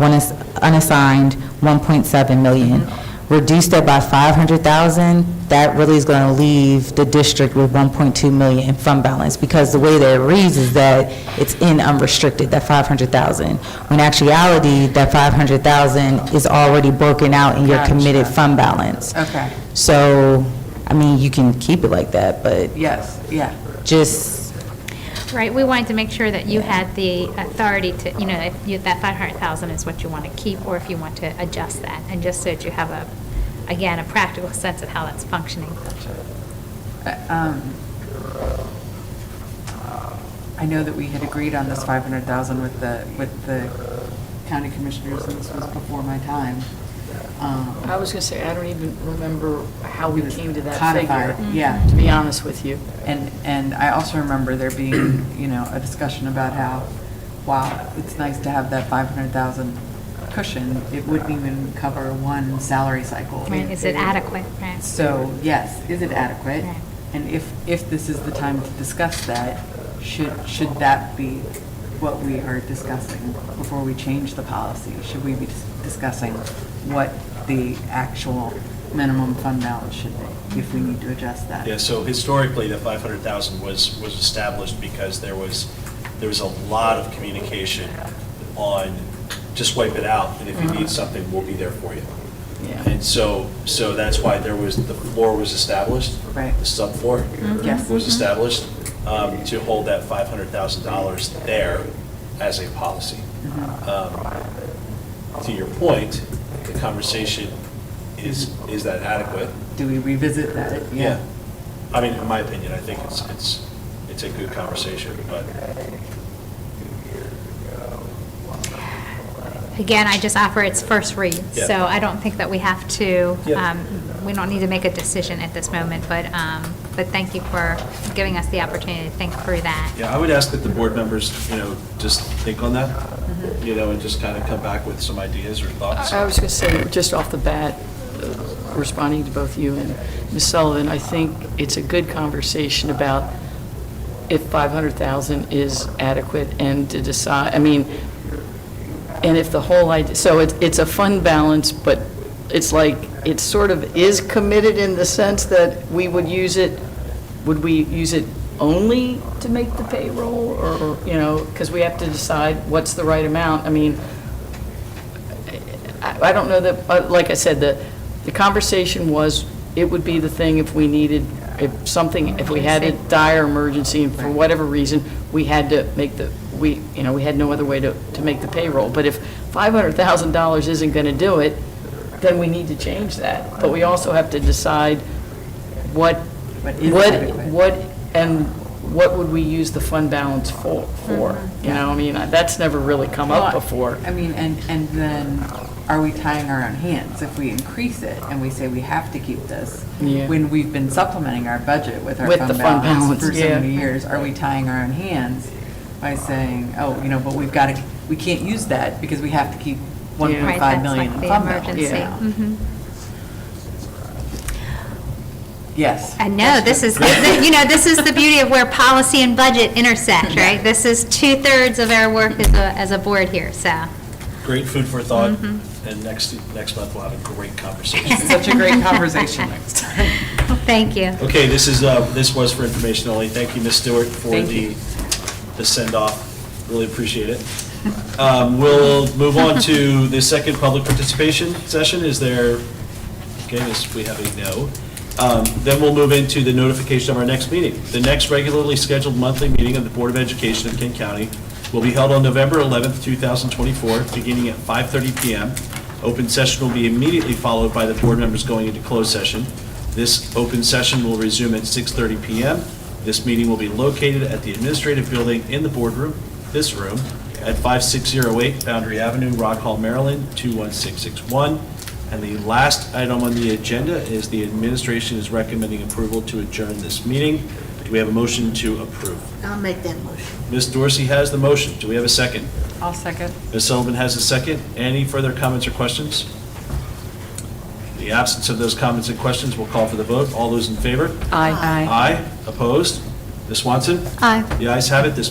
unassigned 1.7 million, reduce that by 500,000, that really is going to leave the district with 1.2 million in fund balance, because the way that it reads is that it's in unrestricted, that 500,000. When in actuality, that 500,000 is already broken out in your committed fund balance. Okay. So, I mean, you can keep it like that, but Yes, yeah. just, Right, we wanted to make sure that you had the authority to, if that 500,000 is what you want to keep, or if you want to adjust that, and just so that you have a practical sense of how that's functioning. I know that we had agreed on this 500,000 with the county commissioners, and this was before my time. I was going to say, I don't even remember how we came to that Codified, figure. yeah. To be honest with you. And I also remember there being, a discussion about how, wow, it's nice to have that 500,000 cushion. It wouldn't even cover one salary cycle. Right, is it adequate, right? So, yes, is it adequate? Right. And if this is the time to discuss that, should that be what we are discussing before we change the policy? Should we be discussing what the actual minimum fund balance should be, if we need to adjust that? Yeah, so historically, the 500,000 was established because there was a lot of communication on, just wipe it out, and if you need something, we'll be there for you. Yeah. And so that's why the floor was established. Right. The sub-floor Yes. was established to hold that $500,000 there as a policy. To your point, the conversation is that adequate? Do we revisit that? Yeah. I mean, in my opinion, I think it's a good conversation, but Again, I just offer its first read, Yeah. so I don't think that we have to, Yeah. we don't need to make a decision at this moment, but thank you for giving us the opportunity to think through that. yeah, I would ask that the board members, just think on that, and just kind of come back with some ideas or thoughts. I was going to say, just off the bat, responding to both you and Ms. Sullivan, I think it's a good conversation about if 500,000 is adequate and to decide, and if the whole idea, so it's a fund balance, but it's like, it sort of is committed in the sense that we would use it only to make the payroll, or, because we have to decide what's the right amount. I don't know that, like I said, the conversation was, it would be the thing if we needed, if we had a dire emergency, and for whatever reason, we had to make we had no other way to make the payroll. But if $500,000 isn't going to do it, then we need to change that. But we also have to decide what would we use the fund balance for? That's never really come up before. And then, are we tying our own hands? If we increase it and we say we have to keep this, Yeah. when we've been supplementing our budget with our With fund the fund balance for balance, so yeah. many years, are we tying our own hands by saying, but we can't use that because we have to keep Right, 1.5 that's million like in the fund balance emergency. now? Mhm. Yes. I know, this is the beauty of where policy and budget intersect, right? This is 2/3 of our work as a board here, so. Great food for thought, and next month we'll have a great conversation. Such a great conversation next time. Thank you. Okay, this was for information only. Thank you, Ms. Stewart, for Thank the send-off. Really appreciate it. We'll move on to the second public participation session. Is there, okay, we have a no. Then we'll move into the notification of our next meeting. The next regularly scheduled monthly meeting of the Board of Education of Kent County will be held on November 11th, 2024, beginning at 5:30 PM. Open session will be immediately followed by the board members going into closed session. This open session will resume at 6:30 PM. This meeting will be located at the administrative building in the boardroom, this room, at 5608 Boundary Avenue, Rock Hall, Maryland, 21661. And the last item on the agenda is the administration is recommending approval to adjourn this meeting. Do we have a motion to approve? I'll make that motion. Ms. Dorsey has the motion. Do we have a second? I'll second. Ms. Sullivan has a second. Any further comments or questions? In the absence of those comments and questions, we'll call for the vote. All those in favor? Aye. Aye. Opposed? Ms. Swanson? Aye. The ayes have it. This